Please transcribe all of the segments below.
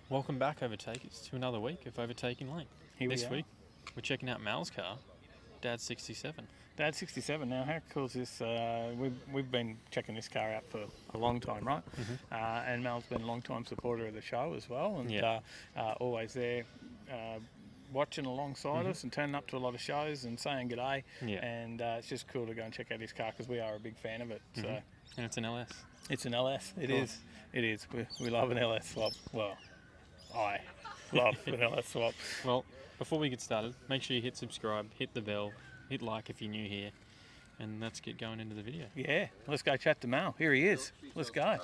Welcome back, Overtakers, to another week of Overtaking Lane. This week, we're checking out Mal's car, Dad's 67. Dad's 67. Now, how cool is this? We've been checking this car out for a long time, right? Mm-hmm. And Mal's been a long-time supporter of the show as well, and always there watching alongside us and turning up to a lot of shows and saying g'day. Yeah. And it's just cool to go and check out his car because we are a big fan of it. So. And it's an LS. It's an LS. It is. It is. We love an LS swap. Well, I love an LS swap. Well, before we get started, make sure you hit subscribe, hit the bell, hit like if you're new here, and let's get going into the video. Yeah, let's go chat to Mal. Here he is. Let's go.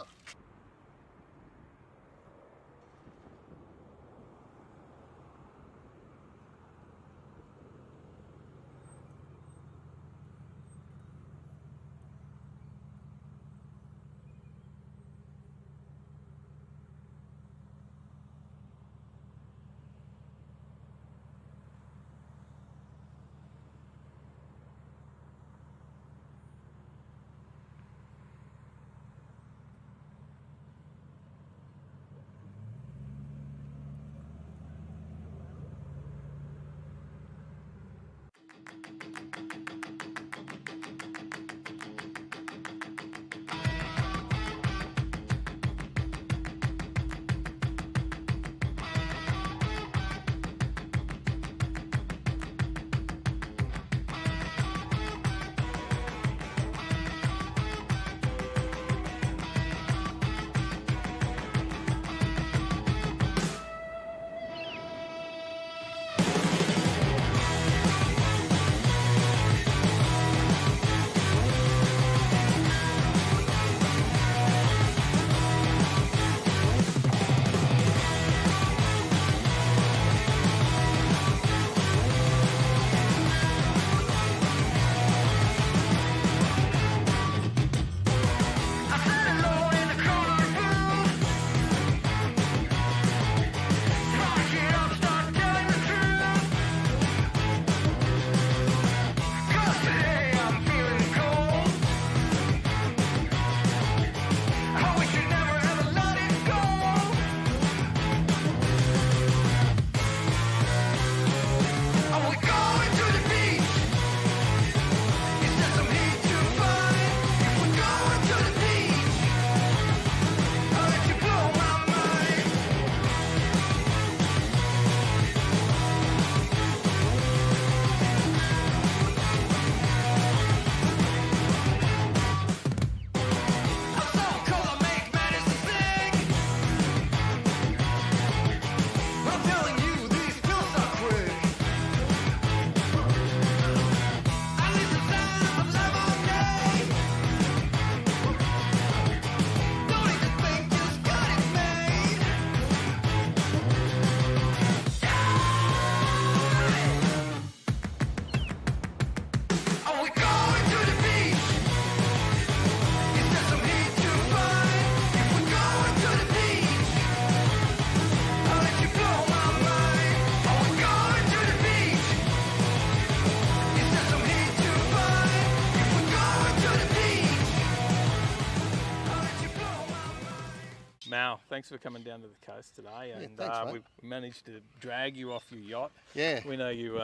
Mal, thanks for coming down to the coast today, and thanks, we managed to drag you off your yacht. Yeah. We know you,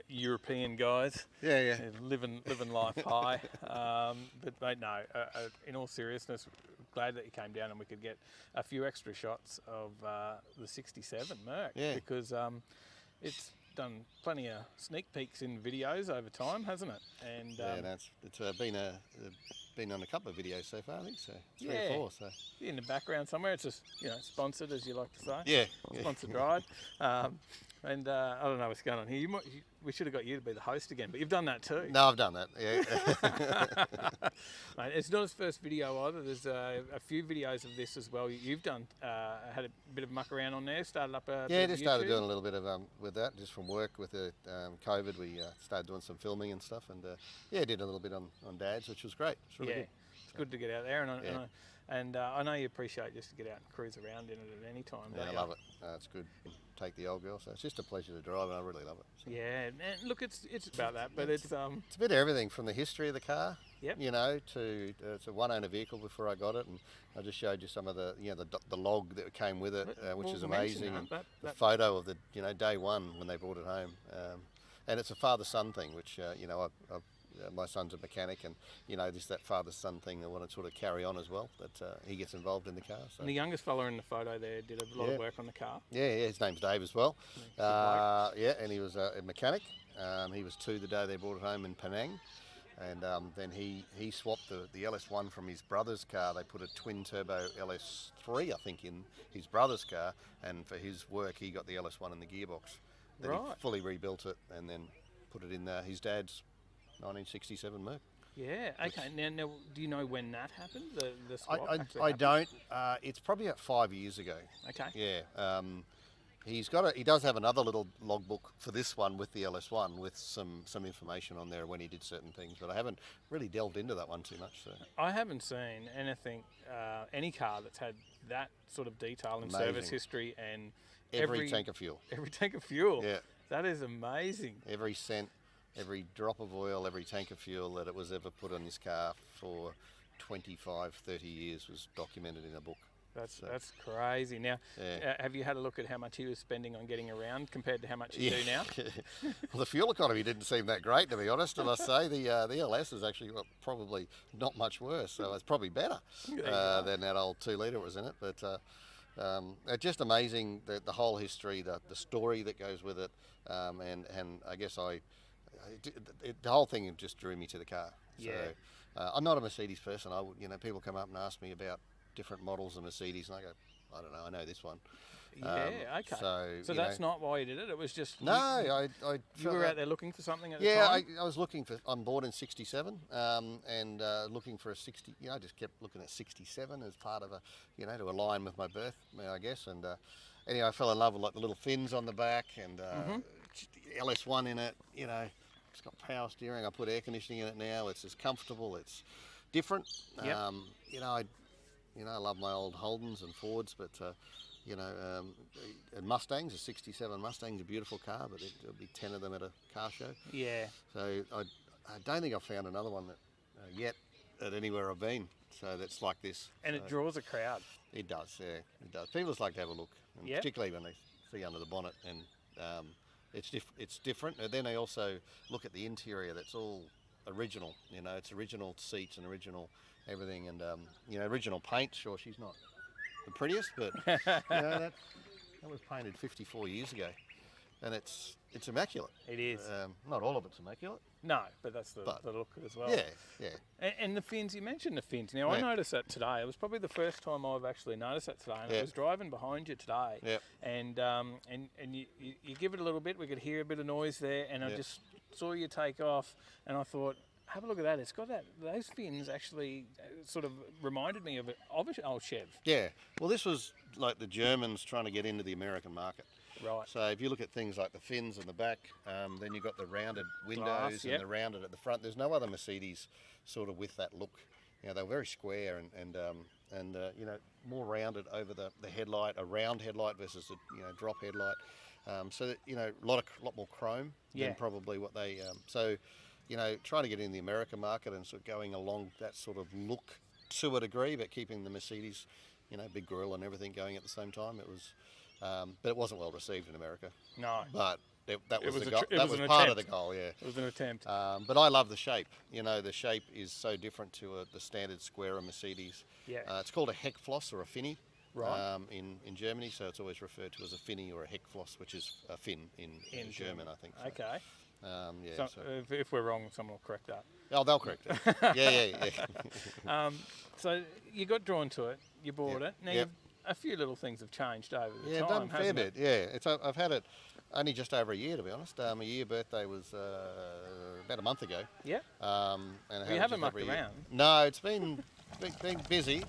European guys. Yeah. Living life high. But mate, no. In all seriousness, glad that you came down and we could get a few extra shots of the 67 Merc. Yeah. Because it's done plenty of sneak peeks in videos over time, hasn't it? And it's been on a couple of videos so far, I think so. 3 Yeah. or 4. So in the background somewhere, it's just sponsored, as you like to say. yeah. Sponsored ride. And I don't know what's going on here. We should have got you to be the host again, but you've done that too. No, I've done that. Yeah. Mate, it's not his first video either. There's a few videos of this as well. You've done, had a bit of muck around on there, started up a bit of just started YouTube. doing a little bit of with that, just from work with the COVID. We started doing some filming and stuff, and did a little bit on Dad's, which was great. It's really good. It's good to get out there, and I know you appreciate just to get out and cruise around in it at any time. Yeah, I love it. It's good. Take the old girl, so it's just a pleasure to drive, and I really love it. So. Yeah, and look, it's about that, but it's It's a bit of everything from the history of the car. Yep. To it's a one-owner vehicle before I got it, and I just showed you some of the the log that came with it, which is amazing, and the photo of the day one when they brought it home, and it's a father-son thing, which my son's a mechanic, and just that father-son thing I want to sort of carry on as well. That he gets involved in the car. So. And the youngest fella in the photo there did a lot of work on the car. Yeah, his name's Dave as well. And he was a mechanic. He was 2 the day they brought it home in Penang. And then he swapped the LS1 from his brother's car. They put a twin-turbo LS3, I think, in his brother's car. And for his work, he got the LS1 in the gearbox. Then he fully rebuilt it and then put it in his dad's 1967 Merc. Yeah, okay. Now, do you know when that happened, the swap? I don't. It's probably about 5 years ago. Okay. Yeah. He does have another little logbook for this one with the LS1 with some information on there when he did certain things, but I haven't really delved into that one too much. So. I haven't seen anything, any car that's had that sort of detail in service history and every tank of fuel. Every tank of fuel. Yeah. That is amazing. Every cent, every drop of oil, every tank of fuel that it was ever put on this car for 25, 30 years was documented in a book. That's crazy. Now, have you had a look at how much he was spending on getting around compared to how much you do now? Well, the fuel economy didn't seem that great, to be honest. And I say the LS is actually probably not much worse, so it's probably better than that old 2 litre was in it. But it's just amazing the whole history, the story that goes with it, and I guess the whole thing just drew me to the car. So I'm not a Mercedes person. People come up and ask me about different models of Mercedes, and I go, I don't know, I know this one. Yeah, okay. So that's not why you did it. It was just you were out there looking for something at the time. I was looking for. I'm born in '67, and looking for a 60. I just kept looking at 67 as part of to align with my birth, I guess. And anyway, I fell in love with the little fins on the back and LS1 in it. It's got power steering. I put air conditioning in it now. It's as comfortable. It's different. Yep. I love my old Holdens and Fords, but and Mustangs. A '67 Mustang's a beautiful car, but there'll be 10 of them at a car show. Yeah. So I don't think I've found another one that yet at anywhere I've been. So that's like this. And it draws a crowd. It does, yeah, it does. People just like to have a look, and particularly when they see under the bonnet, and it's different. And then they also look at the interior. That's all original. It's original seats and original everything, and original paint. Sure, she's not the prettiest, but that was painted 54 years ago, and it's immaculate. It is. Not all of it's immaculate. No, but that's the look as well. Yeah. And the fins, you mentioned the fins. Now, I noticed that today. It was probably the first time I've actually noticed that today. And I was driving behind you today. Yeah. And you give it a little bit. We could hear a bit of noise there. And I just saw you take off. And I thought, have a look at that. It's got those fins actually sort of reminded me of an old Chev. Yeah. Well, this was like the Germans trying to get into the American market. Right. So if you look at things like the fins in the back, then you've got the rounded windows and the rounded at the front. There's no other Mercedes sort of with that look. They're very square and more rounded over the headlight, a round headlight versus a drop headlight. So that, a lot more chrome than probably what they. Trying to get in the American market and sort of going along that sort of look to a degree, but keeping the Mercedes big grill and everything going at the same time. It was, but it wasn't well received in America. No. But that was was the a goal. tr- it That was was an part of the attempt. goal. Yeah. It was an attempt. But I love the shape. The shape is so different to the standard square of Mercedes. Yeah. It's called a Heckfloss or a Finny. Right. In Germany, so it's always referred to as a Finny or a Heckfloss, which is a fin in German, I think. So. Okay. Yeah. So, if we're wrong, someone will correct that. Oh, they'll correct it. Yeah. So you got drawn to it. You bought it. Now, Yep. a few little things have changed over the Yeah, time. done a fair hasn't bit. it? Yeah, I've had it only just over a year, to be honest. My year birthday was about a month ago. Yeah. And I You had it haven't just over mucked a year. around. No, it's been busy.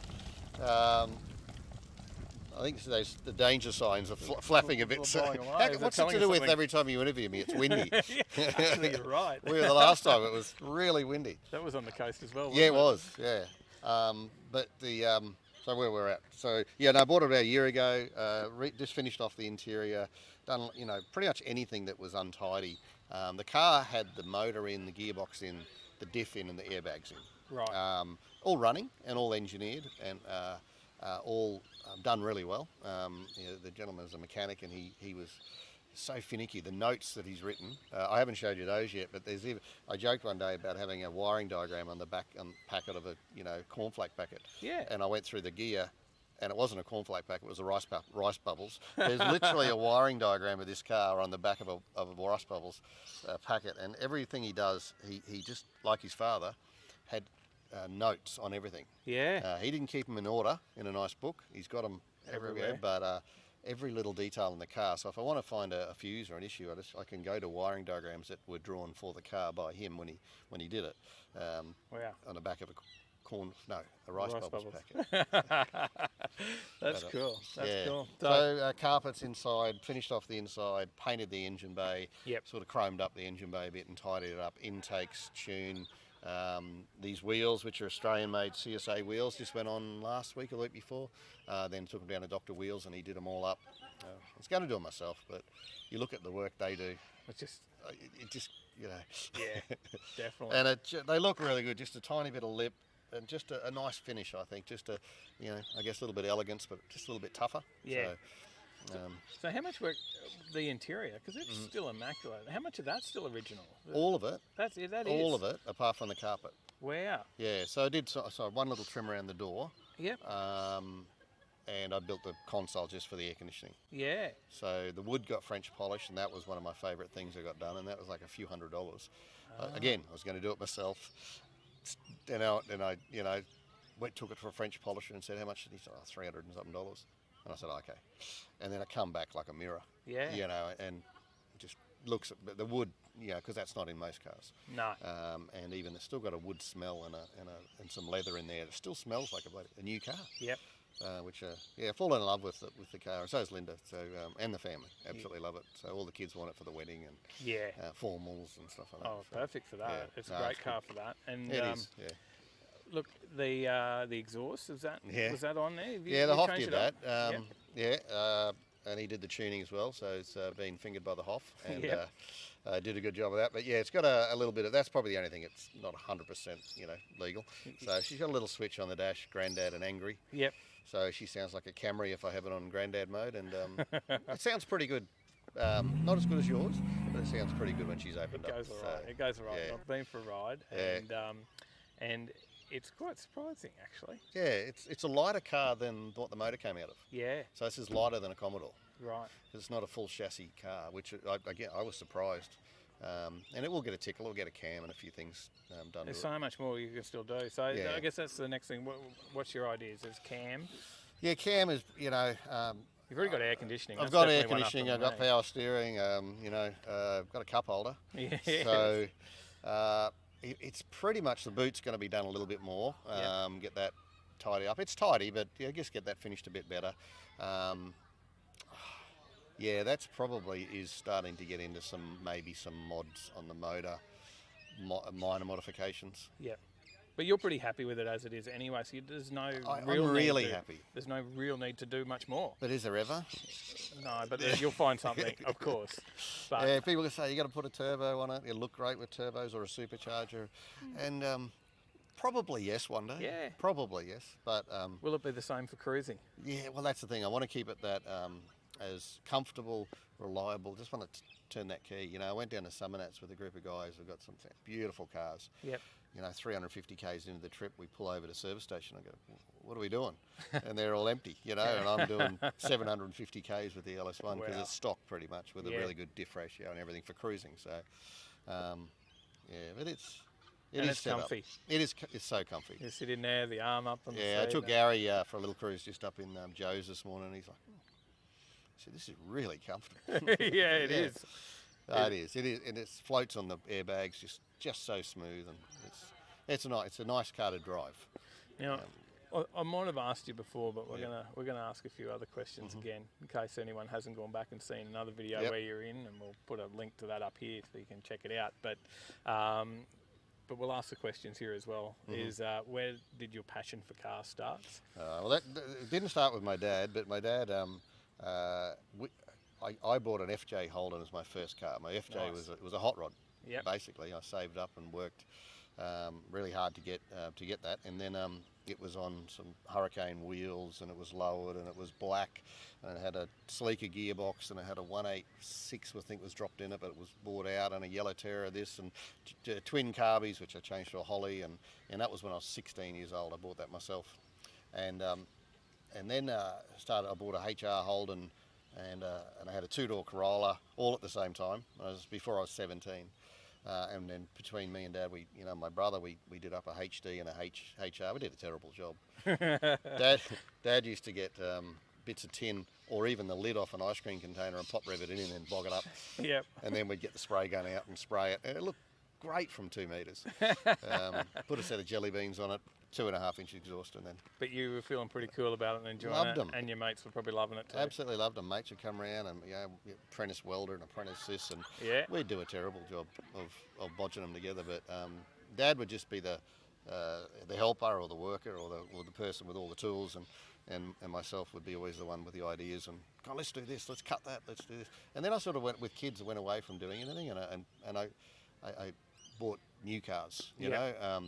I think the danger signs are flapping a bit. So, Blowing away. Is it what's it telling to us do with something? every time you interview me? It's windy. Actually, you're right. We were the last time. It was really windy. That was on the coast as well. Yeah, it wasn't was. Yeah. But so where we're at. So yeah, no, I bought it about a year ago. Just finished off the interior. Done pretty much anything that was untidy. The car had the motor in, the gearbox in, the diff in, and the airbags in. Right. All running and all engineered and all done really well. The gentleman is a mechanic and he was so finicky. The notes that he's written, I haven't showed you those yet, but there's even, I joked one day about having a wiring diagram on the back packet of a cornflake packet. Yeah. And I went through the gear, and it wasn't a cornflake packet; it was a rice bubbles. There's literally a wiring diagram of this car on the back of a rice bubbles packet, and everything he does, he just like his father, had notes on everything. Yeah. He didn't keep them in order in a nice book. He's got them everywhere, but every little detail in the car. So if I want to find a fuse or an issue, I can go to wiring diagrams that were drawn for the car by him when he did it. Wow. On the back of a rice bubbles packet. That's cool. That's cool. So carpets inside, finished off the inside, painted the engine bay, Yep. sort of chromed up the engine bay a bit and tidied it up. Intakes, tune. These wheels, which are Australian-made CSA wheels, just went on last week or the week before. Then took them down to Dr. Wheels and he did them all up. I was going to do it myself, but you look at the work they do. It's just, It just, yeah, definitely. And they look really good. Just a tiny bit of lip and just a nice finish, I think. Just I guess a little bit of elegance, but just a little bit tougher. Yeah. So, So how much work, the interior, because it's still immaculate, how much of that's still original? all of it. That is. All of it, apart from the carpet. Wow. Yeah, so I did one little trim around the door, Yep. and I built the console just for the air conditioning. Yeah. So the wood got French polish, and that was one of my favourite things I got done, and that was like a few $100s. Again, I was going to do it myself. Then I took it for a French polisher and said, how much? And he said, $300 and something. And I said, okay. And then I come back like a mirror. Yeah. And just looks at the wood, because that's not in most cars. No. And even it's still got a wood smell and some leather in there. It still smells like a new car. Yep. Which fallen in love with the car, and so is Linda. So and the family absolutely love it. So all the kids want it for the wedding and Yeah. formals and stuff like that. Oh, So, perfect for that. yeah. It's a No, great it's car good. for that. And It is. Yeah. look, the exhaust, was that on there? Have Yeah, the you Hoff changed did it that. up? Yeah, and he did the tuning as well, so it's been fingered by the Hoff, and Yep. did a good job of that. But yeah, it's got a little bit of, that's probably the only thing it's not 100% legal. So she's got a little switch on the dash, Grandad and Angry. Yep. So she sounds like a Camry if I have it on Grandad mode, and it sounds pretty good. Not as good as yours, but it sounds pretty good when she's opened It up. goes all right. It goes all right. yeah. I've been for a ride, Yeah. and it's quite surprising actually. Yeah, it's a lighter car than what the motor came out of. Yeah. So this is lighter than a Commodore. Right. It's not a full chassis car, which I was surprised. And it will get a tickle, it'll get a cam and a few things done There's to it. so much more you can still do. So Yeah. I guess that's the next thing. What's your ideas? There's cam. Yeah, cam is, You've already got air conditioning. I've That's got air definitely one up conditioning, on I've got me. power steering, I've got a cup holder. Yeah. So it's pretty much the boot's going to be done a little bit more, Yep. get that tidy up. It's tidy, but I guess get that finished a bit better. Yeah, that's probably is starting to get into maybe some mods on the motor, minor modifications. Yeah. But you're pretty happy with it as it is anyway, so there's no I'm real really need to, happy. There's no real need to do much more. But is there ever? No, but you'll find something, of course. But Yeah, people can say you got to put a turbo on it. It'll look great with turbos or a supercharger, and Probably yes one day. Yeah. Probably yes. But will it be the same for cruising? yeah, well that's the thing. I want to keep it that as comfortable, reliable. Just want to turn that key. You know, I went down to Summernats with a group of guys. We've got some beautiful cars. Yep. You know, 350 k's into the trip, we pull over to service station. I go, what are we doing? And they're all empty, you know, and I'm doing 750 k's with the LS1 because it's stock pretty much with a really good diff ratio and everything for cruising. So, yeah, but it's comfy. It's so comfy. You sit in there, the arm up on the seat. I took Gary for a little cruise just up in Joe's this morning, and he's like, "So this is really comfortable." Yeah, it is. It is, and it floats on the airbags just so smooth, and it's a nice car to drive. Now, I might have asked you before, but we're gonna ask a few other questions again, in case anyone hasn't gone back and seen another video where you're in, and we'll put a link to that up here so you can check it out. But we'll ask the questions here as well. Is where did your passion for cars start? Well, it didn't start with my dad, but my dad, I bought an FJ Holden as my first car. My FJ was a hot rod. Yep. Basically, I saved up and worked really hard to get that, and then it was on some Hurricane wheels, and it was lowered, and it was black, and it had a sleeker gearbox, and it had a 186, I think, was dropped in it, but it was bought out, and a yellow Terra this, and twin carbies, which I changed to a Holly, and that was when I was 16 years old. I bought that myself, and then I bought a HR Holden, and I had a two-door Corolla, all at the same time. Before I was 17. And then between me and Dad, my brother, we did up a HD and a HR. We did a terrible job. Dad used to get bits of tin or even the lid off an ice cream container and pop rev it in and then bog it up. Yep. And then we'd get the spray gun out and spray it. And it looked great from 2 metres. Put a set of jelly beans on it, 2.5 inch exhaust, and then. But you were feeling pretty cool about it and enjoying loved it, them. And your mates were probably loving it too. Absolutely loved them. Mates would come around and apprentice welder and apprentice this, and we'd do a terrible job of bodging them together. But Dad would just be the helper or the worker or the person with all the tools, and myself would be always the one with the ideas and go, let's do this, let's cut that, let's do this. And then I sort of went with kids. I went away from doing anything, and I bought new cars. You know.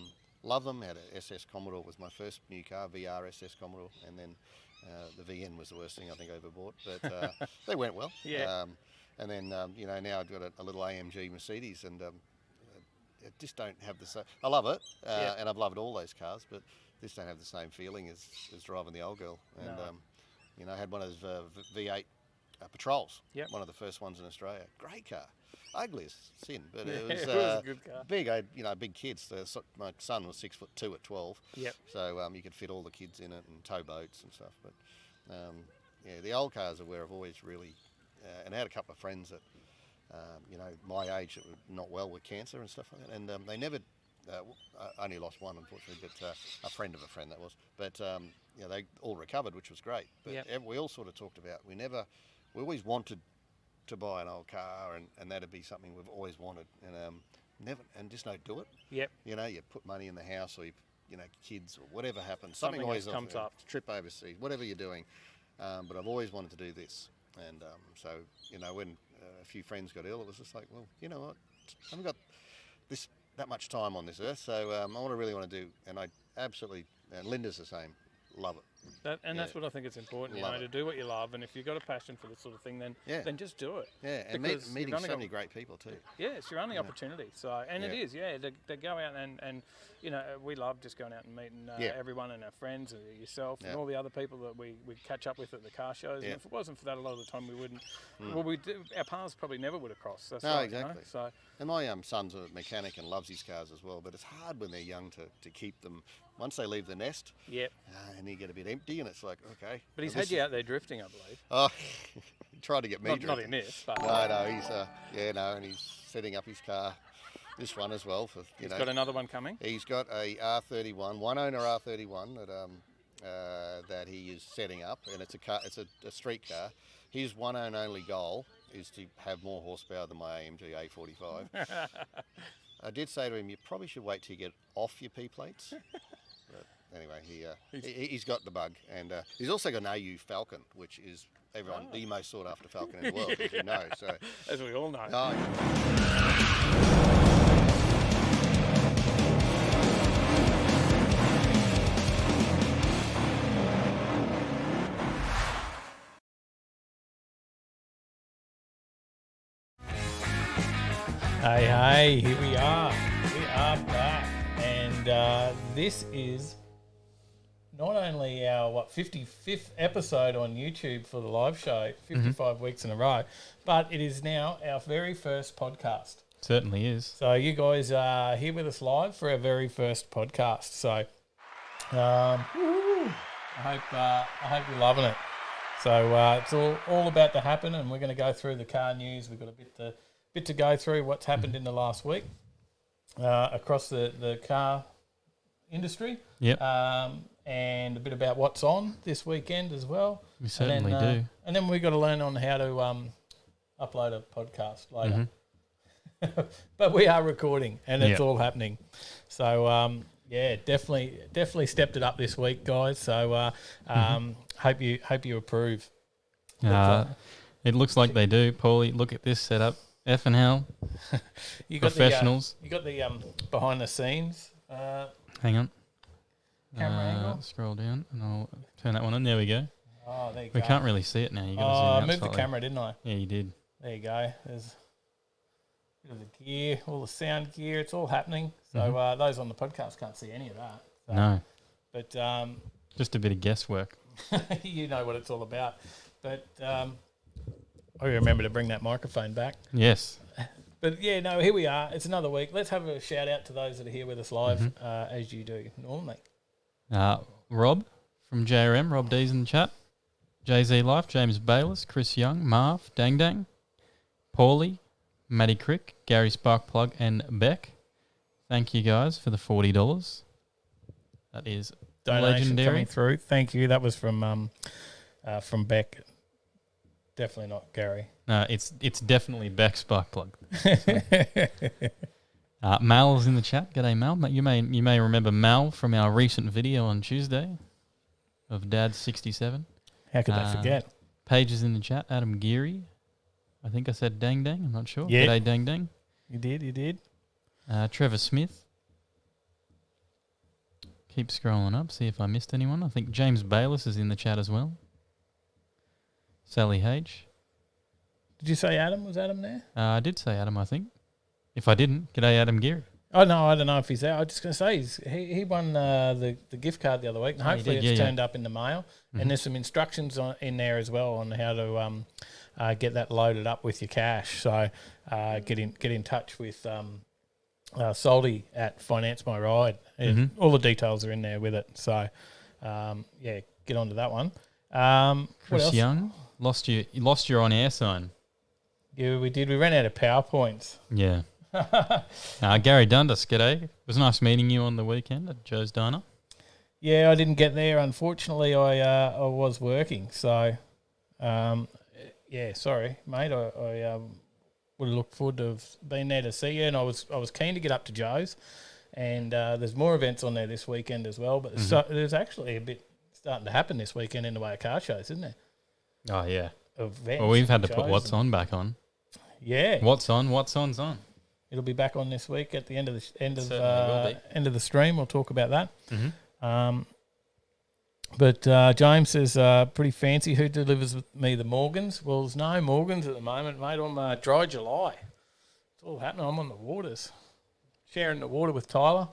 Love them. Had a SS Commodore, was my first new car, VR SS Commodore, and then the VN was the worst thing I think I ever bought, but they went well. Yeah. And then now I've got a little AMG Mercedes, and it just don't have the same. I love it, and I've loved all those cars, but this don't have the same feeling as driving the old girl. And I had one of those V8 Patrols. Yep. One of the first ones in Australia. Great car. Ugly as sin, but it was, it was a good car. Big. Big kids. My son was 6'2" at 12. Yep. So you could fit all the kids in it and tow boats and stuff. But the old cars are where I've always really, and I had a couple of friends that, my age that were not well with cancer and stuff like that, and they never. I only lost one, unfortunately, but a friend of a friend that was. But they all recovered, which was great. But we all sort of talked about we always wanted to buy an old car, and that'd be something we've always wanted, and just don't do it. Yep. You put money in the house, or kids, or whatever happens. Something always comes up. Trip overseas, whatever you're doing. But I've always wanted to do this, and so when a few friends got ill, it was just like, well, you know what, I haven't got that much time on this earth, so I really want to do, and I absolutely, and Linda's the same, love it. That's what I think it's important, to do what you love, and if you've got a passion for this sort of thing, then just do it. Yeah, and meeting so many great people too. Yeah, it's your only opportunity. So, and it is, to go out and we love just going out and meeting everyone and our friends and yourself and all the other people that we catch up with at the car shows. And if it wasn't for that, a lot of the time we wouldn't. Well, our paths probably never would have crossed. That's right, exactly. So, and my son's a mechanic and loves his cars as well, but it's hard when they're young to keep them. Once they leave the nest, and you get a bit empty, and it's like, okay. But he's had you out there drifting, I believe. Oh, he tried to get me drifting. Not in this, but... No, he's, and he's setting up his car, this one as well. He's got another one coming? He's got a R31, one-owner R31 that he is setting up, and it's a street car. His one and only goal is to have more horsepower than my AMG A45. I did say to him, you probably should wait till you get off your P plates. But anyway, he's got the bug, and he's also got an AU Falcon, which is the most sought after Falcon in the world, as you know. So, as we all know. Oh, Hey, here we are. We are back. And this is not only our, 55th episode on YouTube for the live show, 55 weeks in a row, but it is now our very first podcast. Certainly is. So you guys are here with us live for our very first podcast. So I hope you're loving it. So it's all about to happen, and we're going to go through the car news. We've got a bit to go through what's happened in the last week across the car industry. Yep. And a bit about what's on this weekend as well. We certainly do. And then we've got to learn on how to upload a podcast later. But we are recording, and it's all happening. So, definitely stepped it up this week, guys. So hope you approve. It looks like they do. Paulie, look at this setup. F and hell. You got Professionals. You got the behind the scenes. Hang on. Camera angle. Scroll down, and I'll turn that one on. There we go. Oh, there you go. We can't really see it now. You got to zoom I out moved slightly. the camera, didn't I? Yeah, you did. There you go. There's a bit of the gear, all the sound gear. It's all happening. So those on the podcast can't see any of that. So, No. But Just a bit of guesswork. you know what it's all about. But I remember to bring that microphone back. Yes. But yeah, no, here we are. It's another week. Let's have a shout out to those that are here with us live, as you do normally. Rob from JRM, Rob D's in the chat. JZ Life, James Bayliss, Chris Young, Marv, Dang Dang, Paulie, Matty Crick, Gary Sparkplug, and Beck. Thank you guys for the $40. That is Donation legendary. coming through. Thank you. That was from Beck. Definitely not Gary. No, it's definitely Beck Sparkplug. Mal's in the chat. G'day, Mal. You may remember Mal from our recent video on Tuesday of Dad 67. How could they forget? Paige is in the chat. Adam Geary. I think I said Dang Dang. I'm not sure. Yeah. G'day, Dang Dang. You did. Trevor Smith. Keep scrolling up, see if I missed anyone. I think James Bayliss is in the chat as well. Sally H. Did you say Adam? Was Adam there? I did say Adam, I think. If I didn't, g'day Adam Geary. Oh, no, I don't know if he's there. I was just going to say he won the gift card the other week, and hopefully it's turned up in the mail. And there's some instructions in there as well on how to get that loaded up with your cash. So get in touch with Salty at Finance My Ride. All the details are in there with it. So, get onto that one. Chris Young, you lost your on-air sign. Yeah, we did. We ran out of PowerPoints. Yeah. Gary Dundas, g'day. It was nice meeting you on the weekend at Joe's Diner. Yeah, I didn't get there. Unfortunately, I was working. So, sorry, mate. I would have looked forward to have been there to see you, and I was keen to get up to Joe's. And there's more events on there this weekend as well. But there's actually a bit starting to happen this weekend in the way of car shows, isn't there? Oh, yeah. Events, well, we've had to put What's On back on. Yeah. What's On's on. It'll be back on this week at the end of the stream. We'll talk about that. But James says, pretty fancy. Who delivers me the Morgans? Well, there's no Morgans at the moment, mate. I'm Dry July. It's all happening. I'm on the waters. Sharing the water with Tyler.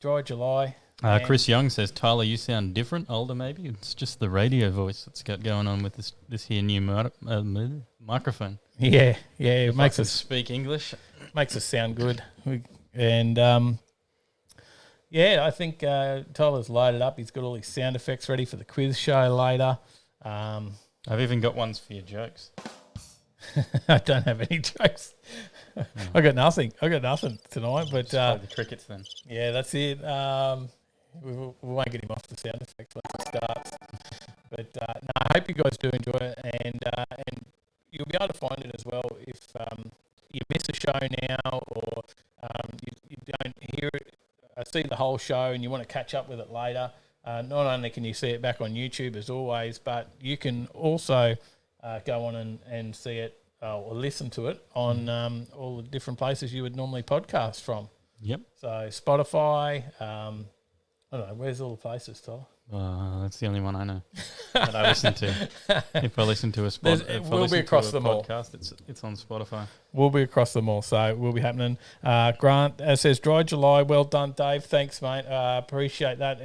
Dry July. Chris Young says, Tyler, you sound different, older maybe. It's just the radio voice that's got going on with this here new microphone. Yeah. It makes us speak English. Makes us sound good. I think Tyler's loaded up. He's got all his sound effects ready for the quiz show later. I've even got ones for your jokes. I don't have any jokes. I got nothing tonight. But play the crickets then. Yeah, that's it. We won't get him off the sound effects once it starts. But I hope you guys do enjoy it, and you'll be able to find it as well if you miss a show now or you don't hear it. See the whole show and you want to catch up with it later. Not only can you see it back on YouTube as always, but you can also go on and see it or listen to it on all the different places you would normally podcast from. Yep. So Spotify, I don't know. Where's all the places, Tyler? That's the only one I know that I listen to. If I listen to a spot, we'll be across them all. Podcast, it's on Spotify. We'll be across them all, so we'll be happening. Grant says, "Dry July, well done, Dave. Thanks, mate. Appreciate that."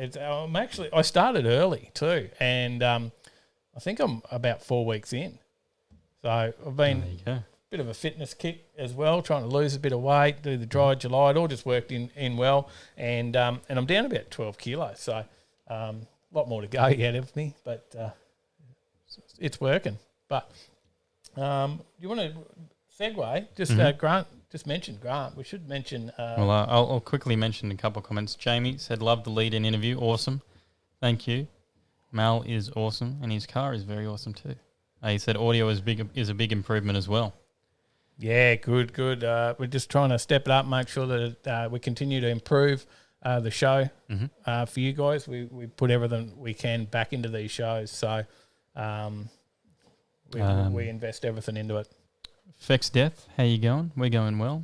I started early too, and I think I'm about 4 weeks in. So I've been There you go. bit of a fitness kick as well, trying to lose a bit of weight, do the Dry July. It all just worked in well, and I'm down about 12 kilos. So a lot more to go yet of me, but it's working. But you want to segue? Just Grant just mentioned Grant. We should mention. Well, I'll quickly mention a couple of comments. Jamie said, "Love the lead-in interview. Awesome. Thank you." Mal is awesome, and his car is very awesome too. He said audio is a big improvement as well. Yeah, good. We're just trying to step it up, make sure that we continue to improve the show for you guys. We put everything we can back into these shows, so we invest everything into it. Fex Death, how you going? We're going well.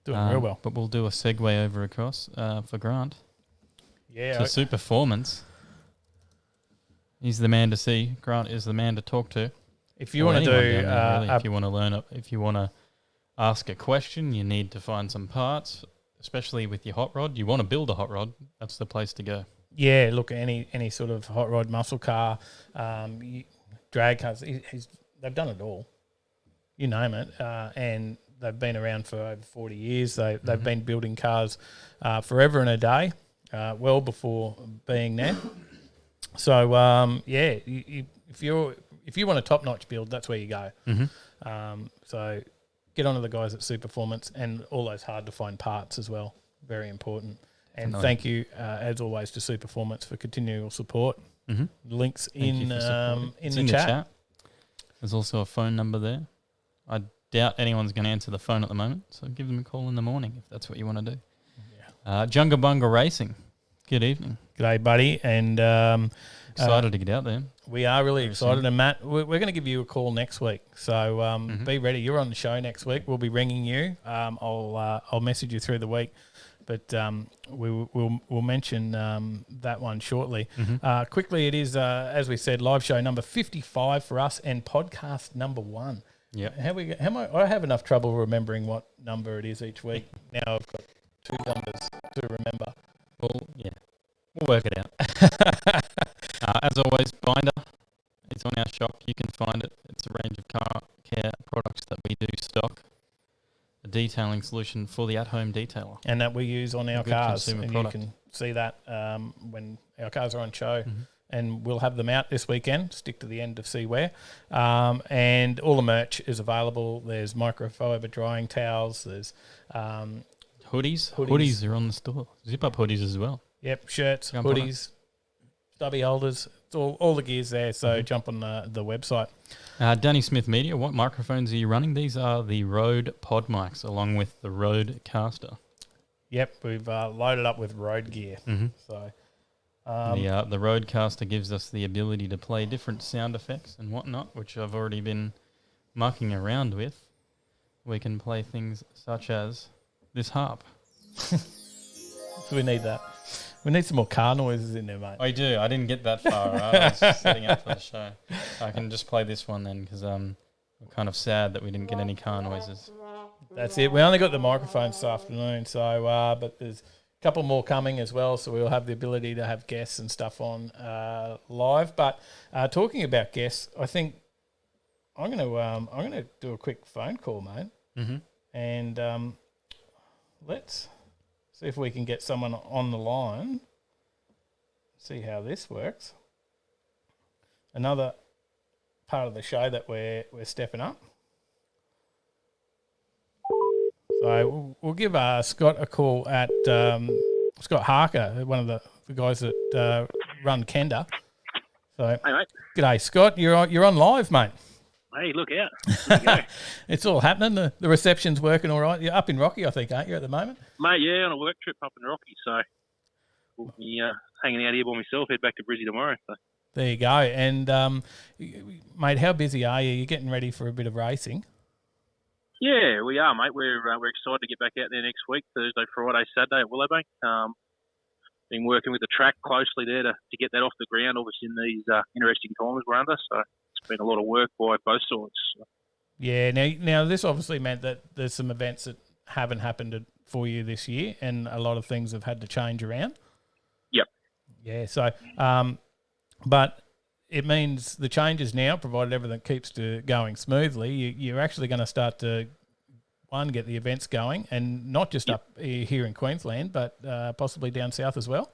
Doing real well. But we'll do a segue over across for Grant. Yeah. To Superformance. He's the man to see. Grant is the man to talk to. If you want to do, if you want to learn, if you want to ask a question, you need to find some parts, especially with your hot rod. You want to build a hot rod, that's the place to go. Yeah, look, any sort of hot rod, muscle car, drag cars, they've done it all. You name it, and they've been around for over 40 years. They've been building cars forever and a day, well before being now. So if you want a top-notch build, that's where you go. So get onto the guys at Superformance and all those hard-to-find parts as well. Very important. And thank you, as always, to Superformance for continual support. Links in the chat. There's also a phone number there. I doubt anyone's going to answer the phone at the moment, so give them a call in the morning if that's what you want to do. Junga Bunga Racing, good evening. G'day, buddy. And excited to get out there. We are really excited. And Matt, we're going to give you a call next week. So be ready. You're on the show next week. We'll be ringing you. I'll message you through the week. But we'll mention that one shortly. Quickly, it is, as we said, live show number 55 for us and podcast number 1. Yeah. I have enough trouble remembering what number it is each week. Now I've got 2 numbers to remember. Well, yeah. We'll work it out. As always, Binder. It's on our shop. You can find it. It's a range of car care products that we do stock. A detailing solution for the at-home detailer. And that we use on our cars. And product. you can see that when our cars are on show. And we'll have them out this weekend. Stick to the end to see where. And all the merch is available. There's microfiber drying towels. There's hoodies. Hoodies are on the store. Zip-up hoodies as well. Yep, shirts, hoodies, stubby holders. It's all the gear's there, so jump on the website. Danny Smith Media, what microphones are you running? These are the Rode Pod mics along with the Rode Caster. Yep, we've loaded up with Rode gear. So the Rode Caster gives us the ability to play different sound effects and whatnot, which I've already been mucking around with. We can play things such as this harp. We need that. We need some more car noises in there, mate. I do. I didn't get that far. Right? I was just setting up for the show. I can just play this one then because I'm kind of sad that we didn't get any car noises. That's it. We only got the microphone this afternoon, so but there's a couple more coming as well, so we'll have the ability to have guests and stuff on live. But talking about guests, I think I'm gonna do a quick phone call, mate, and let's see if we can get someone on the line. See how this works. Another part of the show that we're stepping up. So we'll give Scott a call at Scott Harker, one of the guys that run Kenda. So, hey, mate. G'day, Scott. You're on live, mate. Hey, look out. There you go. It's all happening. The reception's working all right. You're up in Rocky, I think, aren't you, at the moment? Mate, yeah, on a work trip up in Rocky. So we'll be hanging out here by myself, head back to Brizzy tomorrow. So. There you go. And, mate, how busy are you? You're getting ready for a bit of racing? Yeah, we are, mate. We're excited to get back out there next week, Thursday, Friday, Saturday at Willowbank. been working with the track closely there to get that off the ground, obviously in these interesting times we're under. So it's been a lot of work by both sides. Yeah, now this obviously meant that there's some events that haven't happened for you this year, and a lot of things have had to change around. Yep. Yeah, so, but it means the changes now, provided everything keeps going smoothly, you're actually going to start to, get the events going, and not just up here in Queensland, but possibly down south as well.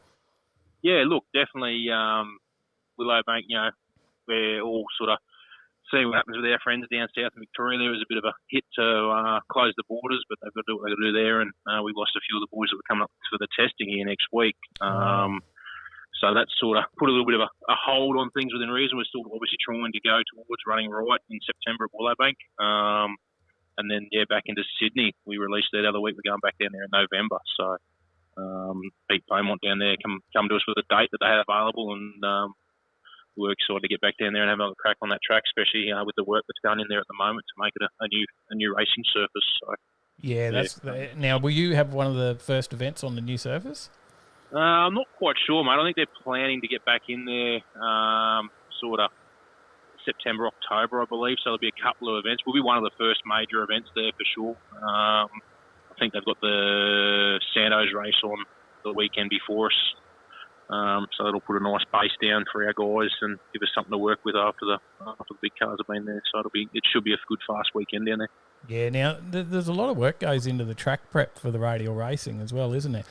Yeah, look, definitely Willowbank, we're all sort of seeing what happens with our friends down south in Victoria. There was a bit of a hit to close the borders, but they've got to do what they've got to do there, and we lost a few of the boys that were coming up for the testing here next week. So that's sort of put a little bit of a hold on things within reason. We're still obviously trying to go towards running right in September at Willowbank. And then, back into Sydney. We released that other week. We're going back down there in November. So Pete Beaumont down there come to us with a date that they had available, and we're excited to get back down there and have another crack on that track, especially with the work that's going in there at the moment to make it a new racing surface. So, Now, will you have one of the first events on the new surface? I'm not quite sure, mate. I think they're planning to get back in there sort of September, October, I believe. So there'll be a couple of events. We'll be one of the first major events there for sure. I think they've got the Sandoz race on the weekend before us. So that'll put a nice base down for our guys and give us something to work with after the big cars have been there. So it should be a good, fast weekend down there. Yeah, now there's a lot of work goes into the track prep for the radial racing as well, isn't there?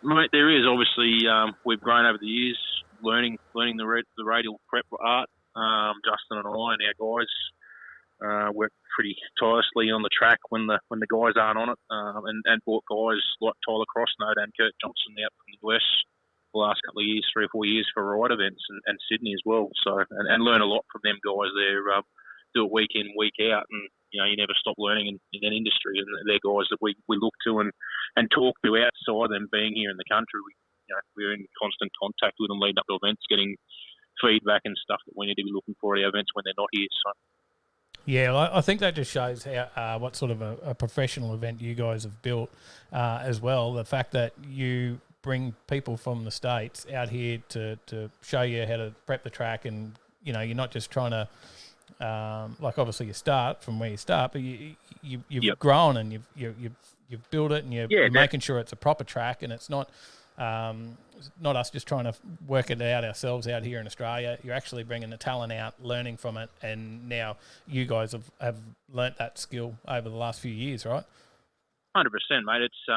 Mate, there is. Obviously, we've grown over the years learning the radial prep art. Justin and I and our guys work pretty tirelessly on the track when the guys aren't on it, and brought guys like Tyler Crossnote and Kurt Johnson out from the US the last couple of years, 3 or 4 years, for ride events and Sydney as well. So and learn a lot from them guys there. Do it week in, week out, and you never stop learning in an industry. And they're guys that we look to and talk to outside them being here in the country. We're in constant contact with them leading up to events, getting feedback and stuff that we need to be looking for at our events when they're not here. So. Yeah, I think that just shows how what sort of a professional event you guys have built as well. The fact that you bring people from the States out here to show you how to prep the track, and you're not just trying to obviously you start from where you start, but you've grown and you've built it, and you're making sure it's a proper track, and it's not us just trying to work it out ourselves out here in Australia. You're actually bringing the talent out, learning from it, and now you guys have learnt that skill over the last few years, right? 100%, mate. It's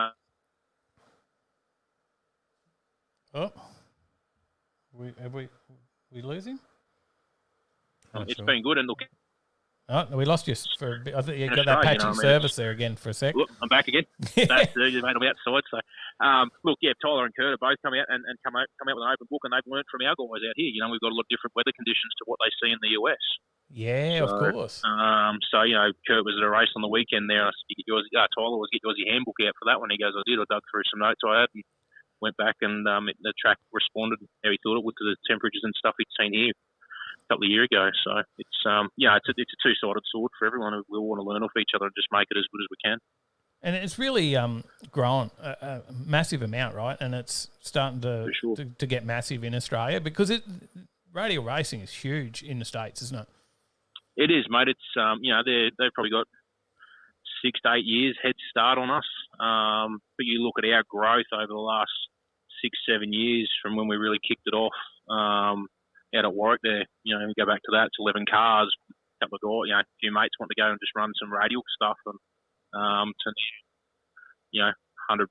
we lose him? It's been good, and look. Oh, we lost you for a bit. I think you got that patchy service there again for a sec. Look, I'm back again. That's mate, I'm outside. So, Tyler and Kurt have both come out and come out with an open book, and they've learned from our guys out here. We've got a lot of different weather conditions to what they see in the US. Yeah, of course. Kurt was at a race on the weekend there. I said, Tyler was get yours your handbook out for that one. He goes, I did. I dug through some notes I had and went back, and the track responded how he thought it would to the temperatures and stuff he'd seen here a couple of years ago. So it's it's a two-sided sword for everyone. We all want to learn off each other and just make it as good as we can. And it's really grown a massive amount, right? And it's starting to get massive in Australia because radial racing is huge in the States, isn't it? It is, mate. It's they've probably got 6 to 8 years head start on us. But you look at our growth over the last 6-7 years from when we really kicked it off out at Warwick there. We go back to that. It's 11 cars, a couple of guys, a few mates want to go and just run some radial stuff, and to 100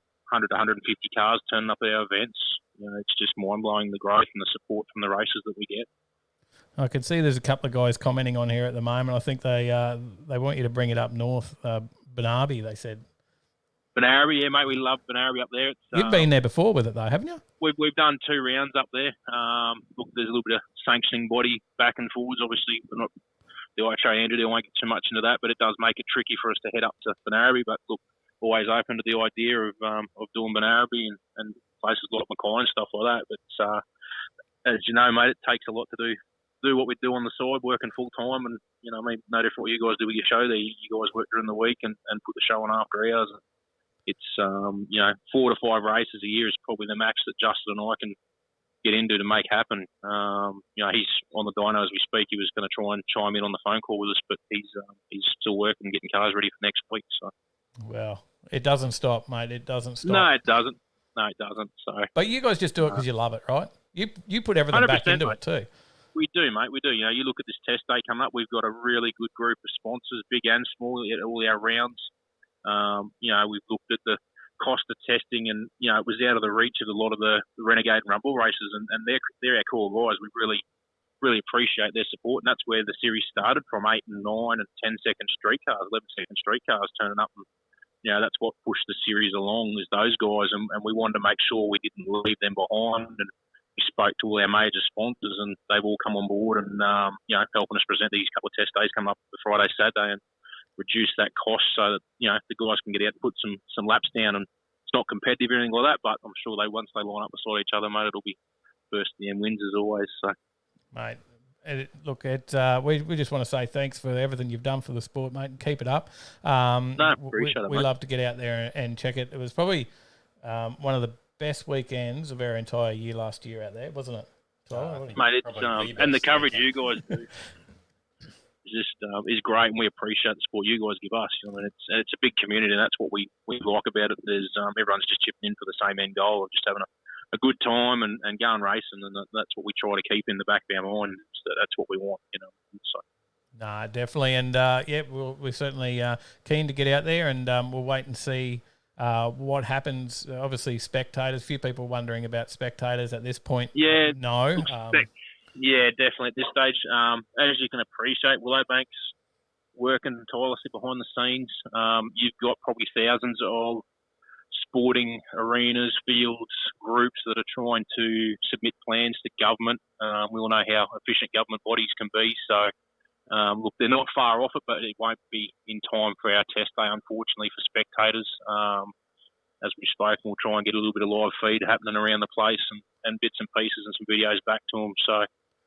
to 150 cars turning up at our events. It's just mind blowing, the growth and the support from the races that we get. I can see there's a couple of guys commenting on here at the moment. I think they want you to bring it up north. Benarby, they said. Benarby, yeah, mate. We love Benarby up there. You've been there before with it, though, haven't you? We've done 2 rounds up there. Look, there's a little bit of sanctioning body back and forwards. Obviously, we're not the IHA Andrew. They won't get too much into that, but it does make it tricky for us to head up to Benarby. But look, always open to the idea of doing Benarby and places like Mackay and stuff like that. But as you know, mate, it takes a lot to do what we do on the side, working full time, and no different what you guys do with your show there. You guys work during the week and put the show on after hours. it's 4 to 5 races a year is probably the max that Justin and I can get into to make happen. He's on the dyno as we speak. He was going to try and chime in on the phone call with us, but he's still working, getting cars ready for next week. So, well, it doesn't stop, mate. It doesn't stop. No, it doesn't. So, but you guys just do it because you love it, right? You put everything back into it too. We do, mate. We do. You look at this test day coming up. We've got a really good group of sponsors, big and small, at all our rounds. We've looked at the cost of testing, and it was out of the reach of a lot of the Renegade and Rumble races, and they're our core guys. We really appreciate their support, and that's where the series started from, 8 and 9 and 10-second street cars, 11-second street cars turning up, and that's what pushed the series along, is those guys, and we wanted to make sure we didn't leave them behind. And we spoke to all our major sponsors, and they've all come on board and helping us present these couple of test days coming up the Friday, Saturday, and reduce that cost so that the guys can get out and put some laps down. And it's not competitive or anything like that, but I'm sure once they line up beside each other, mate, it'll be first in the end wins as always. So, mate, we just want to say thanks for everything you've done for the sport, mate, and keep it up. Appreciate it, mate. We love to get out there and check it. It was probably one of the best weekends of our entire year last year out there, wasn't it? Mate, it's and the coverage you guys do is great, and we appreciate the support you guys give us. It's a big community, and that's what we like about it. There's everyone's just chipping in for the same end goal of just having a good time and going racing, and that's what we try to keep in the back of our mind. That's what we want, So. Nah, definitely, and we're certainly keen to get out there, and we'll wait and see what happens. Obviously, spectators. A few people wondering about spectators at this point. Yeah, no. Yeah, definitely at this stage. As you can appreciate, Willowbank's working tirelessly behind the scenes. You've got probably thousands of sporting arenas, fields, groups that are trying to submit plans to government. We all know how efficient government bodies can be. So, look, they're not far off it, but it won't be in time for our test day, unfortunately, for spectators. As we spoke, we'll try and get a little bit of live feed happening around the place and bits and pieces and some videos back to them. So,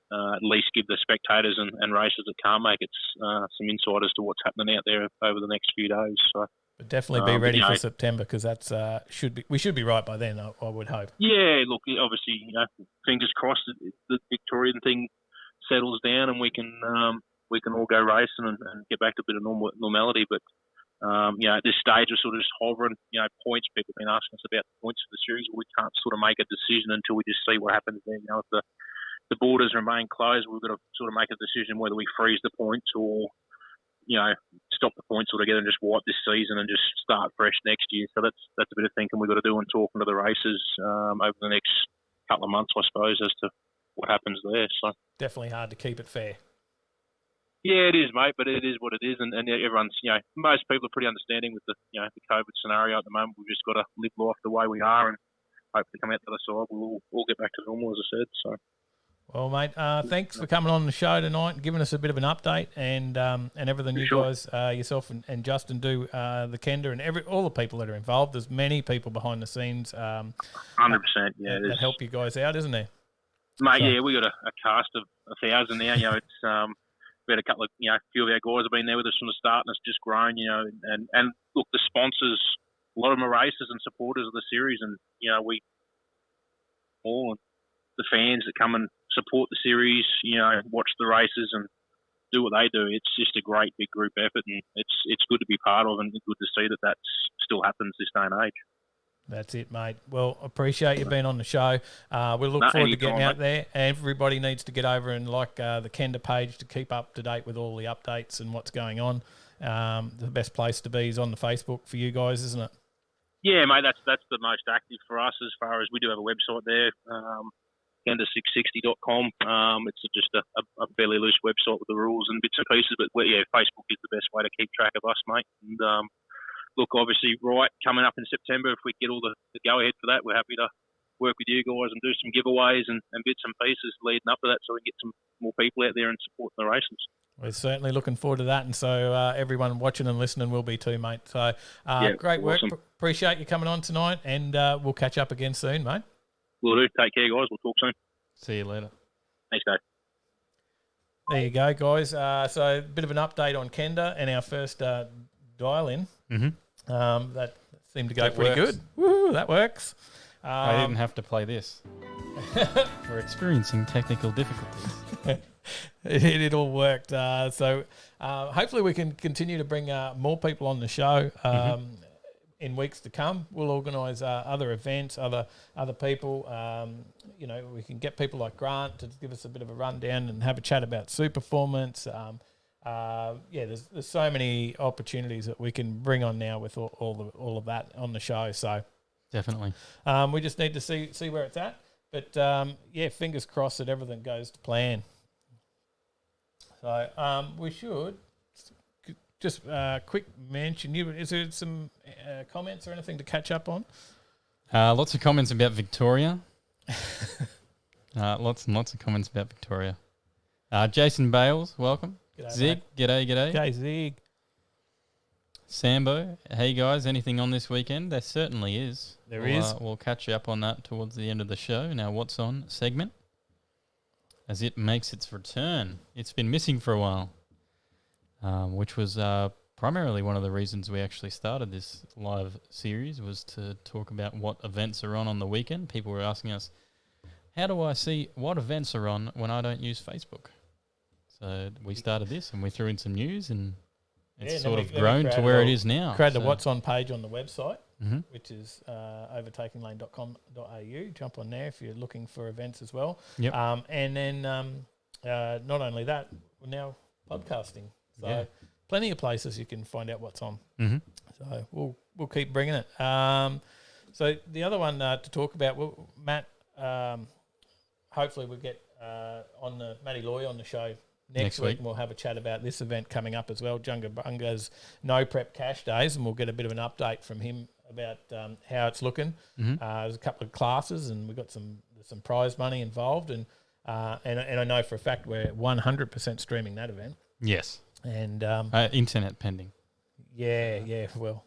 at least give the spectators and racers that can't make it some insight as to what's happening out there over the next few days. So, but definitely be ready for September, because that's we should be right by then. I would hope. Yeah, look, obviously, fingers crossed the Victorian thing settles down and we can all go racing and get back to a bit of normality. But at this stage, we're sort of just hovering. Points. People have been asking us about the points for the series. We can't sort of make a decision until we just see what happens there. If the borders remain closed, we've got to sort of make a decision whether we freeze the points or, stop the points altogether and just wipe this season and just start fresh next year. So that's a bit of thinking we've got to do and talking to the racers over the next couple of months, I suppose, as to what happens there. So definitely hard to keep it fair. Yeah, it is, mate, but it is what it is, and everyone's, most people are pretty understanding with the COVID scenario at the moment. We've just got to live life the way we are and hopefully come out the other side. We'll all get back to normal, as I said. So. Well, mate, thanks for coming on the show tonight and giving us a bit of an update and everything you guys, yourself and Justin do, the Qd and all the people that are involved. There's many people behind the scenes. 100%, yeah. That help you guys out, isn't there? Mate, so. Yeah, we got a cast of 1,000 now. It's we had a couple of, few of our guys have been there with us from the start, and it's just grown, and look, the sponsors, a lot of them are racers and supporters of the series, and, we all, and the fans that come and support the series, watch the races and do what they do. It's just a great big group effort, and it's good to be part of, and good to see that still happens this day and age. That's it, mate. Well, appreciate you being on the show. We look forward to getting out there. Everybody needs to get over and like the Qd page to keep up to date with all the updates and what's going on. The best place to be is on the Facebook for you guys, isn't it? Yeah, mate, that's the most active for us, as far as we do have a website there, Qd660.com. It's just a fairly loose website with the rules and bits and pieces, but Facebook is the best way to keep track of us, mate. And look, obviously, coming up in September, if we get all the go-ahead for that, we're happy to work with you guys and do some giveaways and bits and pieces leading up to that, so we can get some more people out there and support the races. We're certainly looking forward to that, and so everyone watching and listening will be too, mate. So great work. Awesome. Appreciate you coming on tonight, and we'll catch up again soon, mate. Will do. Take care, guys. We'll talk soon. See you later. Thanks, Dave. There you go, guys. So a bit of an update on Qd and our first dial-in. Mm-hmm. That seemed to go That pretty works. good. Woo, that works. I didn't have to play this. We're experiencing technical difficulties. It all worked. So hopefully we can continue to bring more people on the show in weeks to come. We'll organise other events, other people. We can get people like Grant to give us a bit of a rundown and have a chat about Superformance. There's so many opportunities that we can bring on now with all of that on the show. So Definitely. we just need to see where it's at. But fingers crossed that everything goes to plan. So we should just quick mention. Is there some comments or anything to catch up on? Lots of comments about Victoria. Lots and lots of comments about Victoria. Jason Bales, welcome. G'day, Zig, g'day. G'day, Zig. Sambo, hey guys, anything on this weekend? There certainly is. There is. We'll catch you up on that towards the end of the show. Now, what's on segment? As it makes its return. It's been missing for a while, which was primarily one of the reasons we actually started this live series, was to talk about what events are on the weekend. People were asking us, how do I see what events are on when I don't use Facebook? So we started this and we threw in some news, and it's sort of grown to where it is now. Created a What's On page on the website, Mm-hmm. which is overtakinglane.com.au. Jump on there if you're looking for events as well. Yep. And then not only that, we're now podcasting. So plenty of places you can find out what's on. Mm-hmm. So we'll keep bringing it. So the other one to talk about, Matt, hopefully we'll get on the Matty Loy on the show next week, and we'll have a chat about this event coming up as well, Junga Bunga's No Prep Cash Days, and we'll get a bit of an update from him about how it's looking. Mm-hmm. There's a couple of classes, and we've got some prize money involved, and I know for a fact we're 100% streaming that event. Yes. And internet pending. Yeah. Well,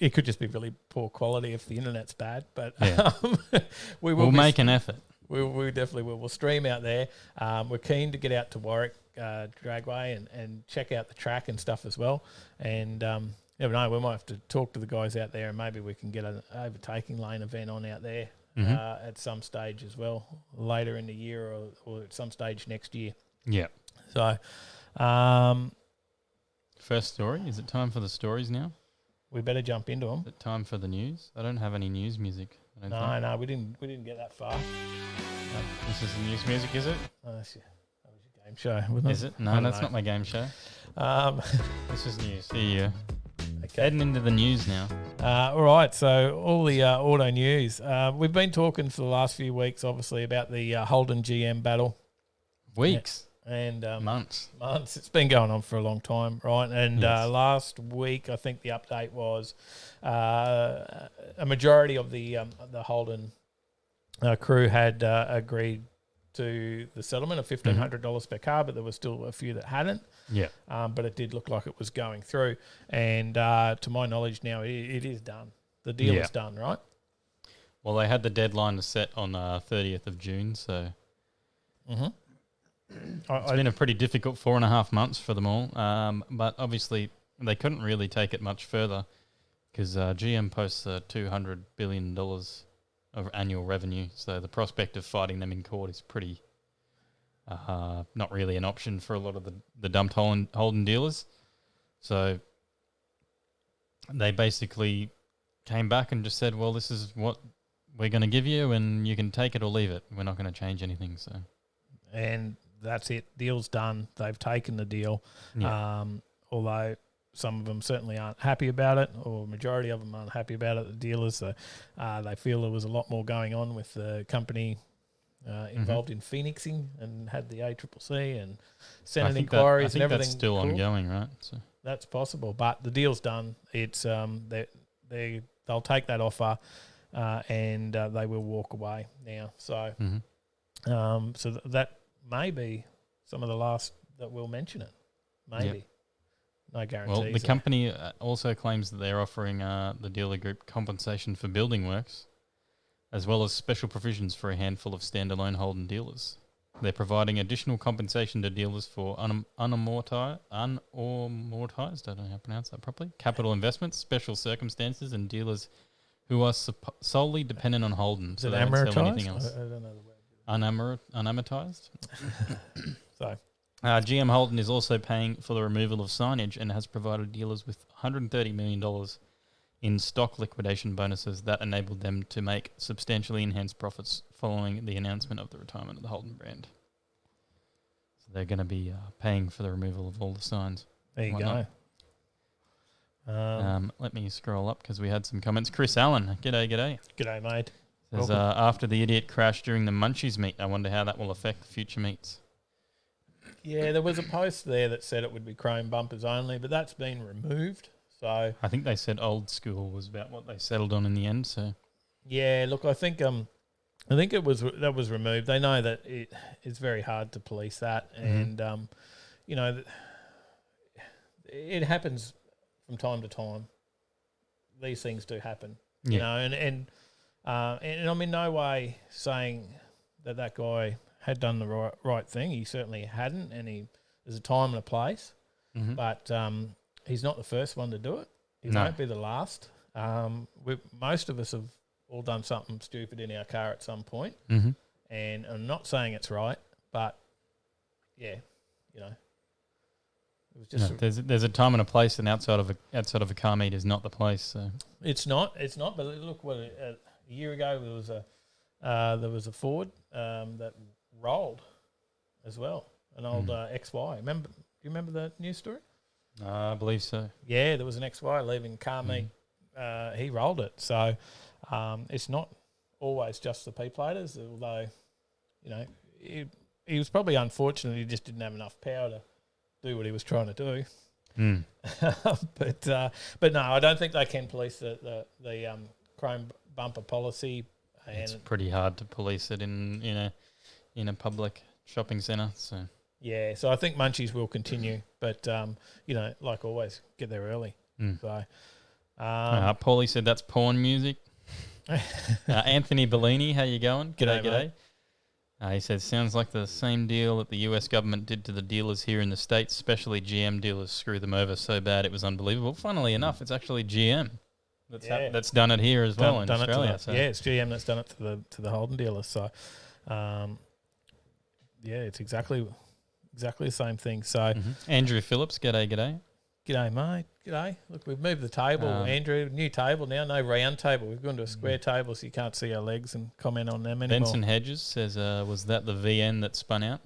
it could just be really poor quality if the internet's bad, but we'll make an effort. We definitely will. We'll stream out there. We're keen to get out to Warwick Dragway and check out the track and stuff as well. And never know, we might have to talk to the guys out there, and maybe we can get an Overtaking Lane event on out there at some stage as well, later in the year or at some stage next year. Yeah. So, first story. Is it time for the stories now? We better jump into them. Is it time for the news? I don't have any news music. No, we didn't get that far. This is the news music, is it? Oh, that was your game show, wasn't it? Is it? No, that's not my game show. This is news. See you. Okay. Heading into the news now. All right, so all the auto news. We've been talking for the last few weeks, obviously, about the Holden GM battle. Weeks. And months. It's been going on for a long time, right? And Yes. last week, I think the update was a majority of the Holden crew had agreed to the settlement of $1,500 per car, but there were still a few that hadn't. Yeah. But it did look like it was going through. And to my knowledge now, it is done. The deal is done, right? Well, they had the deadline to set on 30th of June, so it's been a pretty difficult 4.5 months for them all. But obviously, they couldn't really take it much further because GM posts $200 billion of annual revenue. So the prospect of fighting them in court is pretty not really an option for a lot of the dumped Holden dealers. So they basically came back and just said, well, this is what we're going to give you and you can take it or leave it. We're not going to change anything. So, and that's it. Deal's done. They've taken the deal. Yeah. Although some of them certainly aren't happy about it, or majority of them aren't happy about it, the dealers. So, they feel there was a lot more going on with the company involved in phoenixing and had the ACCC and Senate inquiries and everything. That's still ongoing, right? So that's possible, but the deal's done. It's they'll take that offer and they will walk away now. So, that may be some of the last that we'll mention it. Maybe. Yep. No guarantees. Well, the company also claims that they're offering the dealer group compensation for building works, as well as special provisions for a handful of standalone Holden dealers. They're providing additional compensation to dealers for unamortized, I don't know how to pronounce that properly, capital investments, special circumstances, and dealers who are solely dependent on Holden. Is it they don't sell anything amortized? else. I don't know the word. Unamortized? So, GM Holden is also paying for the removal of signage and has provided dealers with $130 million in stock liquidation bonuses that enabled them to make substantially enhanced profits following the announcement of the retirement of the Holden brand. So they're going to be paying for the removal of all the signs. there you go. Let me scroll up because we had some comments. Chris Allen, g'day. G'day, mate. Says, after the idiot crash during the Munchies meet, I wonder how that will affect future meets. Yeah, there was a post there that said it would be chrome bumpers only, but that's been removed. So I think they said old school was about what they settled on in the end. So yeah, look, I think that was removed. They know that it's very hard to police that, and you know, it happens from time to time. These things do happen, you know, and I'm in no way saying that guy had done the right thing. He certainly hadn't, and there's a time and a place, but he's not the first one to do it. He won't be the last. Most of us have all done something stupid in our car at some point, and I'm not saying it's right, but yeah, you know, it was just there's a time and a place, and outside of a car meet is not the place. So it's not. But look, a year ago there was a Ford that rolled as well, an old XY. Do you remember the news story? I believe so. Yeah, there was an XY leaving car meet. He rolled it. So it's not always just the P-platers, although, you know, he was probably unfortunate. He just didn't have enough power to do what he was trying to do. But no, I don't think they can police the chrome bumper policy. And it's pretty hard to police it in a public shopping centre. So yeah, so I think Munchies will continue, but you know, like always, get there early. So, Paulie said that's porn music. Anthony Bellini, how you going? G'day. He says, sounds like the same deal that the US government did to the dealers here in the States, especially GM dealers screw them over so bad it was unbelievable. Funnily enough, it's actually GM that's done it here as well in Australia. Yeah, it's GM that's done it to the Holden dealers. So, yeah, it's exactly the same thing. So, Andrew Phillips, g'day. G'day, mate. G'day. Look, we've moved the table, Andrew. New table now, no round table. We've gone to a square table, so you can't see our legs and comment on them anymore. Benson Hedges says, was that the VN that spun out?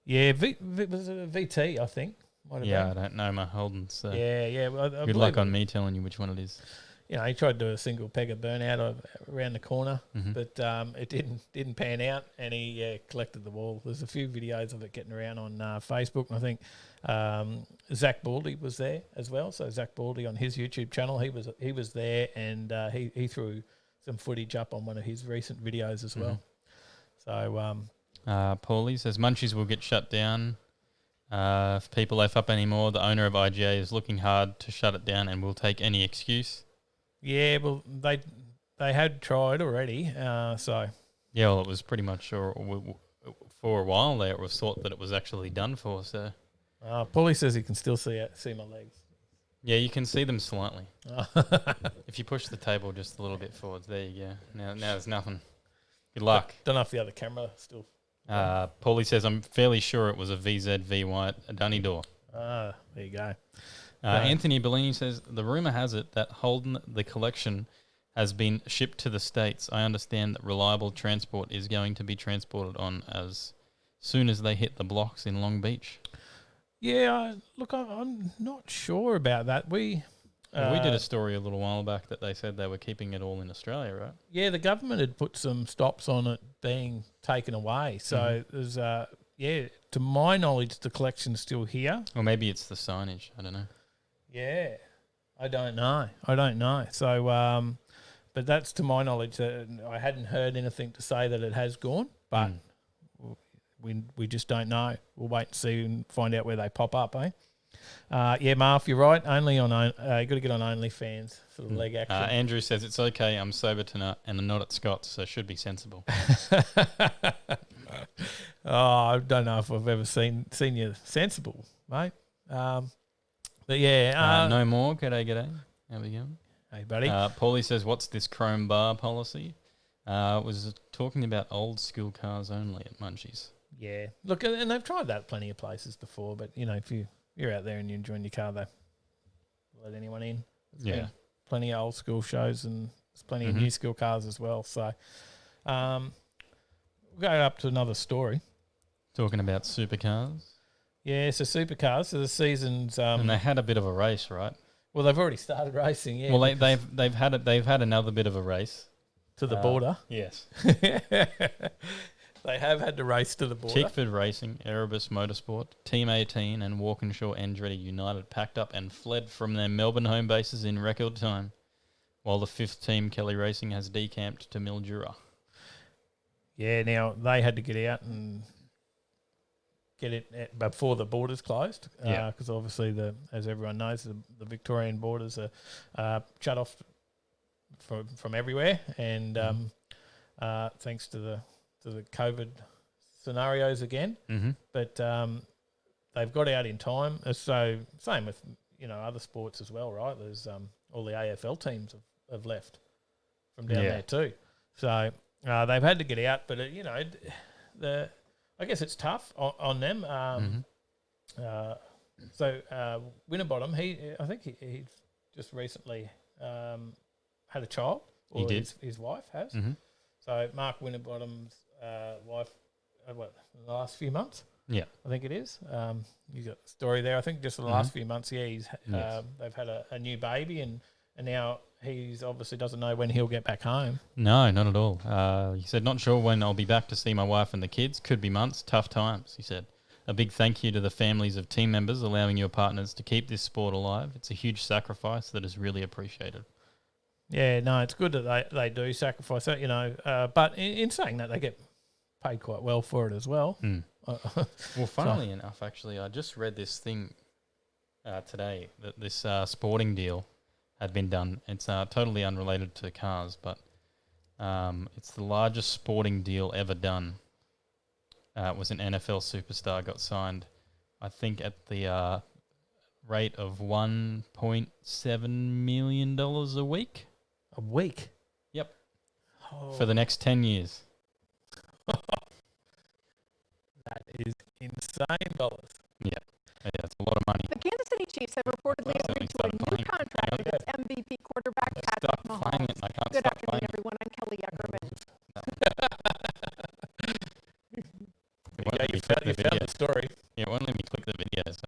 Yeah, was it a VT, I think. I don't know my Holdens. So yeah. Well, good luck on me telling you which one it is. You know, he tried to do a single peg of burnout around the corner, but it didn't pan out, and he collected the wall. There's a few videos of it getting around on Facebook, and I think Zach Baldy was there as well. So Zach Baldy on his YouTube channel, he was there, and he threw some footage up on one of his recent videos as well. So Paulie says Munchies will get shut down. If people F up anymore, the owner of IGA is looking hard to shut it down and will take any excuse. Yeah, well, they had tried already, so... Yeah, well, it was pretty much for a while there, it was thought that it was actually done for, so... Paulie says he can still see my legs. Yeah, you can see them slightly. If you push the table just a little bit forwards, there you go. Now there's nothing. Good luck. Don't know if the other camera still... Paulie says, I'm fairly sure it was a VZV white, a dunny door. There you go. Anthony Bellini says, the rumour has it that Holden, the collection, has been shipped to the States. I understand that reliable transport is going to be transported on as soon as they hit the blocks in Long Beach. Yeah, look, I'm not sure about that. We did a story a little while back that they said they were keeping it all in Australia, right? Yeah, the government had put some stops on it being taken away. So there's, to my knowledge, the collection's still here. Or maybe it's the signage. I don't know. Yeah, I don't know. So, but that's to my knowledge. I hadn't heard anything to say that it has gone, but we just don't know. We'll wait and see and find out where they pop up, eh? Yeah, Marv, you're right. Only on you got to get on OnlyFans for the leg action. Andrew says it's okay. I'm sober tonight and I'm not at Scott's, so should be sensible. I don't know if I've ever seen you sensible, mate. But yeah. No more. G'day. How we going? Hey, buddy. Paulie says, what's this chrome bar policy? Was talking about old school cars only at Munchies. Yeah. Look, and they've tried that plenty of places before, but, if you're out there and you're enjoying your car, they let anyone in. There's been plenty of old school shows, and there's plenty of new school cars as well. So we'll go up to another story. Talking about supercars. Yeah, so supercars. So the season's and they had a bit of a race, right? Well, they've already started racing. Yeah. Well, they've had another bit of a race to the border. Yes. They have had to race to the border. Tickford Racing, Erebus Motorsport, Team 18 and Walkinshaw Andretti United packed up and fled from their Melbourne home bases in record time, while the fifth team, Kelly Racing, has decamped to Mildura. Yeah, now they had to get out and get it before the borders closed. Because obviously, as everyone knows, the Victorian borders are shut off from everywhere, and thanks to the COVID scenarios again. Mm-hmm. But they've got out in time. So same with other sports as well, right? There's all the AFL teams have left from down there too. So they've had to get out, but I guess it's tough on them. So Winterbottom, I think he just recently had a child. Or he did. His wife has. Mm-hmm. So Mark Winterbottom's wife, in the last few months? Yeah. I think it is. You got the story there. I think just in the last few months, they've had a new baby, and now he's obviously doesn't know when he'll get back home. No, not at all. He said, not sure when I'll be back to see my wife and the kids. Could be months. Tough times, he said. A big thank you to the families of team members allowing your partners to keep this sport alive. It's a huge sacrifice that is really appreciated. Yeah, no, it's good that they do sacrifice that, but in saying that, they get paid quite well for it as well. Mm. Well, funnily enough, actually, I just read this thing today that this sporting deal had been done. It's totally unrelated to cars, but it's the largest sporting deal ever done. It was an NFL superstar got signed, I think, at the rate of $1.7 million a week. A week? Yep. Oh. For the next 10 years. That is insane dollars. Yeah, it's a lot of money. The Kansas City Chiefs have reportedly agreed to a new contract with its MVP quarterback, Patrick Mahomes. Good afternoon, everyone. I'm Kelly Eckerman. You found the story. Yeah, it won't let me click the video, so.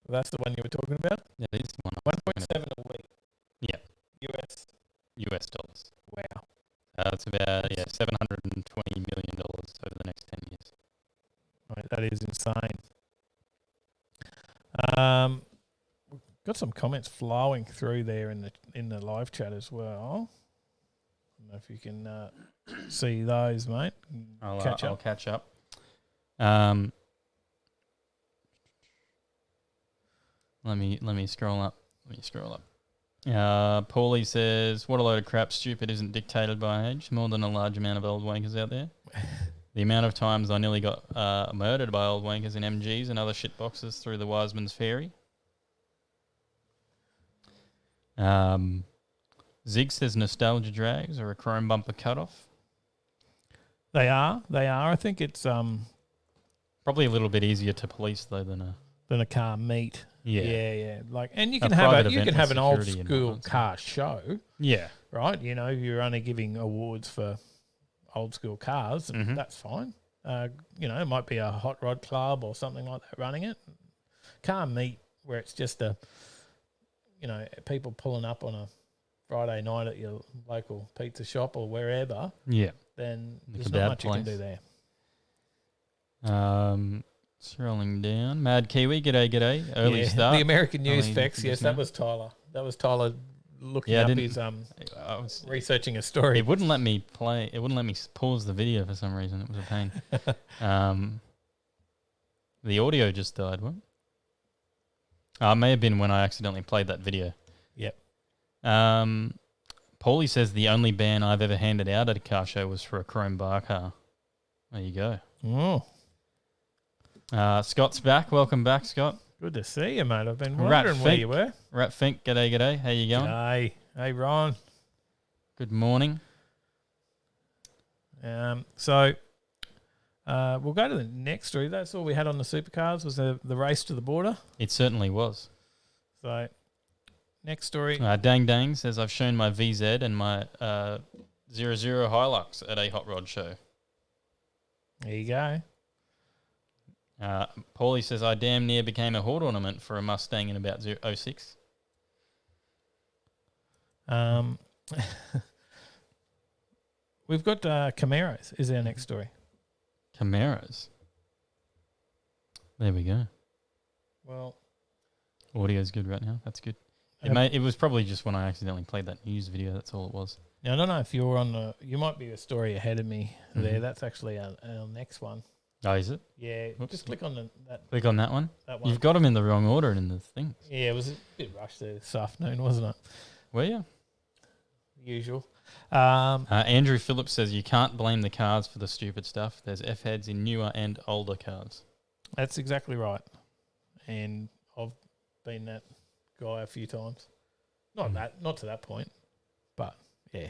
That's the one you were talking about? Yeah, it is the one. 1.7 a week. Yeah. US dollars. Wow. It's about $720 million over the next 10 years. Right, that is insane. Got some comments flowing through there in the live chat as well. I don't know if you can see those, mate. I'll catch up. Let me scroll up. Paulie says, what a load of crap. Stupid isn't dictated by age. More than a large amount of old wankers out there. The amount of times I nearly got murdered by old wankers in MGs and other shit boxes through the Wiseman's Ferry. Zig says nostalgia drags are a chrome bumper cutoff. They are. I think it's probably a little bit easier to police though than a car meet. Yeah. Like, and you can have an old school car show. Yeah. Right. You're only giving awards for old school cars, and that's fine. It might be a hot rod club or something like that running it. Car meet where it's just people pulling up on a Friday night at your local pizza shop or wherever. Yeah. Then there's not much you can do there. Scrolling down. Mad Kiwi, g'day. Early start. The American News Facts, yes, that was Tyler. That was Tyler looking up his I was researching a story. It wouldn't let me play. It wouldn't let me pause the video for some reason. It was a pain. The audio just died. What? It may have been when I accidentally played that video. Yep. Paulie says the only ban I've ever handed out at a car show was for a chrome bar car. There you go. Oh, Scott's back. Welcome back, Scott. good to see you, mate. I've been wondering where you were. Rat Fink, g'day. How you going? G'day. Hey, Ron. Good morning. So we'll go to the next story. That's all we had on the supercars was the race to the border. It certainly was. So next story. Dang Dang says, I've shown my VZ and my 00 Hilux at a hot rod show. There you go. Paulie says, I damn near became a horde ornament for a Mustang in about 06. We've got Camaros is our next story. Camaros. There we go. Well, audio's good right now. That's good. It was probably just when I accidentally played that news video. That's all it was. now, I don't know if you're on the. You might be a story ahead of me there. That's actually our next one. Oh, is it? Yeah, Whoops. just click on that Click on that one. one. You've got them in the wrong order in the thing. Yeah, it was a bit rushed there this afternoon, wasn't it? Were you? Usual. Andrew Phillips says you can't blame the cars for the stupid stuff. There's F-heads in newer and older cars. That's exactly right. And I've been that guy a few times. Not to that point, but yeah.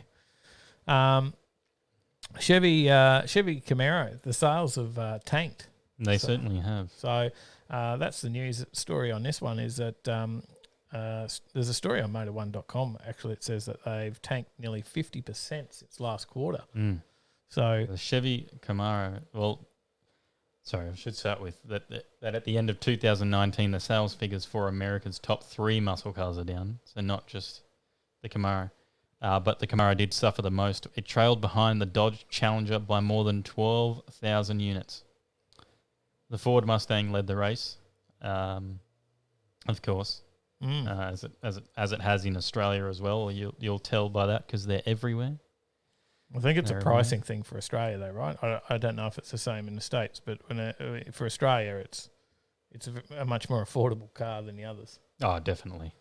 Chevy Camaro, the sales have tanked. They certainly have. So that's the news story on this one is that there's a story on motor1.com. Actually, it says that they've tanked nearly 50% since last quarter. So the Chevy Camaro, I should start with that at the end of 2019, the sales figures for America's top 3 muscle cars are down. So not just the Camaro. But the Camaro did suffer the most. It trailed behind the Dodge Challenger by more than 12,000 units. The Ford Mustang led the race, of course, as it has in Australia as well. You'll tell by that because they're everywhere. I think it's a pricing thing for Australia, though, right? I don't know if it's the same in the States, but for Australia, it's a much more affordable car than the others. Oh, definitely.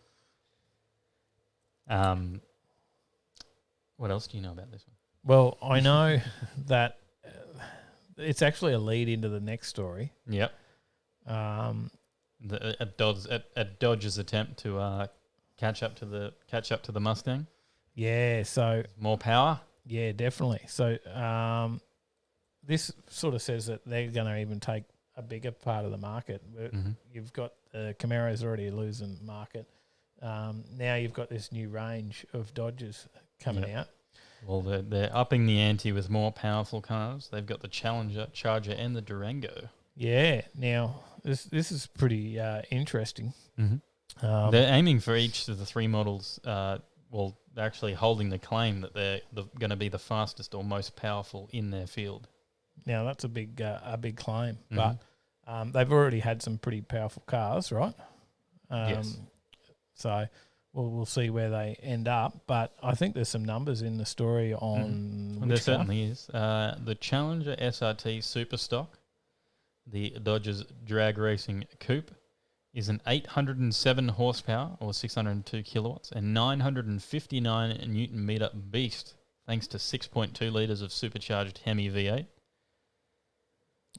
What else do you know about this one? Well, I know that it's actually a lead into the next story. Yep. Dodge's attempt to catch up to the Mustang. Yeah. So more power. Yeah, definitely. So this sort of says that they're going to even take a bigger part of the market. You've got the Camaro's already losing market. Now you've got this new range of Dodges coming out. Well, they're upping the ante with more powerful cars. They've got the Challenger, Charger, and the Durango. Yeah. Now this is pretty interesting. They're aiming for each of the 3 models. They're actually holding the claim that they're going to be the fastest or most powerful in their field. Now that's a big claim, but they've already had some pretty powerful cars, right? Yes. So we'll see where they end up, but I think there's some numbers in the story on. There certainly is. The Challenger SRT Superstock, the Dodge's drag racing coupe, is an 807 horsepower or 602 kilowatts and 959 newton meter beast, thanks to 6.2 litres of supercharged Hemi V8.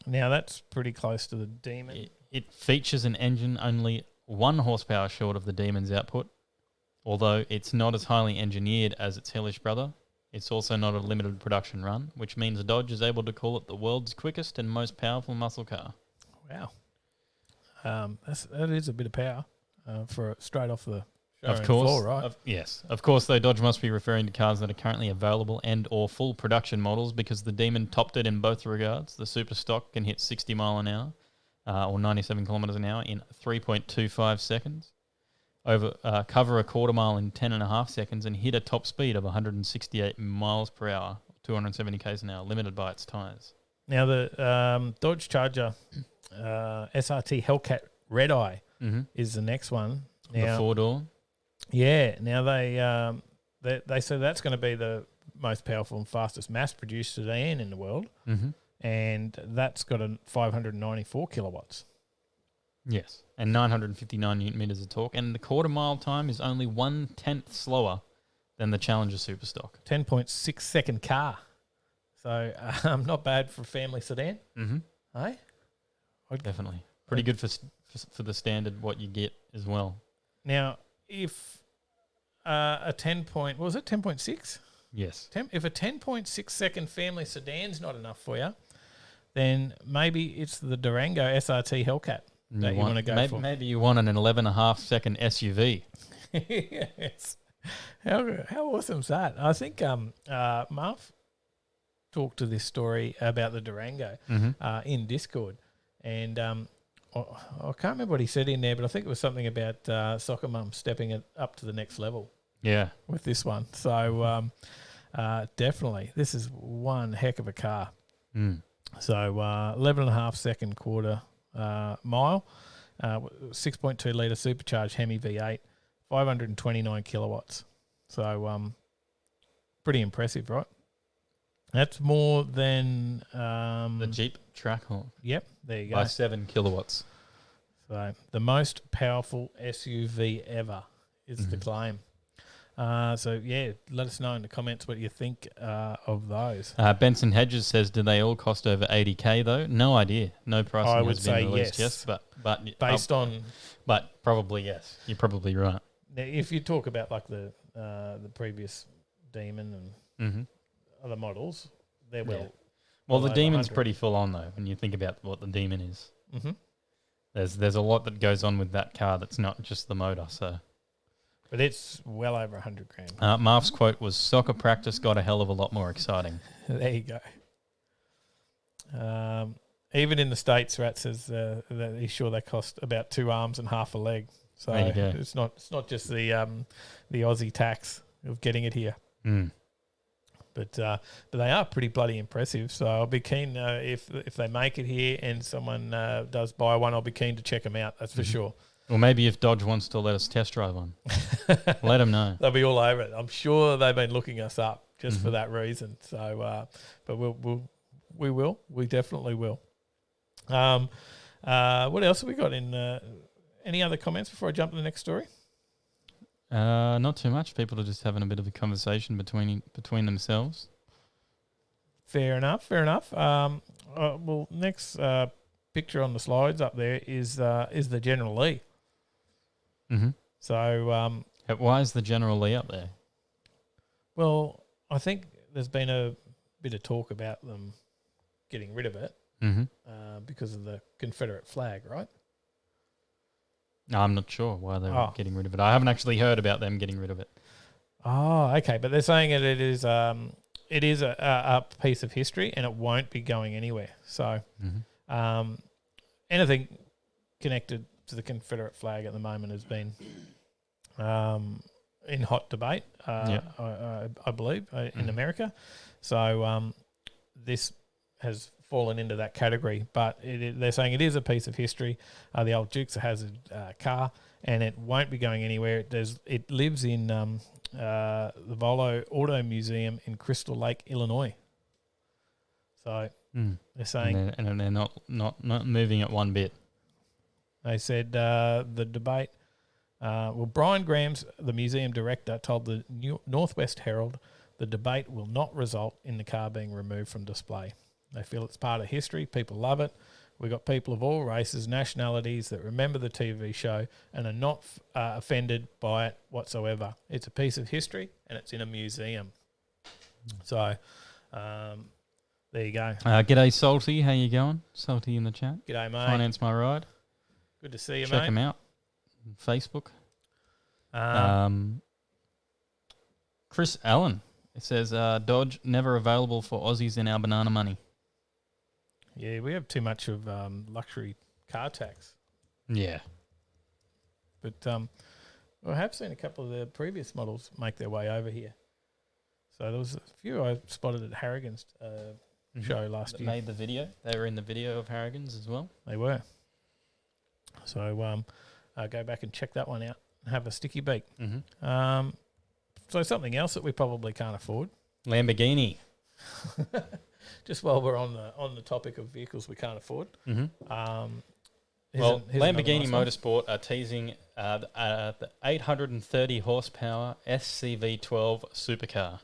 Now that's pretty close to the Demon. It features an engine only 1 horsepower short of the Demon's output. Although it's not as highly engineered as its hellish brother, it's also not a limited production run, which means Dodge is able to call it the world's quickest and most powerful muscle car. Wow. That is a bit of power for straight off the Of course, floor, right? Yes. Of course, though, Dodge must be referring to cars that are currently available and or full production models because the Demon topped it in both regards. The Superstock can hit 60 mile an hour or 97 kilometres an hour in 3.25 seconds. Cover a quarter mile in 10.5 seconds and hit a top speed of 168 miles per hour, 270 k's an hour, limited by its tyres. Now the Dodge Charger SRT Hellcat Red Eye is the next one. Now, the 4-door. Yeah. Now they say that's going to be the most powerful and fastest mass-produced sedan in the world, and that's got a 594 kilowatts. Yes, and 959 newton meters of torque, and the quarter mile time is only 1/10 slower than the Challenger Superstock. 10.6 second car. So not bad for a family sedan. Mm-hmm. Eh? Definitely. Pretty good for the standard what you get as well. Now, if a 10.6? Yes. If a 10.6 second family sedan's not enough for you, then maybe it's the Durango SRT Hellcat that you want to go for. Maybe you want an 11.5 second SUV. Yes. How awesome is that? I think Marv talked to this story about the Durango in Discord, and I can't remember what he said in there, but I think it was something about soccer mum stepping it up to the next level. Yeah. With this one. So definitely, this is one heck of a car. Mm. So 11.5 second quarter mile, 6.2 litre supercharged Hemi V8, 529 kilowatts. So pretty impressive, right? That's more than the Jeep Trackhawk. Yep, there you go. By 7 kilowatts. So the most powerful SUV ever is the claim. So, yeah, let us know in the comments what you think of those. Benson Hedges says, do they all cost over 80K, though? No idea. No pricing I would has been say released, yes. But based on... But probably yes. You're probably right. Now, if you talk about like the previous Demon and other models, they're Well, the Demon's 100. pretty full on, though, when you think about what the Demon is. Mm-hmm. There's a lot that goes on with that car that's not just the motor, so... But it's well over 100 grand. Marv's quote was, soccer practice got a hell of a lot more exciting. There you go. Even in the States, Rat says that he's sure they cost about 2 arms and half a leg. So there you go. it's not just the Aussie tax of getting it here. Mm. But they are pretty bloody impressive. So I'll be keen if they make it here and someone does buy one, I'll be keen to check them out. That's for sure. Or maybe if Dodge wants to let us test drive one, let them know. They'll be all over it. I'm sure they've been looking us up just for that reason. So, but we definitely will. What else have we got in? Any other comments before I jump to the next story? Not too much. People are just having a bit of a conversation between themselves. Fair enough. Well, next picture on the slides up there is the General Lee. Mm-hmm. So, why is the General Lee up there? Well, I think there's been a bit of talk about them getting rid of it because of the Confederate flag, right? No, I'm not sure why they were getting rid of it. I haven't actually heard about them getting rid of it. Oh, okay. But they're saying that it is a piece of history and it won't be going anywhere. So anything connected to the Confederate flag at the moment has been in hot debate, I believe, in America. So this has fallen into that category, but they're saying it is a piece of history. The old Dukes of Hazzard car, and it won't be going anywhere. It lives in the Volo Auto Museum in Crystal Lake, Illinois. So they're saying... And they're not moving it one bit. They said the debate... Brian Graham's, the museum director, told the Northwest Herald the debate will not result in the car being removed from display. They feel it's part of history. People love it. We've got people of all races, nationalities that remember the TV show and are not offended by it whatsoever. It's a piece of history and it's in a museum. So there you go. G'day, Salty. How you going? Salty in the chat. G'day, mate. Finance My Ride. Good to see you, Check mate. them out. Facebook. Chris Allen. It says, Dodge never available for Aussies in our banana money. Yeah, we have too much of luxury car tax. Yeah. But I have seen a couple of the previous models make their way over here. So there was a few I spotted at Harrigan's show last year. Made the video. They were in the video of Harrigan's as well. They were. So go back and check that one out and have a sticky beak. Mm-hmm. So something else that we probably can't afford. Lamborghini. Just while we're on the topic of vehicles we can't afford. Mm-hmm. Well, here's another Lamborghini nice one. Motorsport are teasing the 830 horsepower SCV12 supercar.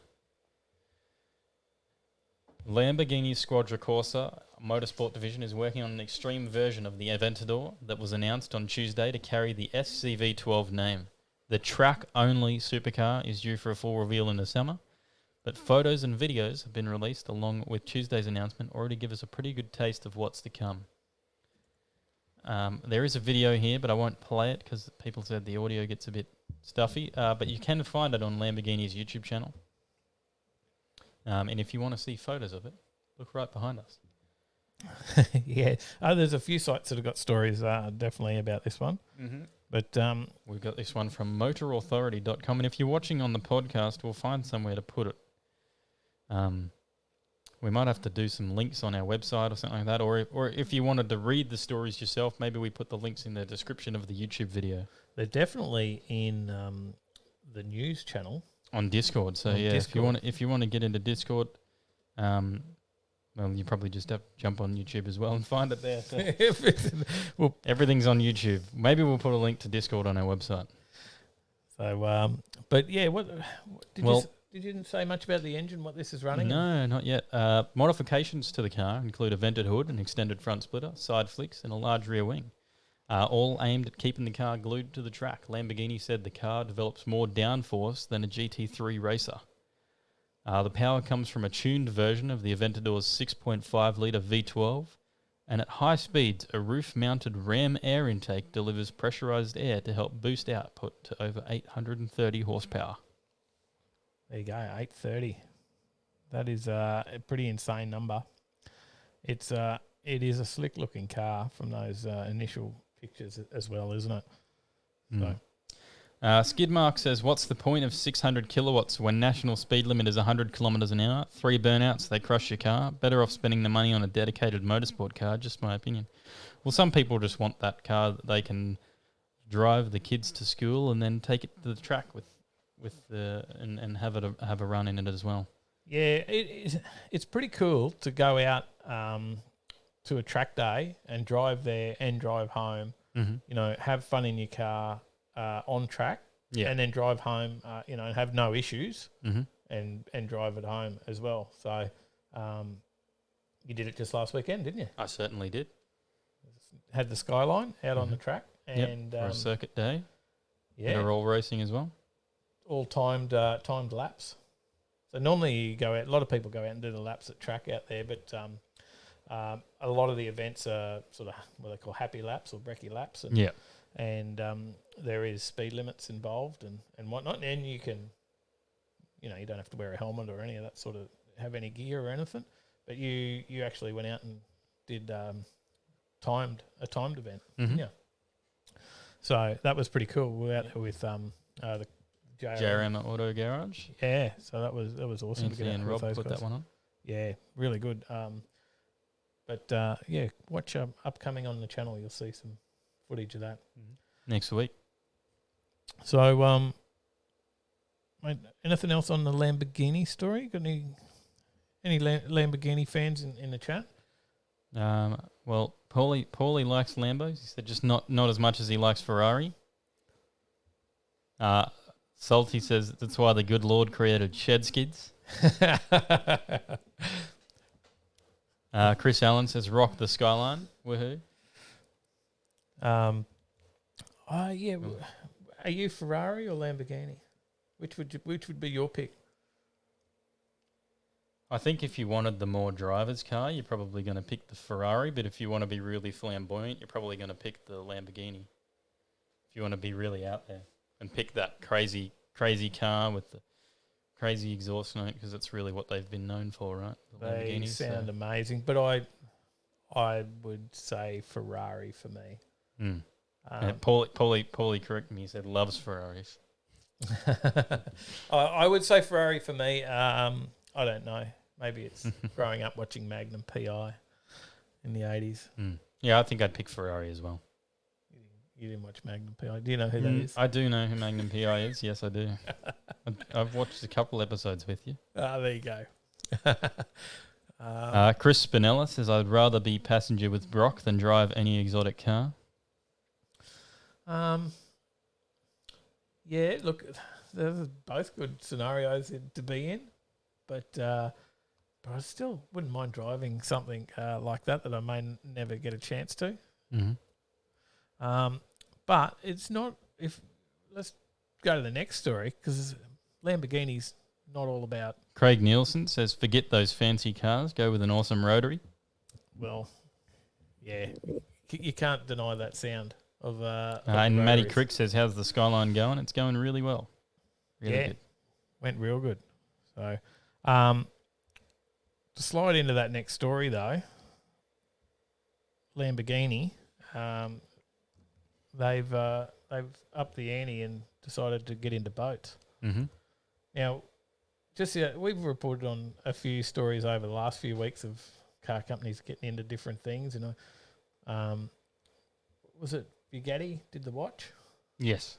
Lamborghini's Quadricorsa Motorsport division is working on an extreme version of the Aventador that was announced on Tuesday to carry the SCV12 name. The track-only supercar is due for a full reveal in the summer, but photos and videos have been released along with Tuesday's announcement already give us a pretty good taste of what's to come. There is a video here, but I won't play it because people said the audio gets a bit stuffy, but you can find it on Lamborghini's YouTube channel. And if you want to see photos of it, look right behind us. Yeah. There's a few sites that have got stories definitely about this one. Mm-hmm. But we've got this one from motorauthority.com, and if you're watching on the podcast, we'll find somewhere to put it. We might have to do some links on our website or something like that, or if you wanted to read the stories yourself, maybe we put the links in the description of the YouTube video. they're definitely in the news channel. On Discord, so yeah, Discord. if you want to get into Discord, well, you probably just have to jump on YouTube as well and find it there. So everything's on YouTube. Maybe we'll put a link to Discord on our website. So, but yeah, what did you say much about the engine? What this is running? No, not yet. Modifications to the car include a vented hood, an extended front splitter, side flicks, and a large rear wing. All aimed at keeping the car glued to the track. Lamborghini said the car develops more downforce than a GT3 racer. The power comes from a tuned version of the Aventador's 6.5-litre V12, and at high speeds, a roof-mounted ram air intake delivers pressurised air to help boost output to over 830 horsepower. There you go, 830. That is a pretty insane number. It is a slick-looking car from those initial pictures as well, isn't it? So. Skidmark says, what's the point of 600 kilowatts when national speed limit is 100 kilometres an hour? 3 burnouts, they crush your car. Better off spending the money on a dedicated motorsport car, just my opinion. Well, some people just want that car that they can drive the kids to school and then take it to the track and have a run in it as well. Yeah, it's pretty cool to go out to a track day and drive there and drive home. Mm-hmm. You know, have fun in your car on track, and then drive home. You know, and have no issues, and drive it home as well. So, you did it just last weekend, didn't you? I certainly did. Had the Skyline out on the track, and for a circuit day. Yeah, they're all racing as well. All timed laps. So normally you go out. A lot of people go out and do the laps at track out there, but a lot of the events are sort of what they call happy laps or brekkie laps, and there is speed limits involved and whatnot. And you can, you know, you don't have to wear a helmet or any of that sort of have any gear or anything, but you actually went out and did a timed event, didn't you? So that was pretty cool. We were out there with the JRM Auto Garage. Yeah, so that was awesome. Anthony to get out and with Rob those put guys. that one on. Yeah, really good. But watch upcoming on the channel. You'll see some footage of that next week. So, mate, anything else on the Lamborghini story? Got any Lamborghini fans in the chat? Well, Paulie likes Lambos. He said just not as much as he likes Ferrari. Salty says that's why the good Lord created shed skids. Chris Allen says rock the Skyline. Woohoo. Yeah. Are you Ferrari or Lamborghini? Which would be your pick? I think if you wanted the more driver's car, you're probably going to pick the Ferrari. But if you want to be really flamboyant, you're probably going to pick the Lamborghini. If you want to be really out there and pick that crazy car with the crazy exhaust note, because that's really what they've been known for, right? The They sound amazing, but I would say Ferrari for me. Paulie corrected me. He said loves Ferraris. I would say Ferrari for me. I don't know. Maybe it's growing up watching Magnum PI in the 80s. Yeah, I think I'd pick Ferrari as well. You didn't watch Magnum PI. Do you know who that is? I do know who Magnum PI is. Yes, I do. I've watched a couple episodes with you. There you go. Chris Spinella says, I'd rather be passenger with Brock than drive any exotic car. Yeah, look, they're both good scenarios to be in, but I still wouldn't mind driving something like that I may never get a chance to. Mm-hmm. But it's not. Let's go to the next story, because Lamborghini's not all about. Craig Nielsen says, forget those fancy cars, go with an awesome rotary. Well, yeah, you can't deny that sound of. And Matty rotaries. Crick says, how's the Skyline going? It's going really well. Really good. Went real good. So, to slide into that next story though, Lamborghini, they've upped the ante and decided to get into boats. Mm-hmm. Now, we've reported on a few stories over the last few weeks of car companies getting into different things. Was it Bugatti did the watch? Yes.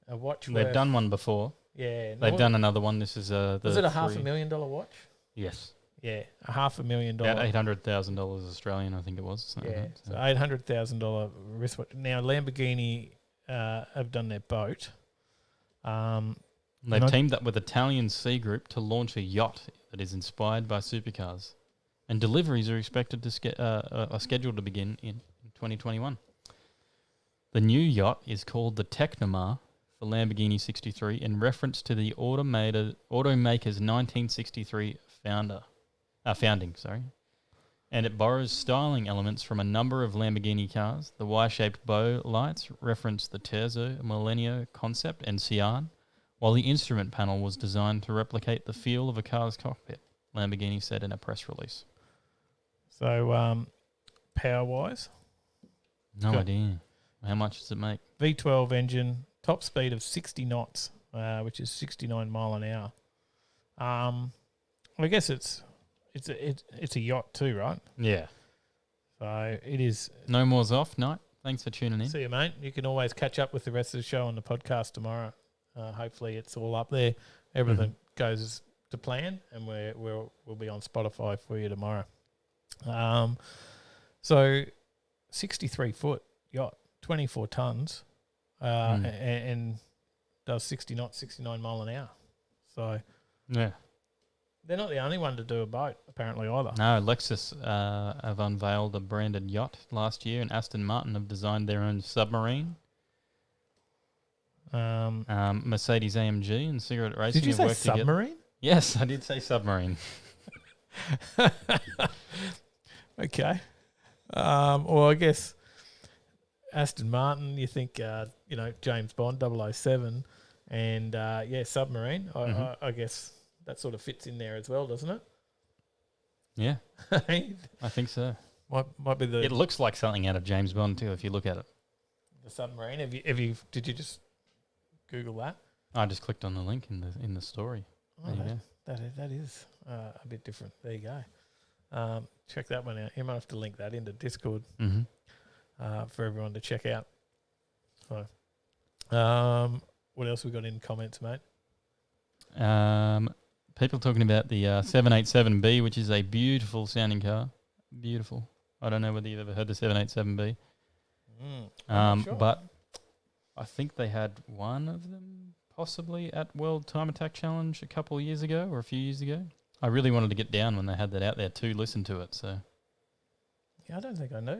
A watch. They've done one before. Yeah. They've done another one. This is was it a $500,000 watch? Yes. Yeah, $500,000. About $800,000 Australian, I think it was. Yeah, so $800,000 wristwatch. Now Lamborghini have done their boat. They've teamed up with Italian Sea Group to launch a yacht that is inspired by supercars, and deliveries are expected to are scheduled to begin in 2021. The new yacht is called the Technomar for Lamborghini 63, in reference to the automaker's 1963 founding. And it borrows styling elements from a number of Lamborghini cars. The Y-shaped bow lights reference the Terzo Millennio concept and Sian, while the instrument panel was designed to replicate the feel of a car's cockpit, Lamborghini said in a press release. So, power-wise? No idea. How much does it make? V12 engine, top speed of 60 knots, which is 69 mile an hour. I guess it's a yacht too, right? Yeah. So it is. No more's off, Knight. Thanks for tuning in. See you, mate. You can always catch up with the rest of the show on the podcast tomorrow. Hopefully it's all up there. Everything goes to plan, and we'll be on Spotify for you tomorrow. So 63-foot yacht, 24 tons, and does 60 knots, 69 mile an hour. So yeah. They're not the only one to do a boat, apparently, either. No, Lexus have unveiled a branded yacht last year, and Aston Martin have designed their own submarine. Mercedes AMG and Cigarette Racing Did you have say submarine? Together. Yes, I did say submarine. Okay. Well, I guess Aston Martin, you think, James Bond, 007, and, submarine. I guess that sort of fits in there as well, doesn't it? Yeah, I think so. Might be the. It looks like something out of James Bond too, if you look at it. The submarine. Did you just Google that? I just clicked on the link in the story. Oh, that is a bit different. There you go. Check that one out. You might have to link that into Discord for everyone to check out. So, what else we got in comments, mate? People talking about the 787B, which is a beautiful sounding car. Beautiful. I don't know whether you've ever heard the 787B. Sure. But I think they had one of them possibly at World Time Attack Challenge a couple of years ago or a few years ago. I really wanted to get down when they had that out there to listen to it. So yeah, I don't think I know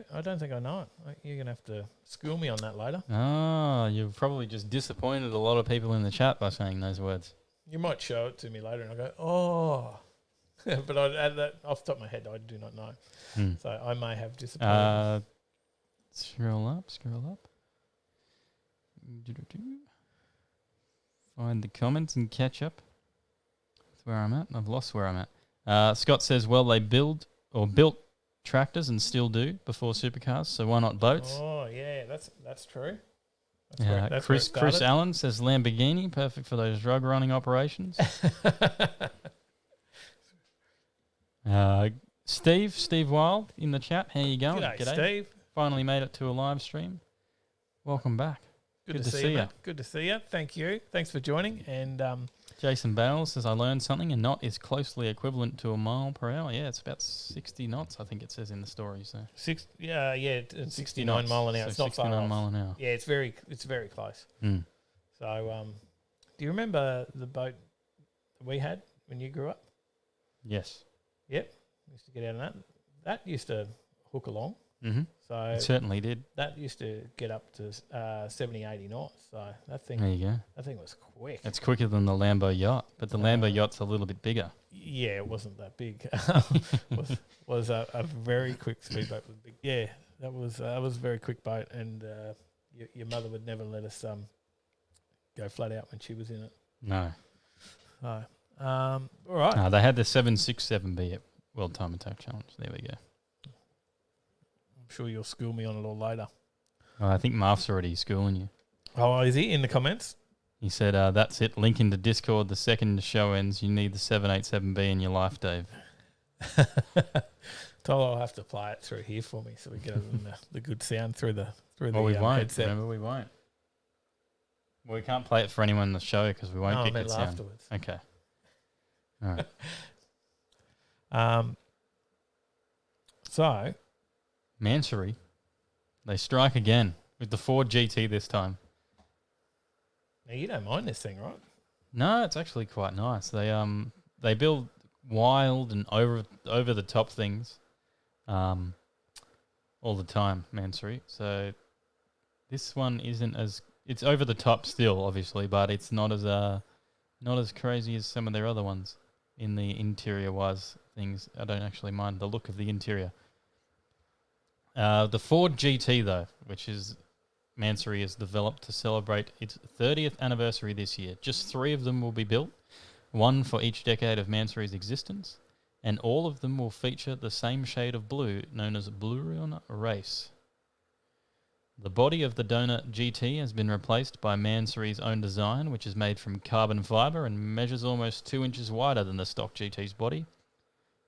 it. You're gonna have to school me on that later. You've probably just disappointed a lot of people in the chat by saying those words. You might show it to me later, and I'll go, oh. But I'd that off the top of my head, I do not know. So I may have disappointed. Scroll up. Find the comments and catch up. That's where I'm at. I've lost where I'm at. Scott says, well, they built tractors and still do before supercars, so why not boats? Oh, yeah, that's true. Chris Allen says Lamborghini, perfect for those drug running operations. Steve Wild in the chat. How you going? G'day, Steve. Finally made it to a live stream. Welcome back. Good to see you. Good to see you. Thank you. Thanks for joining. And Jason Bale says, I learned something. A knot is closely equivalent to a mile per hour. Yeah, it's about 60 knots, I think it says in the story. So 69 mile an hour. So it's not far 69 off. mile an hour. Yeah, it's very close. Mm. So, do you remember the boat that we had when you grew up? Yes. Yep. We used to get out on that. That used to hook along. Mm-hmm. So It certainly did. that used to get up to 70, 80 knots. So that thing There you go. was quick. It's quicker than the Lambo yacht, but the Lambo yacht's a little bit bigger. Yeah, it wasn't that big. was a very quick speedboat. Yeah, that was a very quick boat, and your mother would never let us go flat out when she was in it. No. So, all right. No, they had the 767B at World Time Attack Challenge. There we go. I'm sure you'll school me on it all later. Oh, I think Marf's already schooling you. Oh, is he in the comments? He said, that's it. Link into Discord. The second the show ends, you need the 787B in your life, Dave. Tolo will have to play it through here for me so we get the good sound through the Well, we won't. headset. Remember, we won't. Well, we can't play it for anyone in the show because we won't get good sound. Afterwards. Okay. All right. So, Mansory, they strike again with the Ford GT this time. now you don't mind this thing, right? No, it's actually quite nice. They build wild and over the top things, all the time, Mansory. So this one isn't as it's over the top still, obviously, but it's not as crazy as some of their other ones in the interior wise things. I don't actually mind the look of the interior. The Ford GT though, which is Mansory has developed to celebrate its 30th anniversary this year. Just 3 of them will be built, one for each decade of Mansory's existence, and all of them will feature the same shade of blue known as Blurion Race. The body of the Donut GT has been replaced by Mansory's own design, which is made from carbon fibre and measures almost 2 inches wider than the stock GT's body.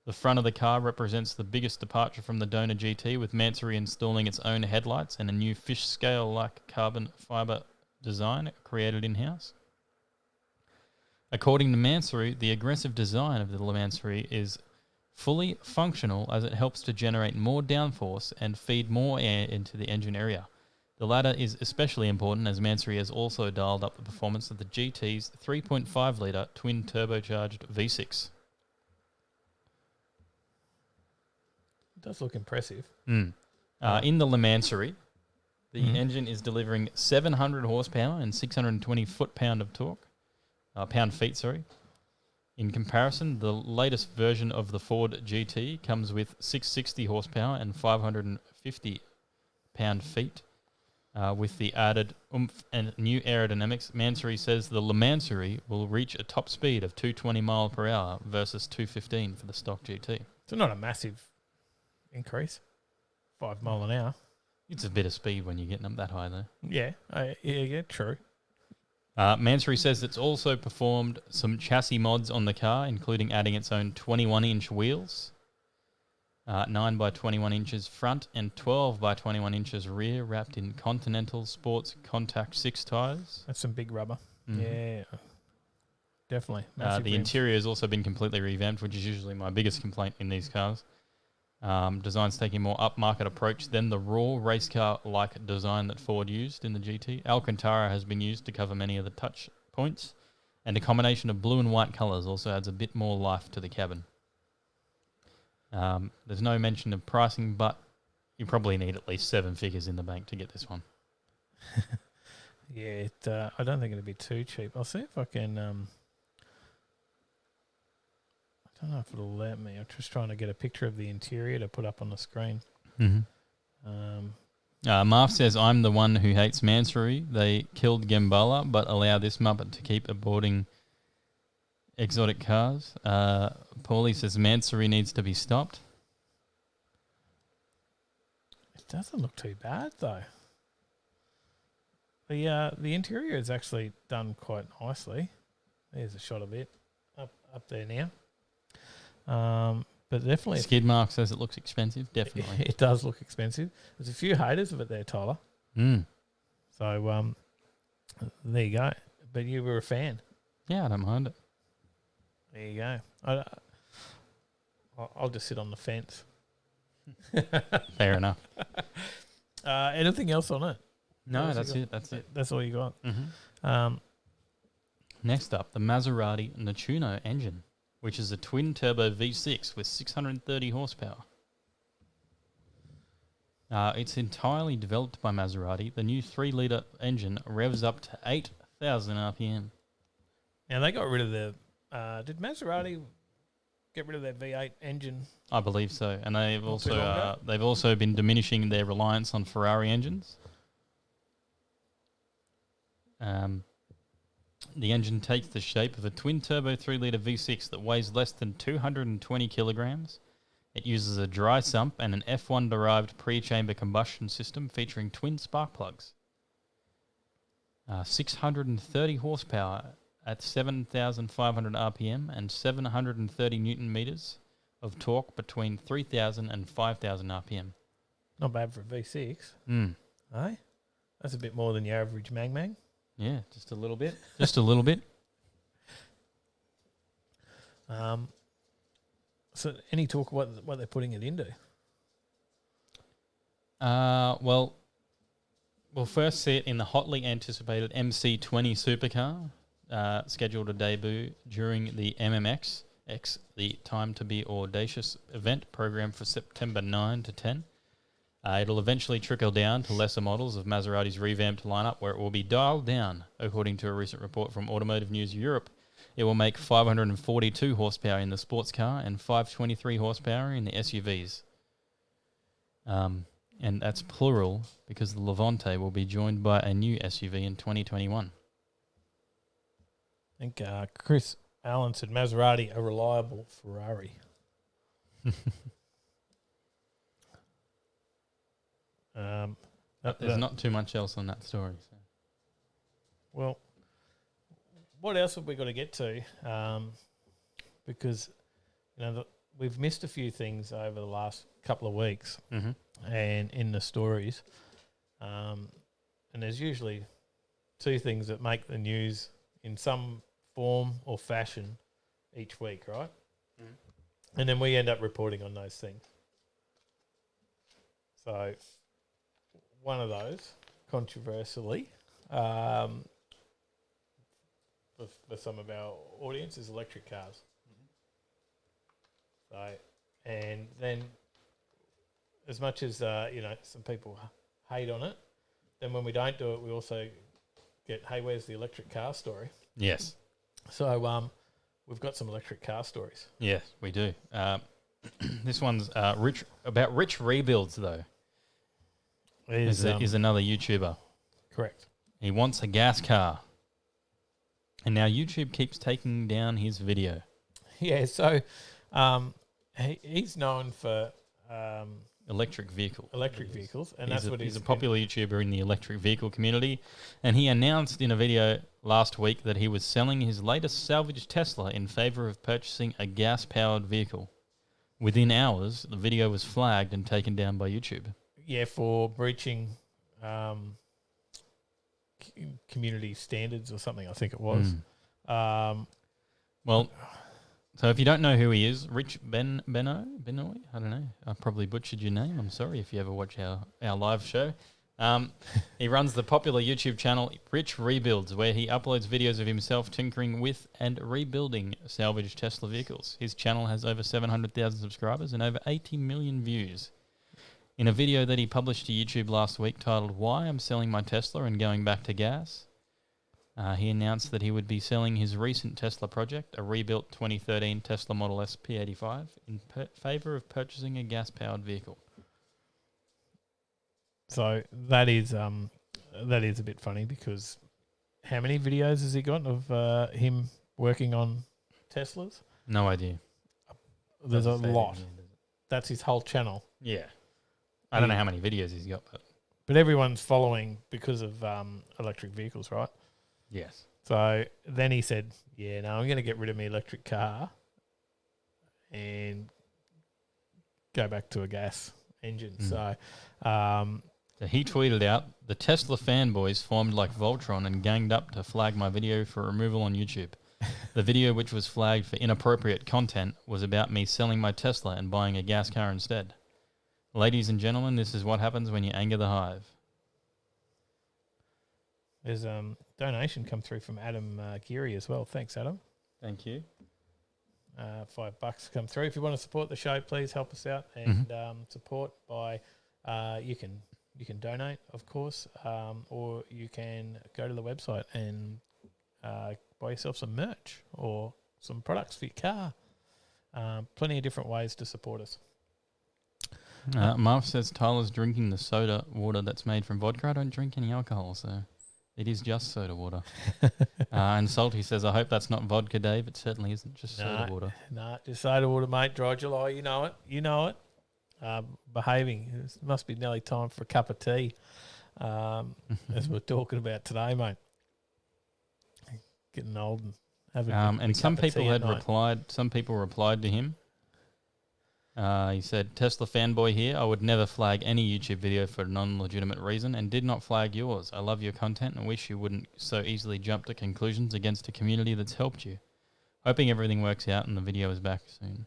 The front of the car represents the biggest departure from the Donut GT, with Mansory installing its own headlights and a new fish scale-like carbon fibre design created in-house. According to Mansory, the aggressive design of the Mansory is fully functional as it helps to generate more downforce and feed more air into the engine area. The latter is especially important as Mansory has also dialed up the performance of the GT's 3.5-litre twin turbocharged V6. It does look impressive. In the Le Mansory, the engine is delivering 700 horsepower and 620 foot-pound of torque. Pound-feet, sorry. In comparison, the latest version of the Ford GT comes with 660 horsepower and 550 pound-feet. With the added oomph and new aerodynamics, Mansory says the Le Mansory will reach a top speed of 220 mile per hour versus 215 for the stock GT. So not a massive increase. 5 mile an hour. It's a bit of speed when you're getting up that high, though. Yeah, yeah, true. Mansory says it's also performed some chassis mods on the car, including adding its own 21-inch wheels, 9 by 21 inches front and 12 by 21 inches rear, wrapped in Continental Sports Contact 6 tyres. That's some big rubber. Mm-hmm. Yeah, definitely. The rims. interior has also been completely revamped, which is usually my biggest complaint in these cars. Design's taking a more upmarket approach than the raw race car-like design that Ford used in the GT. Alcantara has been used to cover many of the touch points, and a combination of blue and white colours also adds a bit more life to the cabin. There's no mention of pricing, but you probably need at least 7 figures in the bank to get this one. Yeah, I don't think it'll be too cheap. I'll see if I can... I don't know if it'll let me. I'm just trying to get a picture of the interior to put up on the screen. Marv says, I'm the one who hates Mansory. They killed Gembala, but allow this Muppet to keep aborting exotic cars. Paulie says, Mansory needs to be stopped. It doesn't look too bad, though. The interior is actually done quite nicely. There's a shot of it up there now. But definitely... Skid Mark says it looks expensive. Definitely. It does look expensive. There's a few haters of it there, Tyler. So, there you go. But you were a fan. Yeah, I don't mind it. There you go. I'll just sit on the fence. Fair enough. Anything else on it? No, that's it. That's it. That's all you got. Mm-hmm. Next up, the Maserati Nettuno engine, which is a twin-turbo V6 with 630 horsepower. It's entirely developed by Maserati. The new 3-litre engine revs up to 8,000 RPM. Now, they got rid of the... did Maserati get rid of their V8 engine? I believe so. And they've Not too long ago? also been diminishing their reliance on Ferrari engines. The engine takes the shape of a twin-turbo 3-litre V6 that weighs less than 220 kilograms. It uses a dry sump and an F1-derived pre-chamber combustion system featuring twin spark plugs. 630 horsepower at 7,500 RPM and 730 newton meters of torque between 3,000 and 5,000 RPM. Not bad for a V6. Eh? That's a bit more than your average Mag. Yeah, just a little bit. Just a little bit. So any talk of what they're putting it into? Well, we'll first see it in the hotly anticipated MC20 supercar, scheduled to debut during the MMX, the Time to Be Audacious event programmed for September 9 to 10. It'll eventually trickle down to lesser models of Maserati's revamped lineup, where it will be dialed down. According to a recent report from Automotive News Europe, it will make 542 horsepower in the sports car and 523 horsepower in the SUVs. And that's plural because the Levante will be joined by a new SUV in 2021. I think Chris Allen said Maserati, a reliable Ferrari. There's not too much else on that story. So. Well, what else have we got to get to? Because we've missed a few things over the last couple of weeks, and in the stories, and there's usually two things that make the news in some form or fashion each week, right? And then we end up reporting on those things. So one of those, controversially, for some of our audience, is electric cars. So, and then as much as some people hate on it, then when we don't do it, we also get, hey, where's the electric car story? Yes. So we've got some electric car stories. Yes, we do. This one's about Rich Rebuilds, though. Is another YouTuber. Correct. He wants a gas car. And now YouTube keeps taking down his video. Yeah, so he's known for... electric vehicles. And He's a popular YouTuber in the electric vehicle community. And he announced in a video last week that he was selling his latest salvaged Tesla in favour of purchasing a gas-powered vehicle. Within hours, the video was flagged and taken down by YouTube. Yeah, for breaching community standards or something, I think it was. Well, so if you don't know who he is, Rich Benoit, I don't know. I probably butchered your name. I'm sorry if you ever watch our live show. He runs the popular YouTube channel Rich Rebuilds, where he uploads videos of himself tinkering with and rebuilding salvaged Tesla vehicles. His channel has over 700,000 subscribers and over 80 million views. In a video that he published to YouTube last week titled Why I'm Selling My Tesla and Going Back to Gas, he announced that he would be selling his recent Tesla project, a rebuilt 2013 Tesla Model S P85, in favour of purchasing a gas-powered vehicle. So that is a bit funny because how many videos has he got of him working on Teslas? No idea. There's a lot. That's his whole channel. Yeah. I don't know how many videos he's got, but everyone's following because of electric vehicles, right? Yes. So then he said, yeah, no, I'm going to get rid of my electric car and go back to a gas engine. So he tweeted out, the Tesla fanboys formed like Voltron and ganged up to flag my video for removal on YouTube. The video, which was flagged for inappropriate content, was about me selling my Tesla and buying a gas car instead. Ladies and gentlemen, this is what happens when you anger the hive. There's donation come through from Adam Geary as well. Thanks, Adam. Thank you. $5 come through. If you want to support the show, please help us out and support by you can donate, of course, or you can go to the website and buy yourself some merch or some products for your car. Plenty of different ways to support us. Marv says Tyler's drinking the soda water that's made from vodka. I don't drink any alcohol, so it is just soda water. And Salty says, I hope that's not vodka, Dave. It certainly isn't just soda water. No, just soda water, mate. Dry July, you know it. You know it. Behaving. It must be nearly time for a cup of tea, as we're talking about today, mate. Getting old and having and some people had replied. Some people replied to him. He said, Tesla fanboy here. I would never flag any YouTube video for a non-legitimate reason and did not flag yours. I love your content and wish you wouldn't so easily jump to conclusions against a community that's helped you. Hoping everything works out and the video is back soon.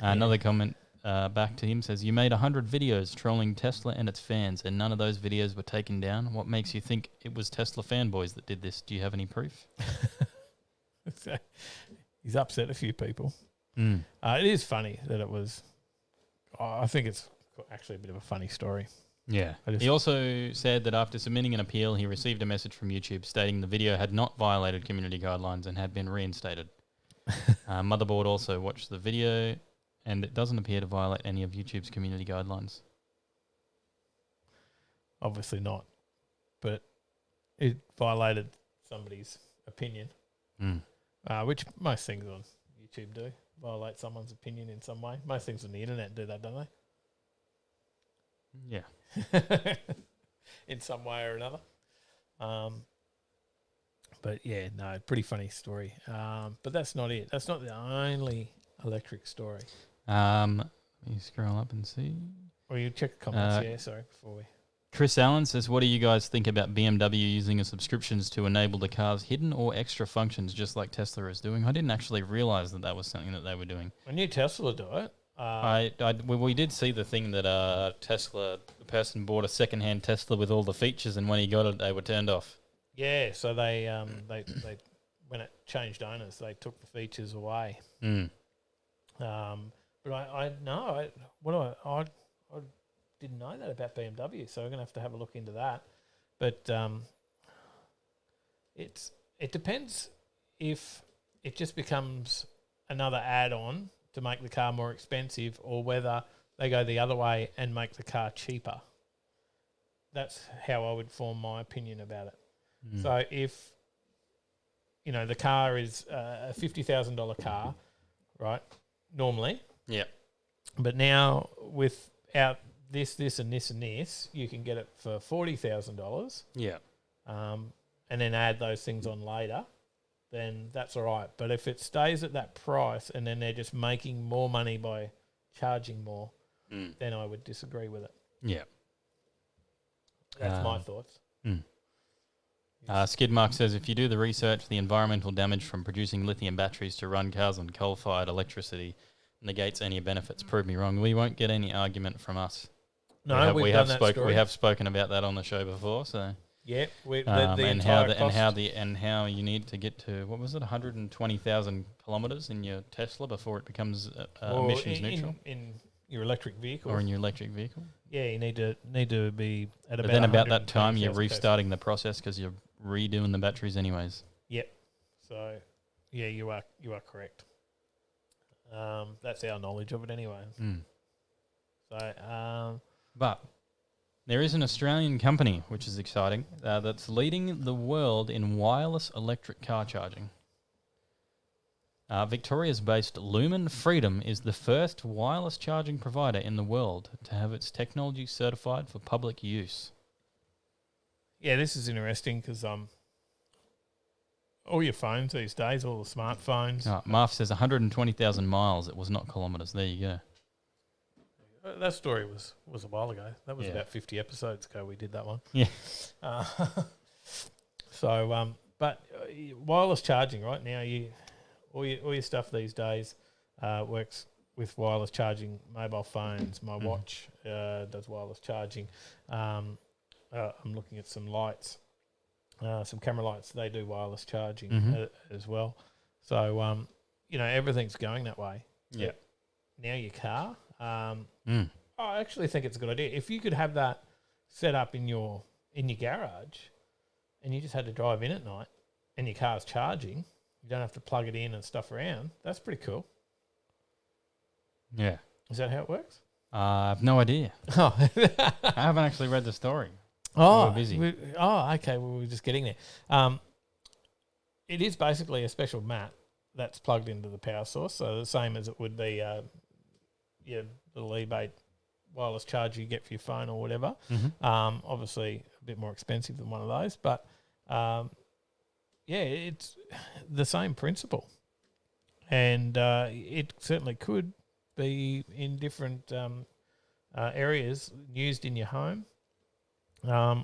Another comment back to him says, you made 100 videos trolling Tesla and its fans and none of those videos were taken down. What makes you think it was Tesla fanboys that did this? Do you have any proof? He's upset a few people. It is funny that it was... I think it's actually a bit of a funny story. Yeah. He also said that after submitting an appeal, he received a message from YouTube stating the video had not violated community guidelines and had been reinstated. Motherboard also watched the video, and it doesn't appear to violate any of YouTube's community guidelines. Obviously not, but it violated somebody's opinion, which most things on YouTube do. Violate someone's opinion in some way. Most things on the internet do that, don't they? Yeah. In some way or another. But yeah, no, pretty funny story. But that's not it. That's not the only electric story. Let me scroll up and see. Or you check the comments, before we... Chris Allen says, what do you guys think about BMW using a subscriptions to enable the car's hidden or extra functions just like Tesla is doing? I didn't actually realise that was something that they were doing. I knew Tesla do it. We did see the thing that the person bought a second-hand Tesla with all the features and when he got it, they were turned off. Yeah, so they when it changed owners, they took the features away. But I didn't know that about BMW, so we're going to have a look into that. But it depends if it just becomes another add-on to make the car more expensive or whether they go the other way and make the car cheaper. That's how I would form my opinion about it. So if, the car is a $50,000 car, right, normally. Yeah. But now without this, and this, you can get it for $40,000. Yeah. And then add those things on later, then that's all right. But if it stays at that price and then they're just making more money by charging more, then I would disagree with it. Yeah. That's my thoughts. Skidmark says, if you do the research, the environmental damage from producing lithium batteries to run cars on coal-fired electricity negates any benefits. Prove me wrong. We won't get any argument from us. No, we have spoken about that on the show before. So yeah, and how you need to get to 120,000 kilometers in your Tesla before it becomes emissions neutral in your electric vehicle or in your electric vehicle. Yeah, you need to be at about. But then about that time, you're restarting the process because you're redoing the batteries anyways. Yep. So yeah, you are correct. That's our knowledge of it anyway. So, but there is an Australian company, which is exciting, that's leading the world in wireless electric car charging. Victoria's based Lumen Freedom is the first wireless charging provider in the world to have its technology certified for public use. Yeah, this is interesting because all your phones these days, all the smartphones. Marf says 120,000 miles. It was not kilometres. There you go. That story was a while ago. That was about 50 episodes ago we did that one. Yeah. So, But wireless charging, right now, all your stuff these days works with wireless charging. Mobile phones, my watch does wireless charging. I'm looking at some lights, some camera lights. They do wireless charging as well. So everything's going that way. Yeah. Now your car. I actually think it's a good idea. If you could have that set up in your garage, and you just had to drive in at night, and your car's charging, you don't have to plug it in and stuff around. That's pretty cool. Yeah. Is that how it works? I have no idea. Oh, I haven't actually read the story. oh, We're busy. Okay. Well, we're just getting there. It is basically a special mat that's plugged into the power source, so the same as it would be your little eBay wireless charger you get for your phone or whatever. Obviously a bit more expensive than one of those, but it's the same principle, and it certainly could be in different areas used in your home,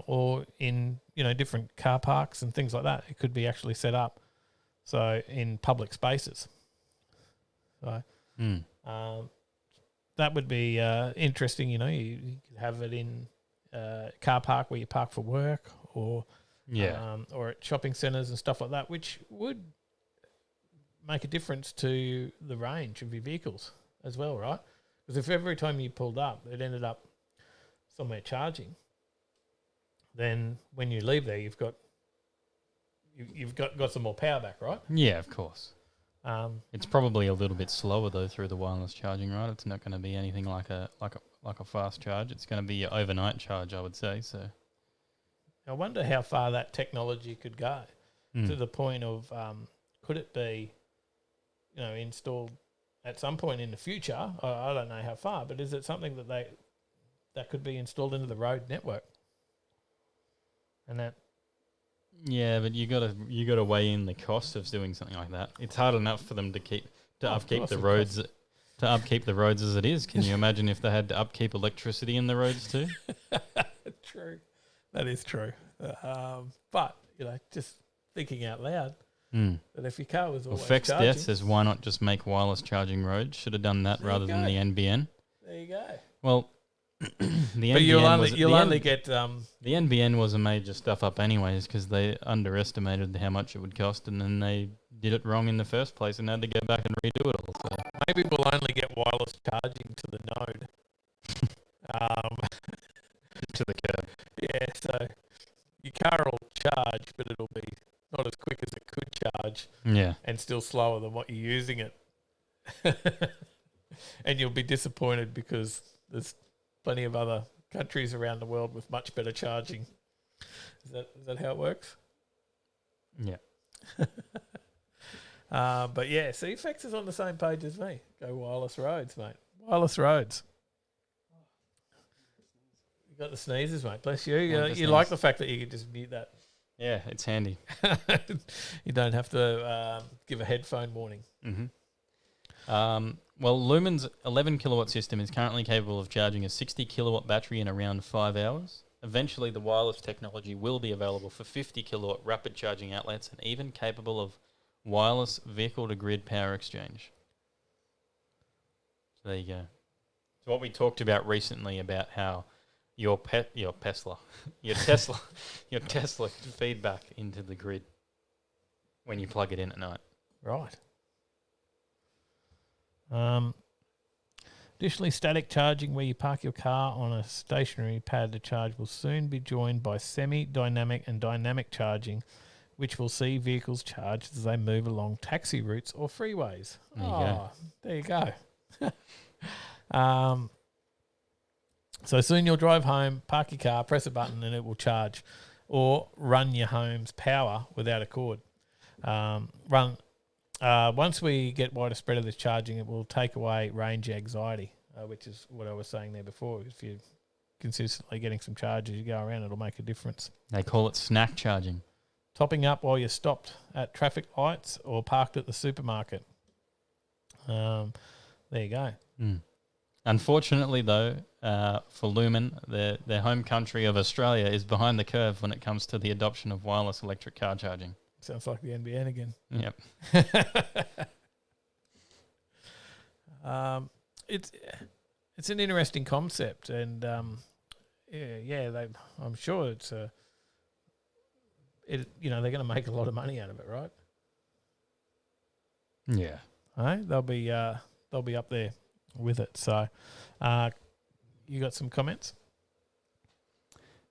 or in different car parks and things like that. It could be actually set up so in public spaces. So that would be interesting. You could have it in a car park where you park for work, or or at shopping centres and stuff like that, which would make a difference to the range of your vehicles as well, right? Because if every time you pulled up, it ended up somewhere charging, then when you leave there, you've got some more power back, right? Yeah, of course. It's probably a little bit slower though through the wireless charging, right? It's not going to be anything like a fast charge. It's going to be your overnight charge, I would say. So, I wonder how far that technology could go to the point of could it be, installed at some point in the future? I don't know how far, but is it something that could be installed into the road network? And that. Yeah, but you gotta weigh in the cost of doing something like that. It's hard enough for them to upkeep the roads as it is. Can you imagine if they had to upkeep electricity in the roads too? True, that is true. But just thinking out loud, that if your car was always Fex charging, Death says, why not just make wireless charging roads? Should have done that rather than the NBN. There you go. Well, the but NBN you'll only get the NBN was a major stuff up anyways because they underestimated how much it would cost, and then they did it wrong in the first place and had to go back and redo it all. So. Maybe we'll only get wireless charging to the node. To the curb. Yeah, so your car will charge, but it'll be not as quick as it could charge. Yeah. And still slower than what you're using it. And you'll be disappointed because there's plenty of other countries around the world with much better charging. Is that how it works? Yeah. But yeah, see, Fex is on the same page as me. Go wireless roads, mate. Wireless roads. You got the sneezes, mate. Bless you. You like the fact that you can just mute that. Yeah, it's handy. You don't have to give a headphone warning. Well, Lumen's 11 kilowatt system is currently capable of charging a 60 kilowatt battery in around 5 hours. Eventually, the wireless technology will be available for 50 kilowatt rapid charging outlets and even capable of wireless vehicle-to-grid power exchange. So there you go. So what we talked about recently about how your Tesla can feed back into the grid when you plug it in at night. Right. Additionally, static charging where you park your car on a stationary pad to charge will soon be joined by semi-dynamic and dynamic charging, which will see vehicles charged as they move along taxi routes or freeways. There you go. So soon you'll drive home, park your car, press a button, and it will charge, or run your home's power without a cord. Once we get wider spread of this charging, it will take away range anxiety, which is what I was saying there before. If you're consistently getting some charge as you go around, it'll make a difference. They call it snack charging. Topping up while you're stopped at traffic lights or parked at the supermarket. There you go. Unfortunately, though, for Lumen, their home country of Australia is behind the curve when it comes to the adoption of wireless electric car charging. Sounds like the NBN again. Yep. It's an interesting concept, and I'm sure it's they're going to make a lot of money out of it, right? Yeah. Hey, they'll be up there with it. So, you got some comments?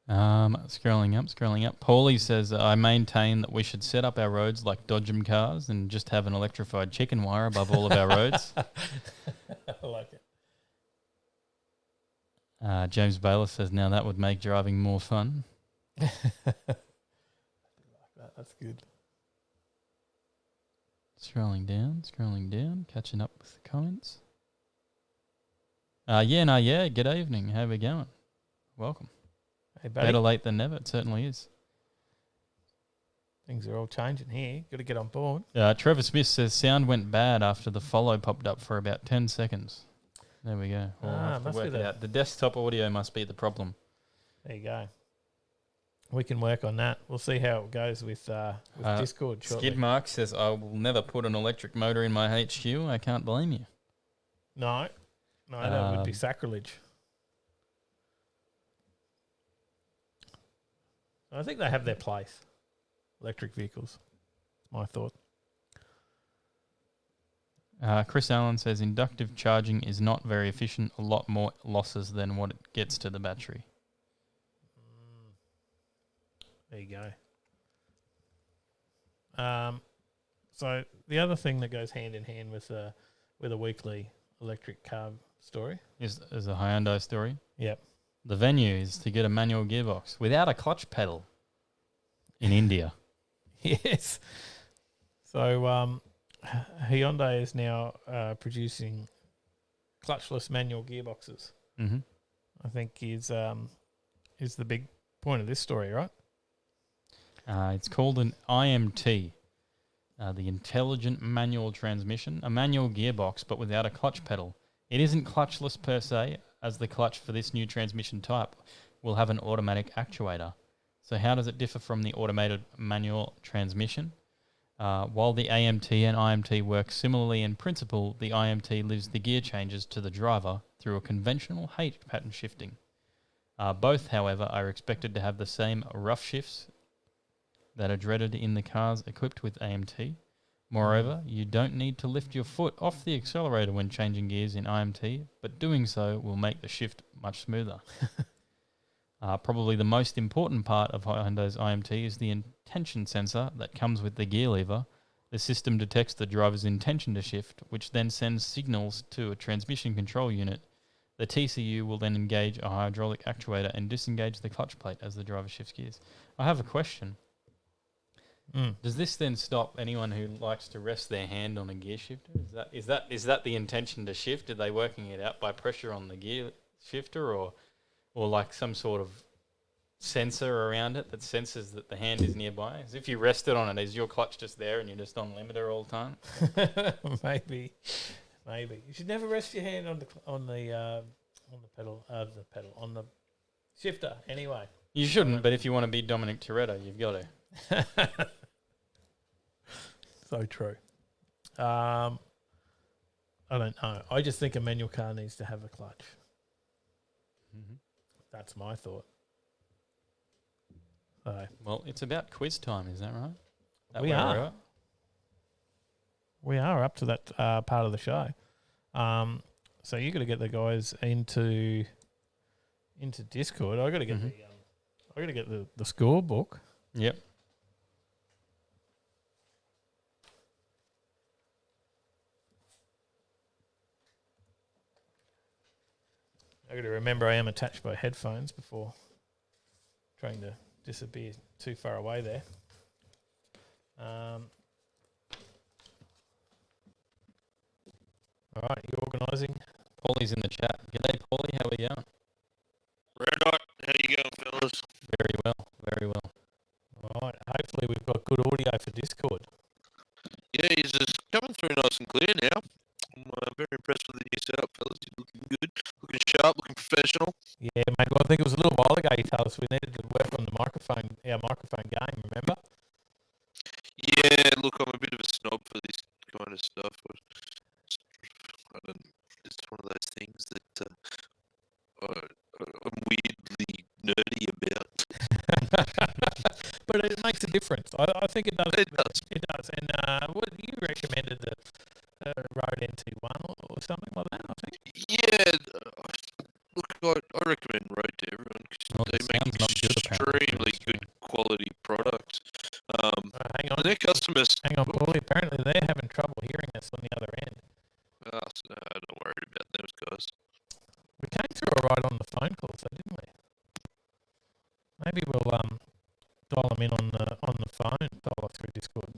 Scrolling up. Paulie says, I maintain that we should set up our roads like Dodgem cars and just have an electrified chicken wire above all of our roads. I like it. James Bayless says, now that would make driving more fun. That's good. Scrolling down, catching up with the comments. Good evening. How we going? Welcome. Hey, buddy. Better late than never. It certainly is. Things are all changing here. Got to get on board. Trevor Smith says sound went bad after the follow popped up for about 10 seconds. There we go. We'll have to work it out. The desktop audio must be the problem. There you go. We can work on that. We'll see how it goes with Discord shortly. Skid Mark says, I will never put an electric motor in my HQ. I can't blame you. No, that would be sacrilege. I think they have their place. Electric vehicles. My thought. Chris Allen says inductive charging is not very efficient. A lot more losses than what it gets to the battery. There you go. So the other thing that goes hand in hand with a weekly electric car story is a Hyundai story. Yep. The venue is to get a manual gearbox without a clutch pedal in India. Yes. So Hyundai is now producing clutchless manual gearboxes. Mm-hmm. I think is the big point of this story, right? It's called an IMT, the Intelligent Manual Transmission, a manual gearbox but without a clutch pedal. It isn't clutchless per se, as the clutch for this new transmission type will have an automatic actuator. So how does it differ from the automated manual transmission? While the AMT and IMT work similarly in principle, the IMT leaves the gear changes to the driver through a conventional H pattern shifting. Both, however, are expected to have the same rough shifts that are dreaded in the cars equipped with AMT. Moreover, you don't need to lift your foot off the accelerator when changing gears in IMT, but doing so will make the shift much smoother. Probably the most important part of Hyundai's IMT is the intention sensor that comes with the gear lever. The system detects the driver's intention to shift, which then sends signals to a transmission control unit. The TCU will then engage a hydraulic actuator and disengage the clutch plate as the driver shifts gears. I have a question. Does this then stop anyone who likes to rest their hand on a gear shifter? Is that the intention to shift? Are they working it out by pressure on the gear shifter, or like some sort of sensor around it that senses that the hand is nearby? As if you rested on it, is your clutch just there and you're just on limiter all the time? Maybe. You should never rest your hand on the shifter. Anyway, you shouldn't. But if you want to be Dominic Toretto, you've got to. So true. I don't know. I just think a manual car needs to have a clutch. Mm-hmm. That's my thought. Well, it's about quiz time, is that right? We are. We are up to that part of the show. So you got to get the guys into Discord. I got to get the score book. Yep. I got to remember I am attached by headphones before trying to disappear too far away there. All right, you organising? Paulie's in the chat. G'day, Paulie. How are we going? Red Hot, how you going, fellas? Very well, very well. All right, hopefully we've got good audio for Discord. Yeah, he's just coming through nice and clear now. I'm very impressed with the new setup, fellas. You're looking good, looking sharp, looking professional. Yeah, mate. Well, I think it was a little while ago you told us we needed to work on our microphone game, remember? makes a difference. I think it does. It does. It does. And what you recommended the Rode NT1 or something like that, I think. Yeah, look, I recommend Rode to everyone because they make extremely good quality products. Hang on. Their customers. Hang on, Paulie. Apparently they're having trouble hearing us on the other end. Don't worry about those guys. We came through all right on the phone calls, though, didn't we? Maybe we'll dial them in on the phone. Dial us through Discord.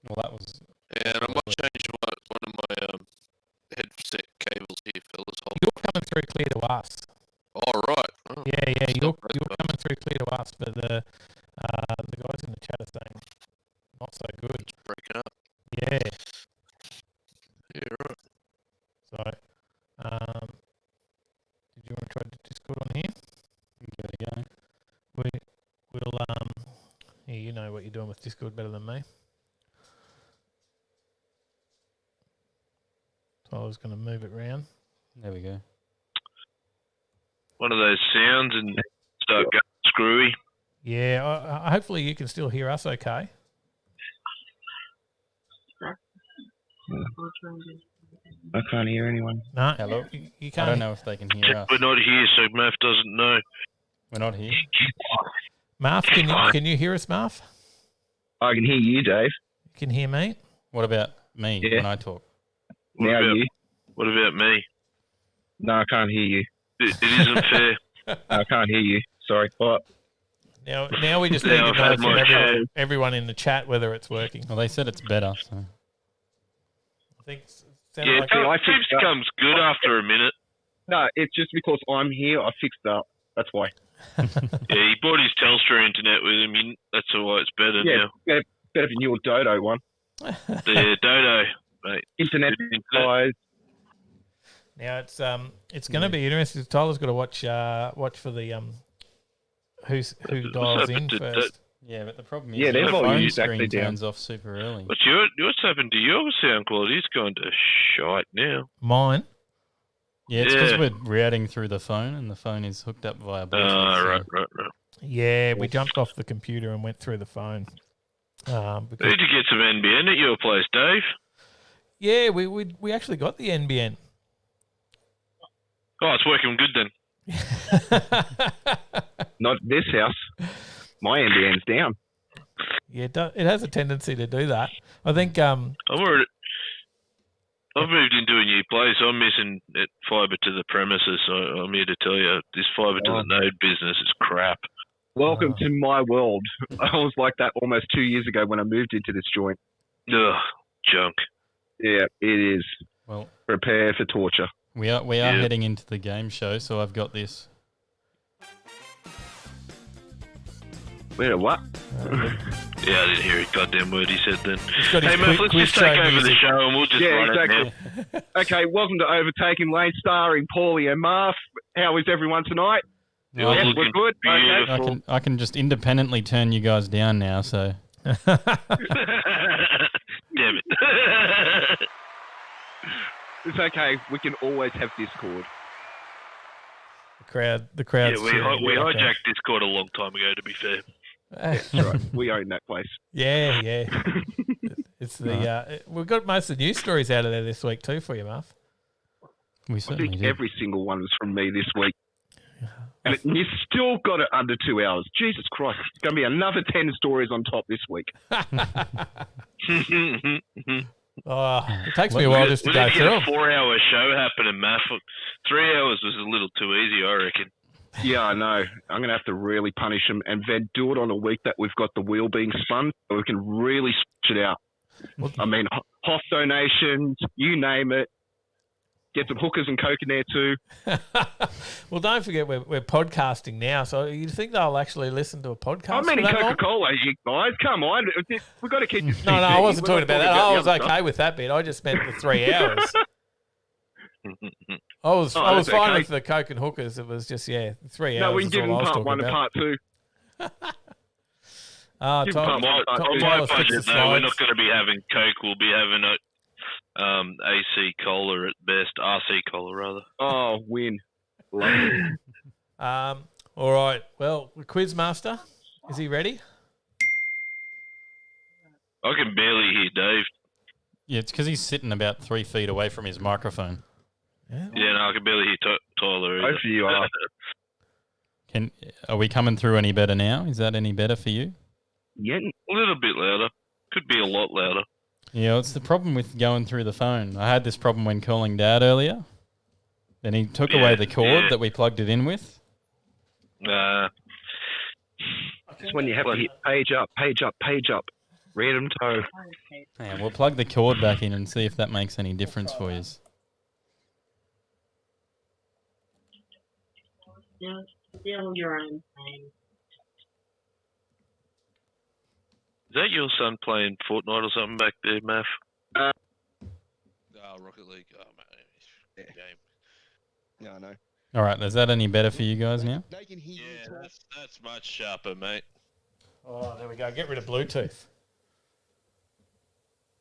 Well, that was. And I might change one of my headset cables here, fellas. You're coming through clear to us. Oh, right. Oh, Yeah. You're coming through clear to us, but the guys in the chat are saying not so good. It's breaking up. Yeah. Yeah, right. So, did you want to try the Discord on here? Give it a go. We'll yeah, you know what you're doing with Discord better than me. So I was going to move it round. There we go. One of those sounds and start going screwy. Yeah, hopefully you can still hear us okay. I can't hear anyone. No, Hello? you I can't. don't know if they can hear us. We're not here, so Math doesn't know. We're not here. Marv, can you hear us, Marv? I can hear you, Dave. You can hear me? What about me when I talk? Now you. What about me? No, I can't hear you. It isn't fair. No, I can't hear you. Sorry. What? Now we just need Now to I've know had from my everyone in the chat whether it's working. Well, they said it's better. So. I think Yeah, it comes good after a minute. No, it's just because I'm here. I fixed it up. That's why. Yeah, he bought his Telstra internet with him. That's why it's better now. Yeah, better than your Dodo one. The Dodo, mate. Internet guys. Now it's going to be interesting. Tyler's got to watch for the who dials in first. Yeah, but the problem is their the phone volume's screen actually down. turns off super early. What's happened to your sound quality? It's gone to shite now. Mine. Yeah, it's because we're routing through the phone, and the phone is hooked up via Bluetooth. Right. Yeah, we jumped off the computer and went through the phone. Need to get some NBN at your place, Dave. Yeah, we actually got the NBN. Oh, it's working good then. Not this house. My NBN's down. Yeah, it has a tendency to do that. I think. I've moved into a new place. I'm missing fibre to the premises. So I'm here to tell you, this fibre to the node business is crap. Welcome to my world. I was like that almost 2 years ago when I moved into this joint. Ugh, junk. Yeah, it is. Well, prepare for torture. We are heading into the game show, so I've got this. Wait, what? Yeah, I didn't hear a goddamn word he said then. Hey, Murph, let's just take over the show and we'll just run it now. Okay, welcome to Overtaking Lane, starring Paulie and Marv. How is everyone tonight? Yes, we're good. Beautiful. I can just independently turn you guys down now, so... Damn it. It's okay. We can always have Discord. The crowd. Yeah, we hijacked Discord a long time ago, to be fair. That's right. We own that place. Yeah. It's the we've got most of the news stories out of there this week too for you, Marv. We I certainly think did. every single one was from me this week. And you still got it under 2 hours. Jesus Christ. It's going to be another 10 stories on top this week. It takes me a while just to go We through. need to get a 4-hour show happening, Matt. 3 hours was a little too easy, I reckon. Yeah, I know. I'm going to have to really punish them and then do it on a week that we've got the wheel being spun so we can really switch it out. I mean, Hoff donations, you name it. Get some hookers and coke in there too. Well, don't forget we're podcasting now, so you think they'll actually listen to a podcast? I mean, Coca-Cola, you guys. Come on. We've got to keep this. No, I wasn't talking about that. I was okay with that bit. I just meant the 3 hours. I was fine with the coke and hookers. It was just 3 hours. No, we can give them part 1 and part 2. On my budget, though, we're not going to be having Coke. We'll be having AC Cola at best. RC Cola, rather. Oh, win. All right. Well, the Quizmaster, is he ready? I can barely hear Dave. Yeah, it's because he's sitting about 3 feet away from his microphone. Yeah, no, I can barely hear Tyler either. Both of you are. Are we coming through any better now? Is that any better for you? Yeah. A little bit louder. Could be a lot louder. Yeah, it's the problem with going through the phone. I had this problem when calling Dad earlier. Then he took away the cord that we plugged it in with. It's when you have to hit page up, page up, page up. Random toe. Yeah, we'll plug the cord back in and see if that makes any difference for you. Still your own thing. Is that your son playing Fortnite or something back there, Math? Rocket League. Oh, man. Game. Yeah, I know. All right, is that any better for you guys now? Yeah, that's much sharper, mate. Oh, there we go. Get rid of Bluetooth.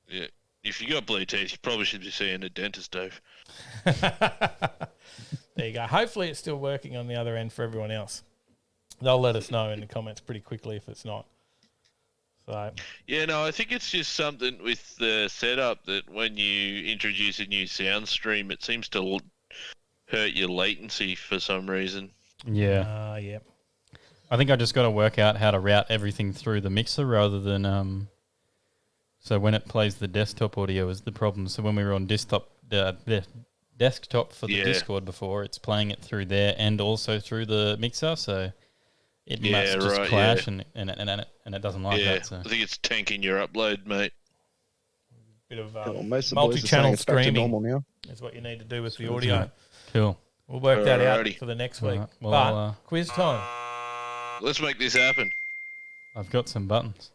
Yeah. If you got Bluetooth, you probably should be seeing a dentist, Dave. There you go. Hopefully it's still working on the other end for everyone else. They'll let us know in the comments pretty quickly if it's not. So Yeah, no, I think it's just something with the setup that when you introduce a new sound stream, it seems to hurt your latency for some reason. Yeah. yeah. I think I just got to work out how to route everything through the mixer rather than so when it plays the desktop audio is the problem. So when we were on desktop for the Discord before, it's playing it through there and also through the mixer. So it must just clash and it doesn't like that. So I think it's tanking your upload, mate. Bit of most of the boys are saying multi-channel it's back to streaming normal now. is what you need to do with the audio. Cool. We'll work that out Alrighty. for the next week. Alright, well, But quiz time. Let's make this happen. I've got some buttons.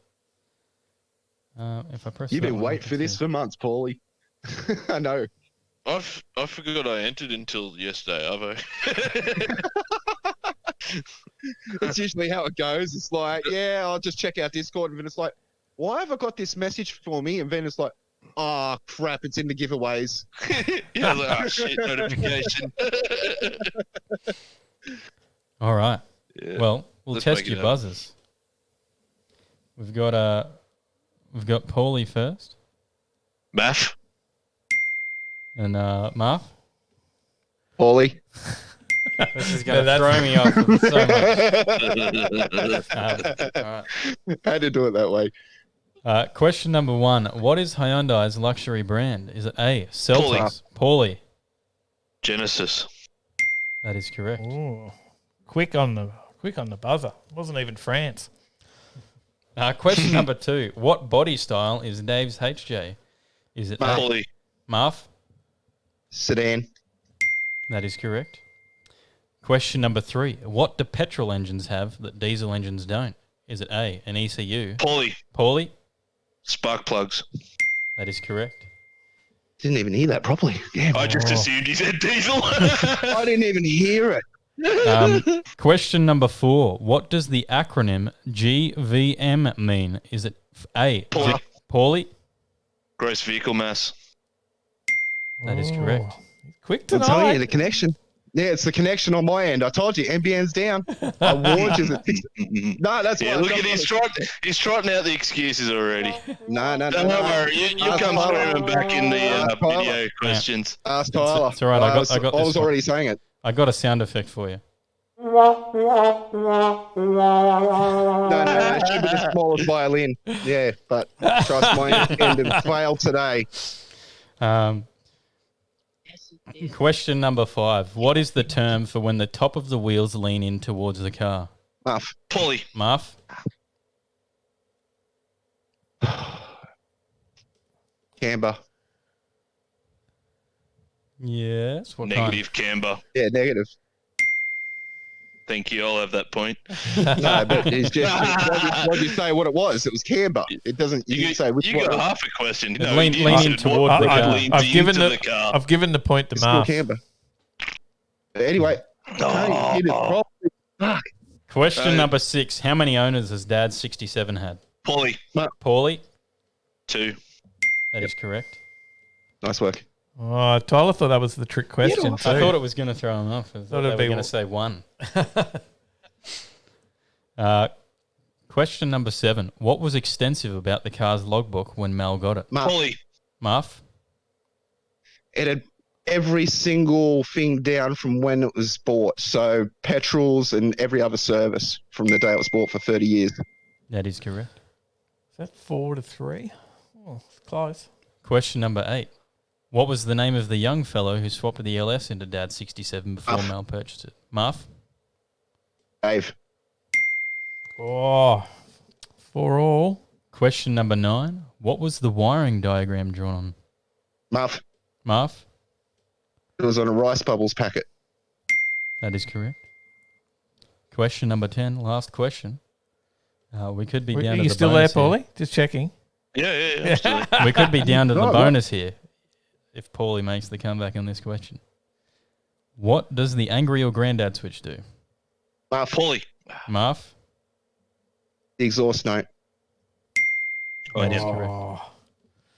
If I press You've that been one, waiting for this for months, Paulie. I know. I forgot I entered until yesterday, Arvo. It's usually how it goes. It's like, yeah, I'll just check out Discord, and then it's like, why have I got this message for me? And then it's like, oh crap, it's in the giveaways. Yeah, I was like, oh shit, notification. All right. Yeah. Well, we'll Let's test make it your happen. buzzers. We've got Paulie first Math. and Marv. Paulie. This is going to throw me off so much. All right. Had to do it that way. Question number 1. What is Hyundai's luxury brand? Is it A, Celtics? Paulie. Genesis. That is correct. Ooh. Quick on the buzzer. Wasn't even France. Question number 2. What body style is Dave's HJ? Is it Paulie. Marv? Sedan. That is correct. Question number 3. What do petrol engines have that diesel engines don't? Is it A, an ECU? Paulie. Paulie? Spark plugs. That is correct. Didn't even hear that properly. Damn. I just assumed he said diesel. I didn't even hear it. Question number 4. What does the acronym GVM mean? Is it A, Paulie. Paulie? Gross vehicle mass. That is correct. Quick I'm telling tonight. you, the connection. Yeah, it's the connection on my end. I told you, NBN's down. I warned you. No, that's Yeah, why. look at he's trotting out the excuses already. No. Don't worry, you'll come through and back in the video questions. Ask Tyler. It's all right. I got I this was one. already saying it. I got a sound effect for you. No, it should be the smallest violin. Yeah, but trust my end and fail today. Question number 5. What is the term for when the top of the wheels lean in towards the car? Muff. Paulie. Marv? Camber. Yes. What Negative camber. Yeah, negative. Thank you. I'll have that point. No, but it's just. Why did you say what it was? It was camber. It doesn't. You didn't say which You one. got half a question. No, lean you in said toward what the car. leans I've given into the car. I've given the point to It's called Marv. camber. Anyway, no, hit it properly. Fuck. Question number 6. How many owners has Dad 67 had? Paulie. Paulie? 2. That is correct. Nice work. Oh, Tyler thought that was the trick question too. I thought it was going to throw him off. I thought they were going to say 1. Question number 7. What was extensive about the car's logbook when Mel got it? Polly. Marf? It had every single thing down from when it was bought. So petrols and every other service from the day it was bought for 30 years. That is correct. Is that 4-3? Oh, it's close. Question number 8. What was the name of the young fellow who swapped the LS into Dad's 67 before Mel purchased it? Marf? Dave. Oh, 4 all. Question number 9. What was the wiring diagram drawn on? Muff. Marf? It was on a rice bubbles packet. That is correct. Question number 10. Last question. We could be down to the bonus. Are you still there, Paulie? Just checking. Yeah. I'm still there. We could be down to the bonus here if Paulie makes the comeback on this question. What does the angry or granddad switch do? Muff. Paulie. Marf? The exhaust note. That is correct.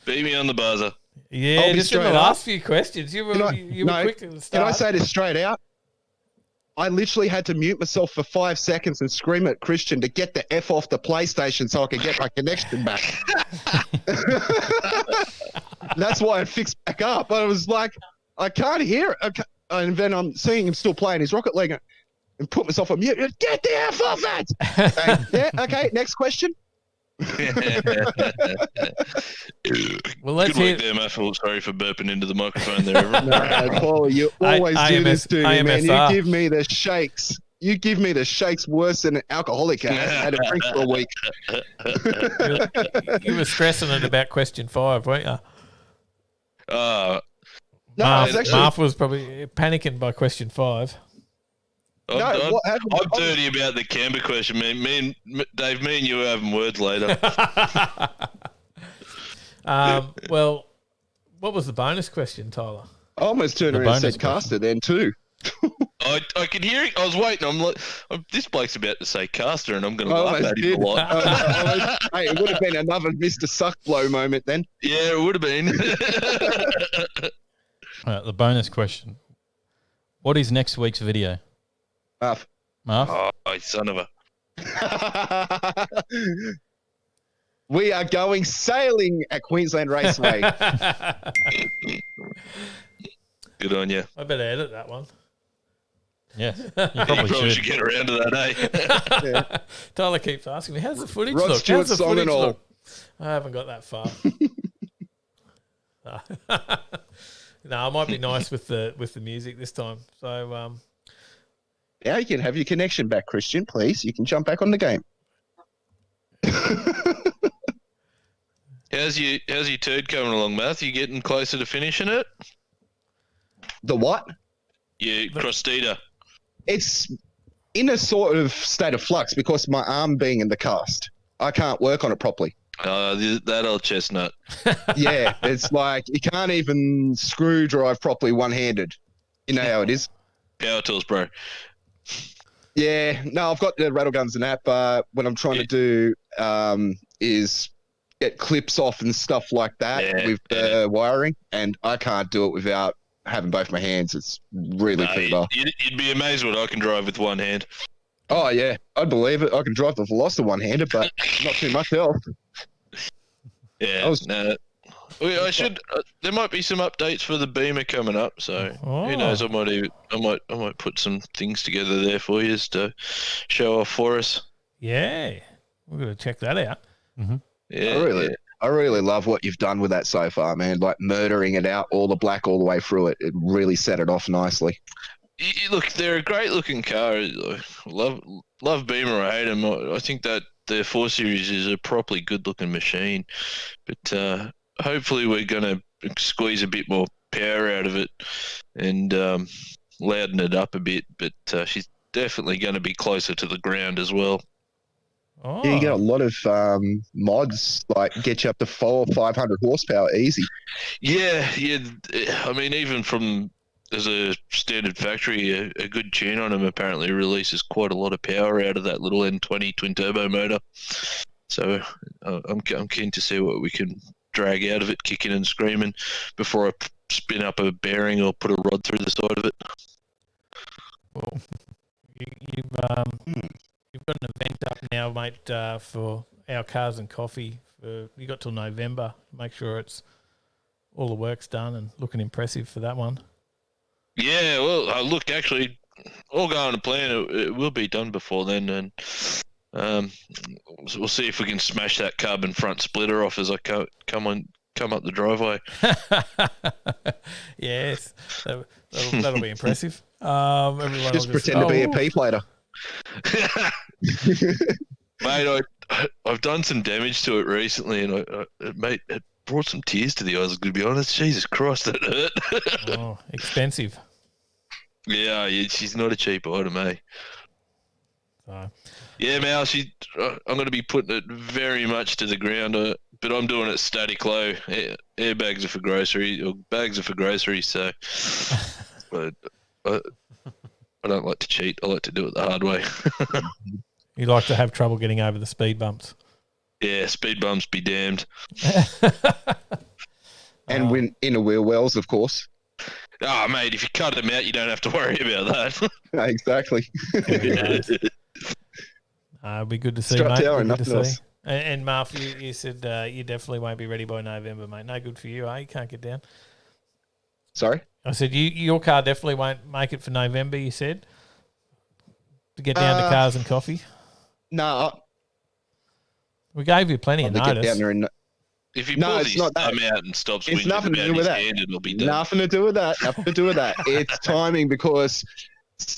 Beat me on the buzzer. Yeah, just in the last few questions. You were Can quick at the start. Can I say this straight out? I literally had to mute myself for 5 seconds and scream at Christian to get the F off the PlayStation so I could get my connection back. That's why it fixed back up. But I was like, I can't hear it. And then I'm seeing him still playing his Rocket League and put myself on mute. Get the F off it! Yeah, okay, next question. Well, let's Good work there, Muffle. Sorry for burping into the microphone there. No, Paul, you always do this to me, man. You IMSR. give me the shakes. You give me the shakes worse than an alcoholic has had a drink for a week. You were stressing it about question 5, weren't you? No, I was actually... Marf was probably panicking by question 5. I'm dirty about the Canberra question, man. Dave, me and you are having words later. Well, what was the bonus question, Tyler? I almost turned around and said caster then too. I could hear it. I was waiting. I'm like, this bloke's about to say caster, and I'm going to laugh at him a lot. Hey, it would have been another Mr. Suckblow moment then. Yeah, it would have been. All right, the bonus question. What is next week's video? Marf. Marf? Oh, son of a... We are going sailing at Queensland Raceway. Good on you. I better edit that one. Yes, you probably should get around to that, eh? Yeah. Tyler keeps asking me, how's the footage Rod look? Stewart's How's the song footage and all. look? I haven't got that far. No, it might be nice with the music this time. So Now you can have your connection back, Christian, please. You can jump back on the game. How's your turd coming along, Math? You getting closer to finishing it? The what? Yeah, crostita. It's in a sort of state of flux because my arm being in the cast. I can't work on it properly. That old chestnut. Yeah, it's like you can't even screw drive properly one-handed. You know how it is. Power tools, bro. Yeah, no, I've got the rattle guns and that, but what I'm trying to do is get clips off and stuff like that with the wiring, and I can't do it without having both my hands. It's really fiddler. You'd be amazed what I can drive with one hand. Oh, yeah, I'd believe it. I can drive the Veloster one-handed, but not too much else. Yeah, I should. There might be some updates for the Beamer coming up, so who knows? I might put some things together there for you to show off for us. yeah, we're going to check that out. Mm-hmm. Yeah, I really love what you've done with that so far, man. Like murdering it out, all the black all the way through it. It really set it off nicely. Look, they're a great looking car. Love Beamer. I hate them. I think that the 4 Series is a properly good looking machine, but hopefully we're going to squeeze a bit more power out of it and louden it up a bit. But she's definitely going to be closer to the ground as well. Oh. Yeah, you get a lot of mods, like get you up to 400 or 500 horsepower easy. Yeah. I mean, even from as a standard factory, a good tune on them apparently releases quite a lot of power out of that little N20 twin turbo motor. So I'm keen to see what we can drag out of it, kicking and screaming, before I spin up a bearing or put a rod through the side of it. Well, you've got an event up now, mate, mate, for our Cars and Coffee. You got till November. Make sure it's all the work's done and looking impressive for that one. Yeah, well, look, actually, all going to plan. It will be done before then, and we'll see if we can smash that carbon front splitter off as I come up the driveway. Yes, that'll be impressive. Everyone Just pretend to be a P-plater. Mate, I've done some damage to it recently, and it brought some tears to the eyes, to be honest. Jesus Christ, that hurt. Oh, expensive. Yeah, she's not a cheap item, eh? Yeah, Mal, I'm going to be putting it very much to the ground, but I'm doing it static low. Airbags are for grocery, or bags are for groceries, so but I don't like to cheat. I like to do it the hard way. You like to have trouble getting over the speed bumps. Yeah, speed bumps be damned. And when inner wheel wells, of course. Oh, mate, if you cut them out, you don't have to worry about that. Exactly. It'd be good to see, Strut mate. tower Be and good to nothing see. else. And Marv, you said you definitely won't be ready by November, mate. No good for you, eh? You can't get down. Sorry? I said your car definitely won't make it for November, you said, to get down to Cars and Coffee. No. We gave you plenty of notice. Down there If he No, pulls it's his not that. thumb out and stops It's whinging nothing to about do with his that. hand, it'll be done. Nothing to do with that. Nothing to do with that. It's timing because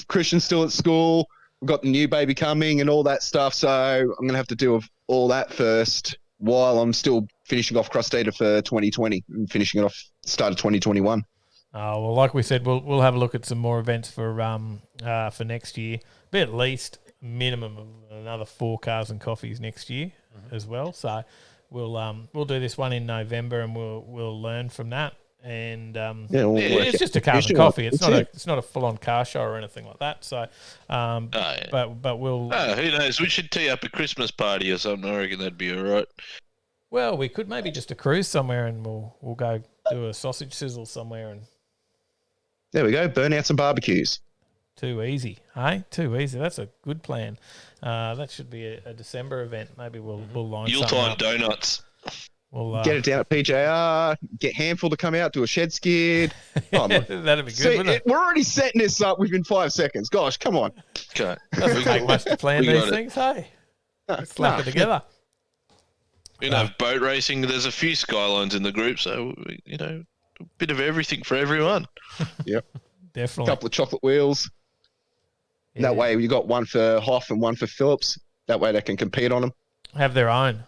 Christian's still at school. We've got the new baby coming and all that stuff. So I'm going to have to do all that first while I'm still finishing off cross data for 2020 and finishing it off start of 2021. Well, like we said, we'll have a look at some more events for next year. Be at least minimum of another 4 Cars and Coffees next year as well. So we'll do this one in November and we'll learn from that. And it's just a Cars and Coffee. It's not a full on car show or anything like that. So, but we'll. Who knows? We should tee up a Christmas party or something. I reckon that'd be all right. Well, we could maybe just a cruise somewhere, and we'll go do a sausage sizzle somewhere. And there we go. Burn out some barbecues. Too easy, hey? Too easy. That's a good plan. That should be a December event. Maybe we'll line something Yuletide up. donuts. We'll get it down at PJR. Get Handful to come out, do a shed skid. Oh, that'd be good, see, wouldn't it? We're already setting this up within 5 seconds. Gosh, come on. Okay. Doesn't take much to plan these things, hey? Let's slap it together. You know, boat racing. There's a few Skylines in the group, so a bit of everything for everyone. Yep, definitely. A couple of chocolate wheels. Yeah. That way, you got one for Hoff and one for Phillips. That way, they can compete on them. Have their own.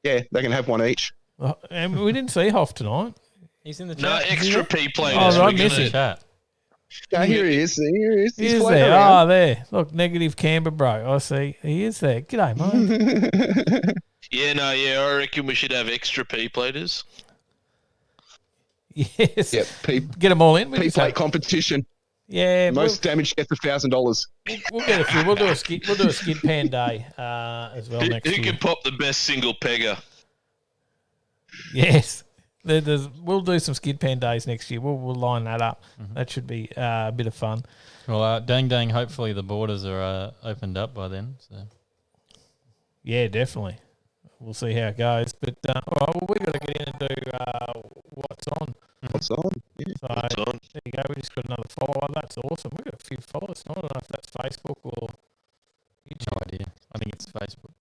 Yeah, they can have one each. And we didn't see Hoff tonight. He's in the chat. No, extra P players. Oh, I miss it. Yeah, here he is. Here he is. He is there. Oh, there. Look, negative Canberra, bro. I see. He is there. G'day, mate. I reckon we should have extra P platers. Yes. Yep. Get them all in. P-plate competition. Yeah. Most damage gets $1,000. We'll get a few. We'll do a skid pan day as well next year. Who can pop the best single pegger? Yes. We'll do some skid pan days next year. We'll line that up. That should be a bit of fun. Well, dang, hopefully the borders are opened up by then. So. Yeah, definitely. We'll see how it goes. But we've got to get in and do what's on. What's on? Yeah. So what's on? There you go. We just got another follower. That's awesome. We've got a few followers. I don't know if that's Facebook or YouTube. No idea. I think it's Facebook.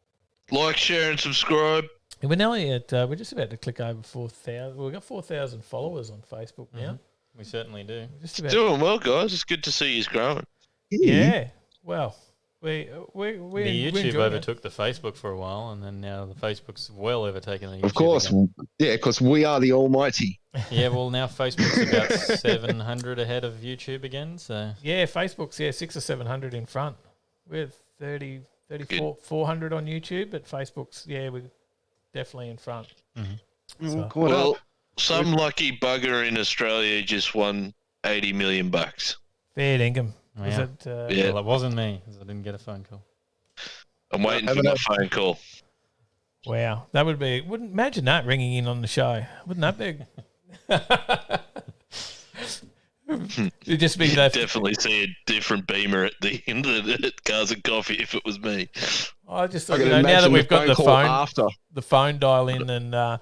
Like, share, and subscribe. We're nearly at. We're just about to click over 4,000. We've got 4,000 followers on Facebook now. We certainly do. Just about Doing well, guys. It's good to see you growing. Yeah. Well, we the YouTube overtook the Facebook for a while, and then now the Facebook's well overtaken the YouTube. Of course, again. Yeah, because we are the almighty. Yeah, well, now Facebook's about 700 ahead of YouTube again. So yeah, Facebook's 600 or 700 in front. We're 400 on YouTube, but Facebook's we're definitely in front. So. Well, some lucky bugger in Australia just won $80 million. Fair dinkum. Wow. Well, it wasn't me because I didn't get a phone call. I'm waiting for my phone call. Wow, that would be. Wouldn't imagine that ringing in on the show. Wouldn't that be? It'd just be You'd definitely see a different Beamer at the end of the Cars and Coffee if it was me. I just I thought, can now that imagine we've got the call phone, after. the phone dial in, and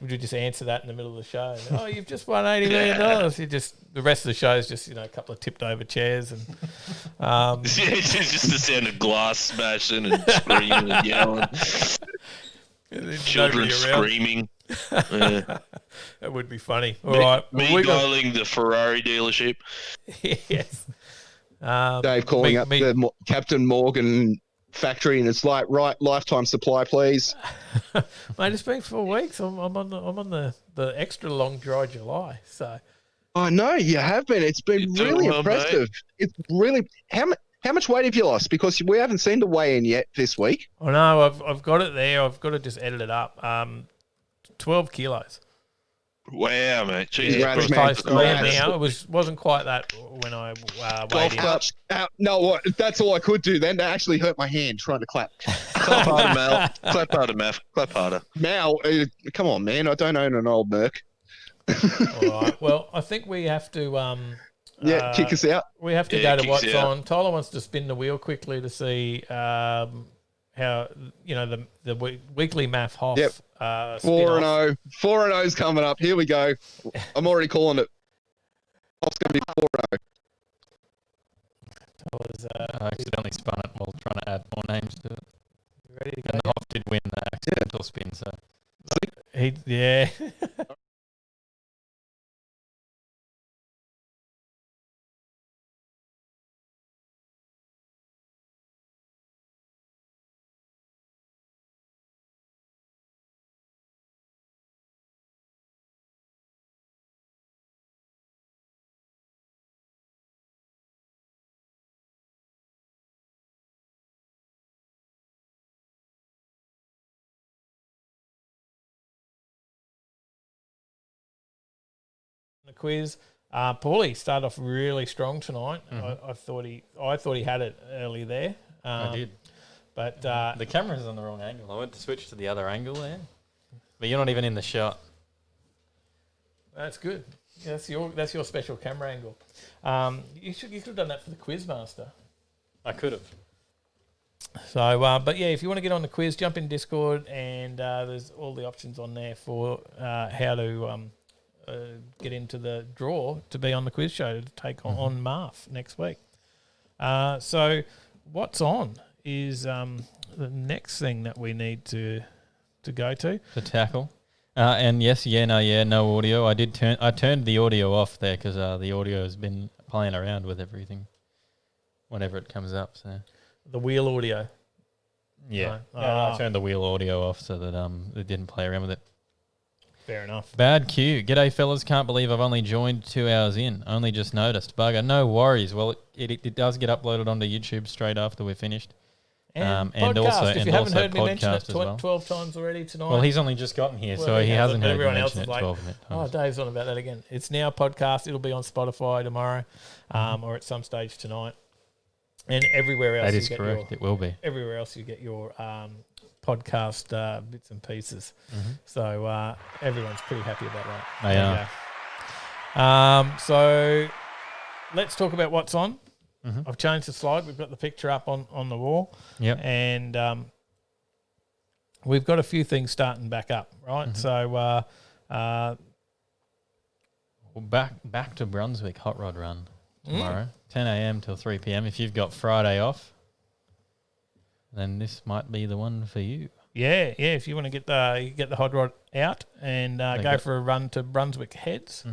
we just answer that in the middle of the show. And, you've just won $80 million. You just the rest of the show is just a couple of tipped over chairs and it's just the sound of glass smashing and screaming and yelling, children screaming. Yeah. That would be funny. All right, me dialing the Ferrari dealership. Yes. Dave calling up the Captain Morgan factory, and it's like, right, lifetime supply, please. Mate, it's been 4 weeks. I'm on the extra long dry July. So I know you have been. It's been really impressive. Mate. It's really how much weight have you lost? Because we haven't seen the weigh-in yet this week. I know. I've got it there. I've got to just edit it up. 12 kilos. Wow, mate. Jesus Christ. Now it wasn't quite that when I weighed in. No, that's all I could do then. That actually hurt my hand trying to clap. Clap harder, Mal. Clap harder, Mav. Clap harder. Mal, come on, man. I don't own an old Merc. All right. Well, I think we have to... kick us out. We have to go to what's on. Tyler wants to spin the wheel quickly to see how, the weekly math Hoff. Yep. 4-0. 4-0's coming up. Here we go. I'm already calling it. Hoff's going to be 4-0. I accidentally spun it while trying to add more names to it. Ready to go? And the Hoff did win the accidental spin, so. Yeah. The quiz. Paulie started off really strong tonight. I thought he had it early there. I did, but the camera's on the wrong angle. I went to switch to the other angle there, but you're not even in the shot. That's good. Yeah, that's your special camera angle. You could have done that for the quiz master. I could have. So, but yeah, if you want to get on the quiz, jump in Discord, and there's all the options on there for how to. Get into the draw to be on the quiz show to take on Marv next week. So what's on is the next thing that we need to go to tackle. And yes, no audio. I turned the audio off there because the audio has been playing around with everything whenever it comes up. So the wheel audio. Yeah, I turned the wheel audio off so that it didn't play around with it. Fair enough. Bad cue. G'day, fellas. Can't believe I've only joined 2 hours in. Only just noticed. Bugger. No worries. Well, it does get uploaded onto YouTube straight after we're finished. And podcast. If you haven't heard me mention it 12 times already tonight. Well, he's only just gotten here, so he hasn't heard me mention it 12 times. Oh, Dave's on about that again. It's now podcast. It'll be on Spotify tomorrow or at some stage tonight. And everywhere else. That is correct. It will be. Everywhere else you get your... podcast bits and pieces. So everyone's pretty happy about that. They are. So let's talk about what's on. I've changed the slide. We've got the picture up on the wall. Yep. And we've got a few things starting back up, right? So back to Brunswick hot rod run tomorrow, 10 a.m. till 3 p.m. If you've got Friday off, then this might be the one for you. Yeah. If you want to get the hot rod out and go for a run to Brunswick Heads,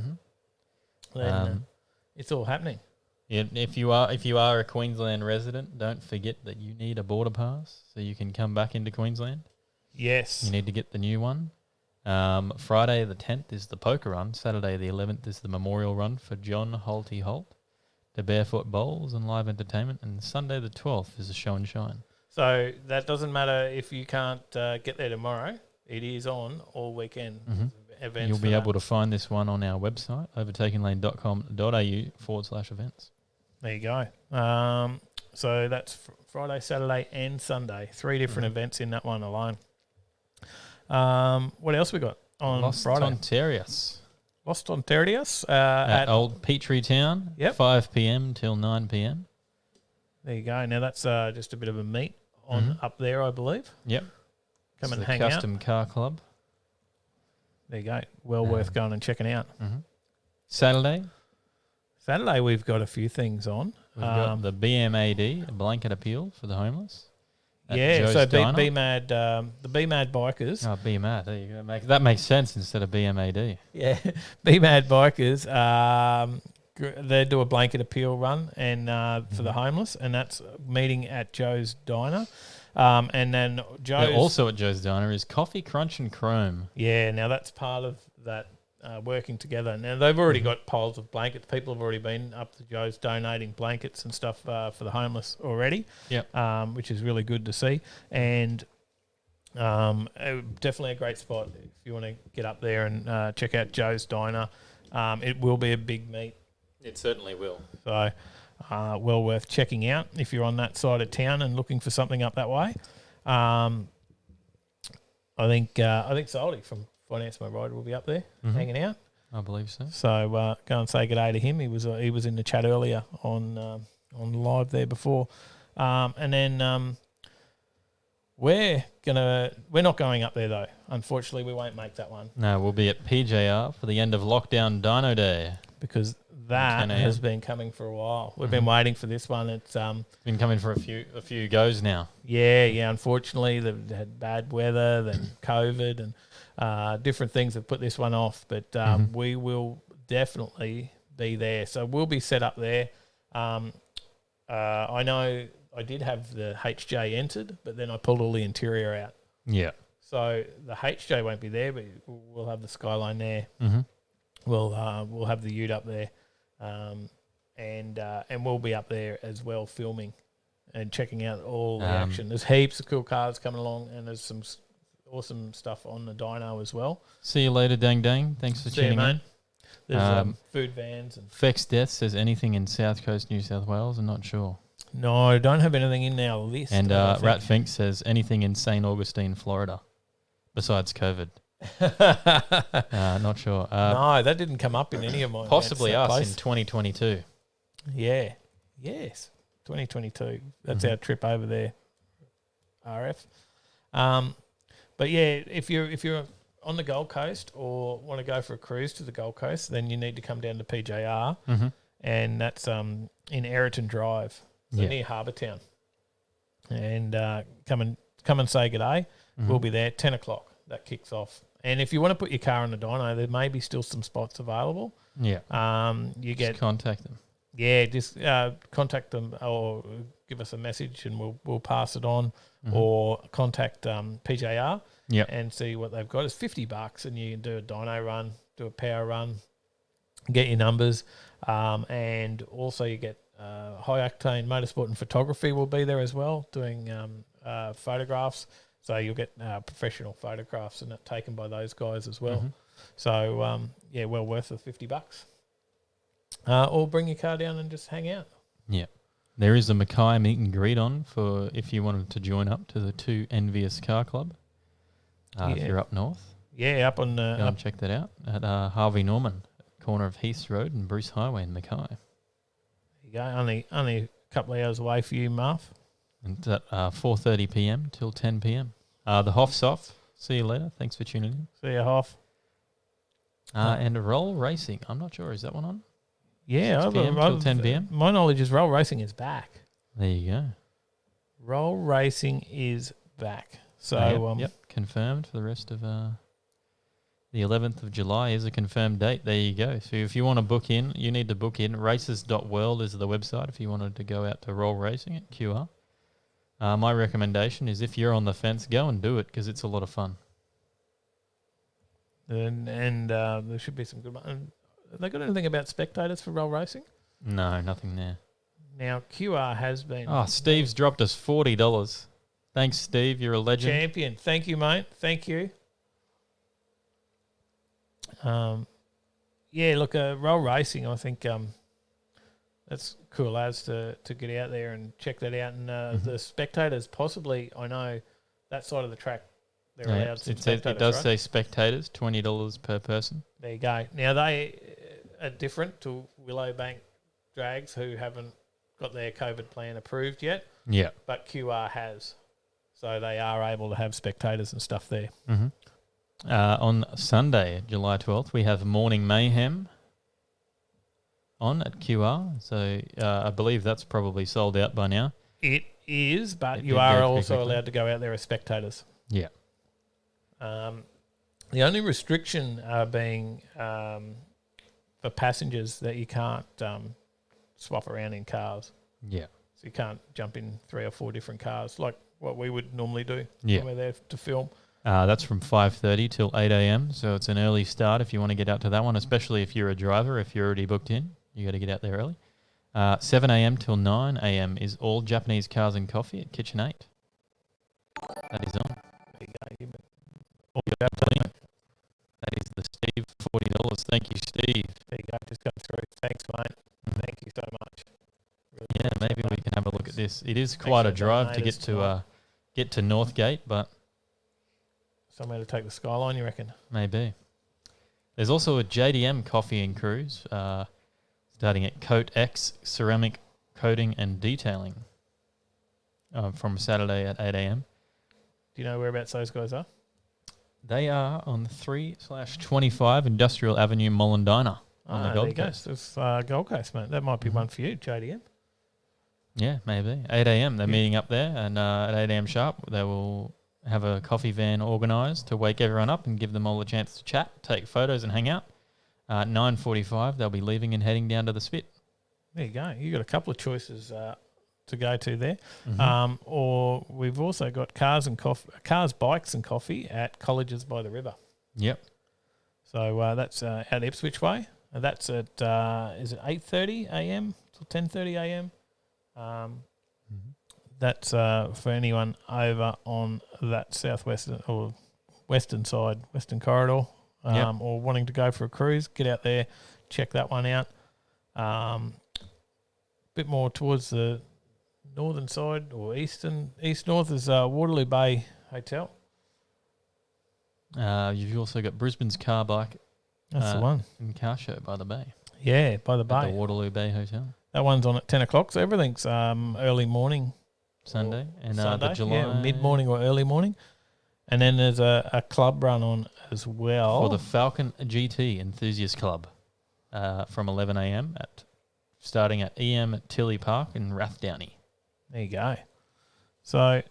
then it's all happening. Yeah, if you are a Queensland resident, don't forget that you need a border pass so you can come back into Queensland. Yes. You need to get the new one. Friday the 10th is the poker run. Saturday the 11th is the memorial run for John Holty Holt. The barefoot bowls and live entertainment. And Sunday the 12th is a show and shine. So that doesn't matter if you can't get there tomorrow. It is on all weekend. Events. You'll be able to find this one on our website, overtakinglane.com.au/events. There you go. So that's Friday, Saturday, and Sunday. 3 different events in that one alone. What else we got on Lost Friday? Lost Onterius at Old Petrie Town. Yep. 5 p.m. till 9 p.m. There you go. Now that's just a bit of a meet on up there, I believe. Yep. Come and the hang Custom Car Club. There you go. Well worth going and checking out. Saturday, we've got a few things on. we've got the BMAD, a blanket appeal for the homeless. at Yeah, Joe's so Diner. BMAD, the BMAD bikers. Oh, BMAD. There you go. That makes sense instead of BMAD. Yeah, BMAD bikers. They do a blanket appeal run and for the homeless, and that's meeting at Joe's Diner. And then Joe's Also at Joe's Diner is Coffee Crunch and Chrome. Yeah, now that's part of that working together. Now they've already got piles of blankets. People have already been up to Joe's donating blankets and stuff for the homeless already. Yep. Which is really good to see. And definitely a great spot if you want to get up there and check out Joe's Diner. It will be a big meet. It certainly will. So well worth checking out if you're on that side of town and looking for something up that way. I think Soldy from Finance My Ride will be up there hanging out. I believe so. So go and say good day to him. He was in the chat earlier on live there before, and then we're not going up there though. Unfortunately, we won't make that one. No, we'll be at PJR for the end of lockdown Dino Day because that has been coming for a while. We've been waiting for this one. It's been coming for a few goes now. Yeah. Unfortunately, they've had bad weather, then COVID, and different things have put this one off. But we will definitely be there. So we'll be set up there. I know I did have the HJ entered, but then I pulled all the interior out. Yeah. So the HJ won't be there, but we'll have the Skyline there. We'll have the Ute up there. And we'll be up there as well filming and checking out all the action. There's heaps of cool cars coming along, and there's some awesome stuff on the dyno as well. See you later, Dang Dang. Thanks for tuning in. There's food vans. And Fex Death says anything in South Coast New South Wales. I'm not sure. No, I don't have anything in our list. And Rat Fink says anything in St. Augustine, Florida, besides COVID. Not sure. No, that didn't come up in any of my. Possibly us in 2022. Yeah. Yes. 2022. That's our trip over there. RF. But yeah, if you're on the Gold Coast or want to go for a cruise to the Gold Coast, then you need to come down to PJR, and that's in Ayrton Drive, so near Harbour Town. And come and say good day. We'll be there 10 o'clock. That kicks off. And if you want to put your car in the dyno, there may be still some spots available. Yeah. Just contact them. Yeah, just contact them or give us a message and we'll pass it on, or contact PJR and see what they've got. It's $50 and you can do a dyno run, do a power run, get your numbers, and also you get High Octane Motorsport and Photography will be there as well, doing photographs. So you'll get professional photographs and taken by those guys as well. So well worth the $50. Or bring your car down and just hang out. Yeah. There is a Mackay meet and greet on for if you wanted to join up to the 2 Envious Car Club. If you're up north. Yeah, up on... Go and check that out at Harvey Norman, corner of Heath Road and Bruce Highway in Mackay. There you go. Only a couple of hours away for you, Marv. And it's at 4:30 p.m. till 10 p.m. The Hoff's off. See you later. Thanks for tuning in. See you, Hoff. And Roll Racing. I'm not sure. Is that one on? Yeah. 6 p.m. till 10 p.m. My knowledge is Roll Racing is back. There you go. Roll Racing is back. So yep. Confirmed for the rest of the 11th of July is a confirmed date. There you go. So if you want to book in, you need to book in. Races.world is the website if you wanted to go out to Roll Racing at QR. My recommendation is if you're on the fence, go and do it because it's a lot of fun. And there should be some good... Have they got anything about spectators for Roll Racing? No, nothing there. Now, QR has been... Oh, Steve's dropped us $40. Thanks, Steve. You're a legend. Champion. Thank you, mate. Thank you. Look, Roll Racing, I think that's cool as to get out there and check that out. And the spectators, possibly, I know that side of the track, they're allowed some spectators, it does say spectators, $20 per person. There you go. Now, they are different to Willowbank drags who haven't got their COVID plan approved yet. Yeah. But QR has. So they are able to have spectators and stuff there. Mm-hmm. On Sunday, July 12th, we have Morning Mayhem on at QR. So I believe that's probably sold out by now. It is, but It you did are go pretty also quickly. allowed to go out there as spectators. Yeah. The only restriction being for passengers that you can't swap around in cars. Yeah. So you can't jump in 3 or 4 different cars like what we would normally do Yeah. when we're there to film. That's from 5:30 till 8 a.m. So it's an early start if you want to get out to that one, especially if you're a driver. If you're already booked in, you got to get out there early. 7 a.m. till 9 a.m. is all Japanese cars and coffee at Kitchen 8. That is on. There you go. All about clean. That is the Steve, $40. Thank you, Steve. There you go. Just come through. Thanks, mate. Thank you so much. Really Yeah, maybe we can have a look at this. It is quite a drive to get to Northgate, but somewhere to take the skyline, you reckon? maybe. There's also a JDM coffee and cruise starting at Coat X Ceramic Coating and Detailing from Saturday at 8 a.m. Do you know whereabouts those guys are? They are on 3/25 Industrial Avenue, Mollendina on the Gold Coast. It's Gold Coast, mate. That might be one for you, JDM. Yeah, maybe. 8 a.m. They're meeting up there, and at 8 a.m. sharp, they will have a coffee van organised to wake everyone up and give them all a chance to chat, take photos, and hang out. 9:45, they'll be leaving and heading down to the Spit. There you go. You got a couple of choices to go to there. Mhm. Or we've also got cars, bikes, and coffee at Colleges by the River. Yep. So that's at Ipswich Way. And that's at is it 8:30 a.m. till 10:30 a.m. That's for anyone over on that southwestern or western side, western corridor, or wanting to go for a cruise. Get out there, check that one out. Bit more towards the northern side or east north is Waterloo Bay Hotel. You've also got Brisbane's Car Bike. That's the one. And Car Show by the Bay. Yeah, by the At bay. the Waterloo Bay Hotel. That one's on at 10 o'clock, so everything's early morning. Sunday. And Sunday, the July... mid-morning or early morning. And then there's a club run on as well. For the Falcon GT Enthusiast Club from 11 a.m. starting at EM at Tilly Park in Rathdowney. There you go. So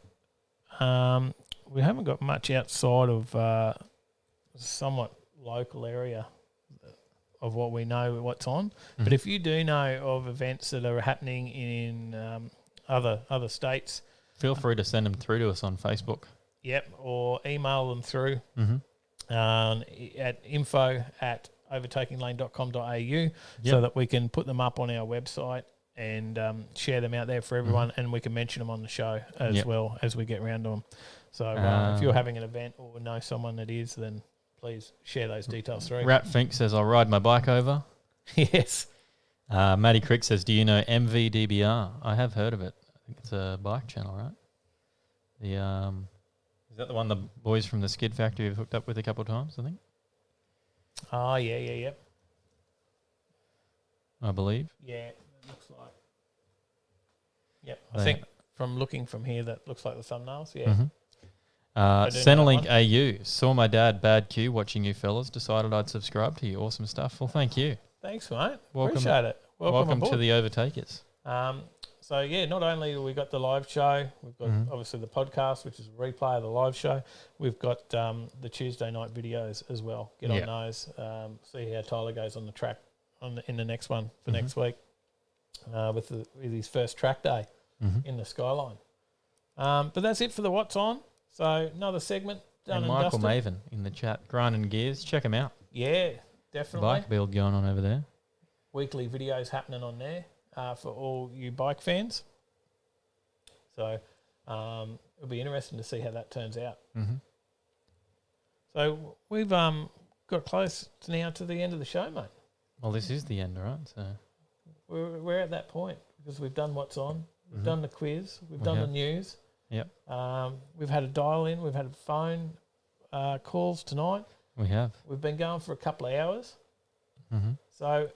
we haven't got much outside of somewhat local area of what we know what's on. But if you do know of events that are happening in other states, feel free to send them through to us on Facebook. Yep, or email them through at info@overtakinglane.com.au so that we can put them up on our website and share them out there for everyone, and we can mention them on the show as well as we get around to them. So if you're having an event or know someone that is, then please share those details through. Rat Fink says, I'll ride my bike over. Yes. Matty Crick says, do you know MVDBR? I have heard of it. I think it's a bike channel, right? Is that the one the boys from the Skid Factory have hooked up with a couple of times, I think? Oh, yeah. I believe. Yeah, it looks like. Yep, I think from looking from here, that looks like the thumbnails, yeah. Centrelink AU, saw my dad, Bad Q, watching you fellas, decided I'd subscribe to you. Awesome stuff. Well, thank you. Thanks, mate. Welcome, Appreciate it. Welcome aboard. to the Overtakers. So, not only have we got the live show, we've got obviously the podcast, which is a replay of the live show. We've got the Tuesday night videos as well. Get on those. See how Tyler goes on the track in the next one for next week with his first track day in the Skyline. But that's it for the What's On. So another segment done and Michael Maven in the chat, Grinding Gears. Check him out. Yeah, definitely. Bike build going on over there. Weekly videos happening on there for all you bike fans. So it'll be interesting to see how that turns out. So we've got close now to the end of the show, mate. Well, this is the end, right? So we're at that point because we've done What's On, we've done the quiz, we've done the news. Yep. We've had a dial in, we've had phone calls tonight. We have. We've been going for a couple of hours. So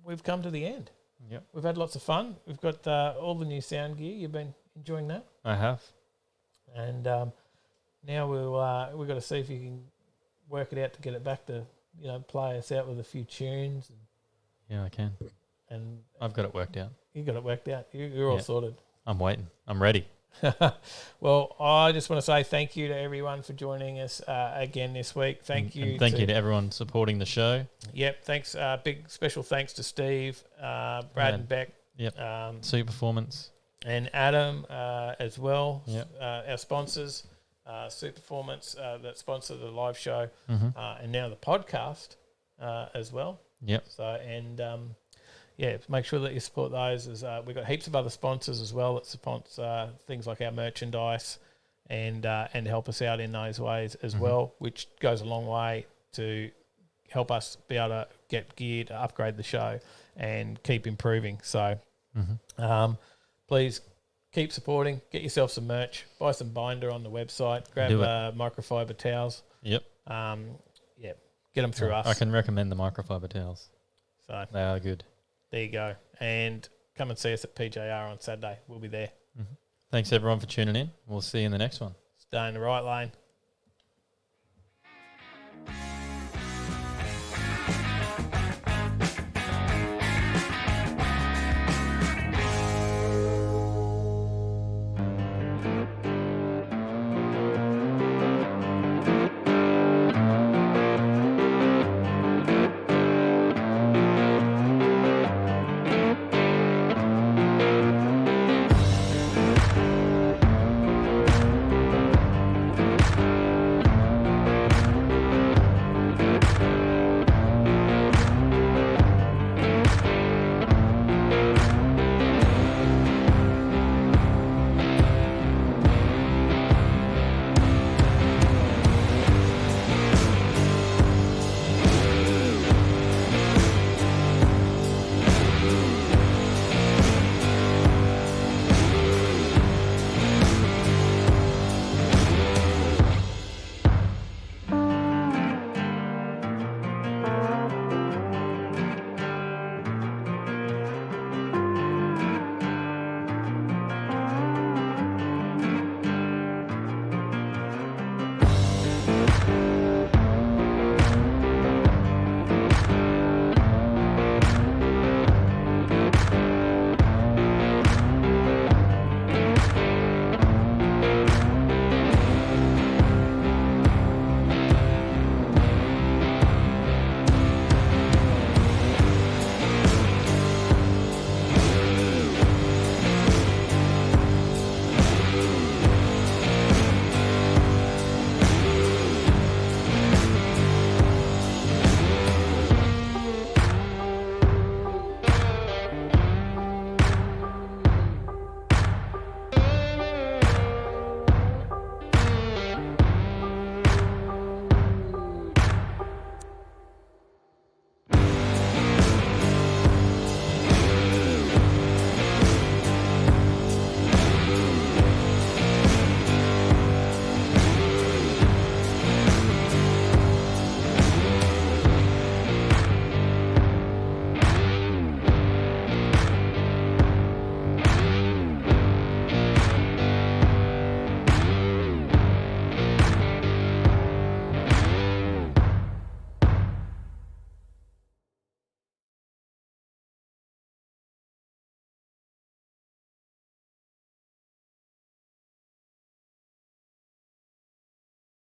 we've come to the end. Yep. We've had lots of fun. We've got all the new sound gear. You've been enjoying that? I have. And now we've got to see if you can work it out to get it back to, play us out with a few tunes. Yeah, I can. And I've got it worked out. You got it worked out. You're all sorted. I'm waiting. I'm ready. Well, I just want to say thank you to everyone for joining us again this week. Thank you to everyone supporting the show. Yep, thanks. Big special thanks to Steve, Brad and Beck. Yep. Superformance. And Adam as well. Yep. Our sponsors, Superformance, that sponsor the live show, Mhm. and now the podcast as well. Yep. So, make sure that you support those. We've got heaps of other sponsors as well that sponsor things like our merchandise and help us out in those ways as well, which goes a long way to help us be able to get gear to upgrade the show and keep improving. So please keep supporting. Get yourself some merch. Buy some binder on the website. Grab microfiber towels. Yep. Get them through us. I can recommend the microfiber towels. So they are good. There you go. And come and see us at PJR on Saturday. We'll be there. Thanks, everyone, for tuning in. We'll see you in the next one. Stay in the right lane.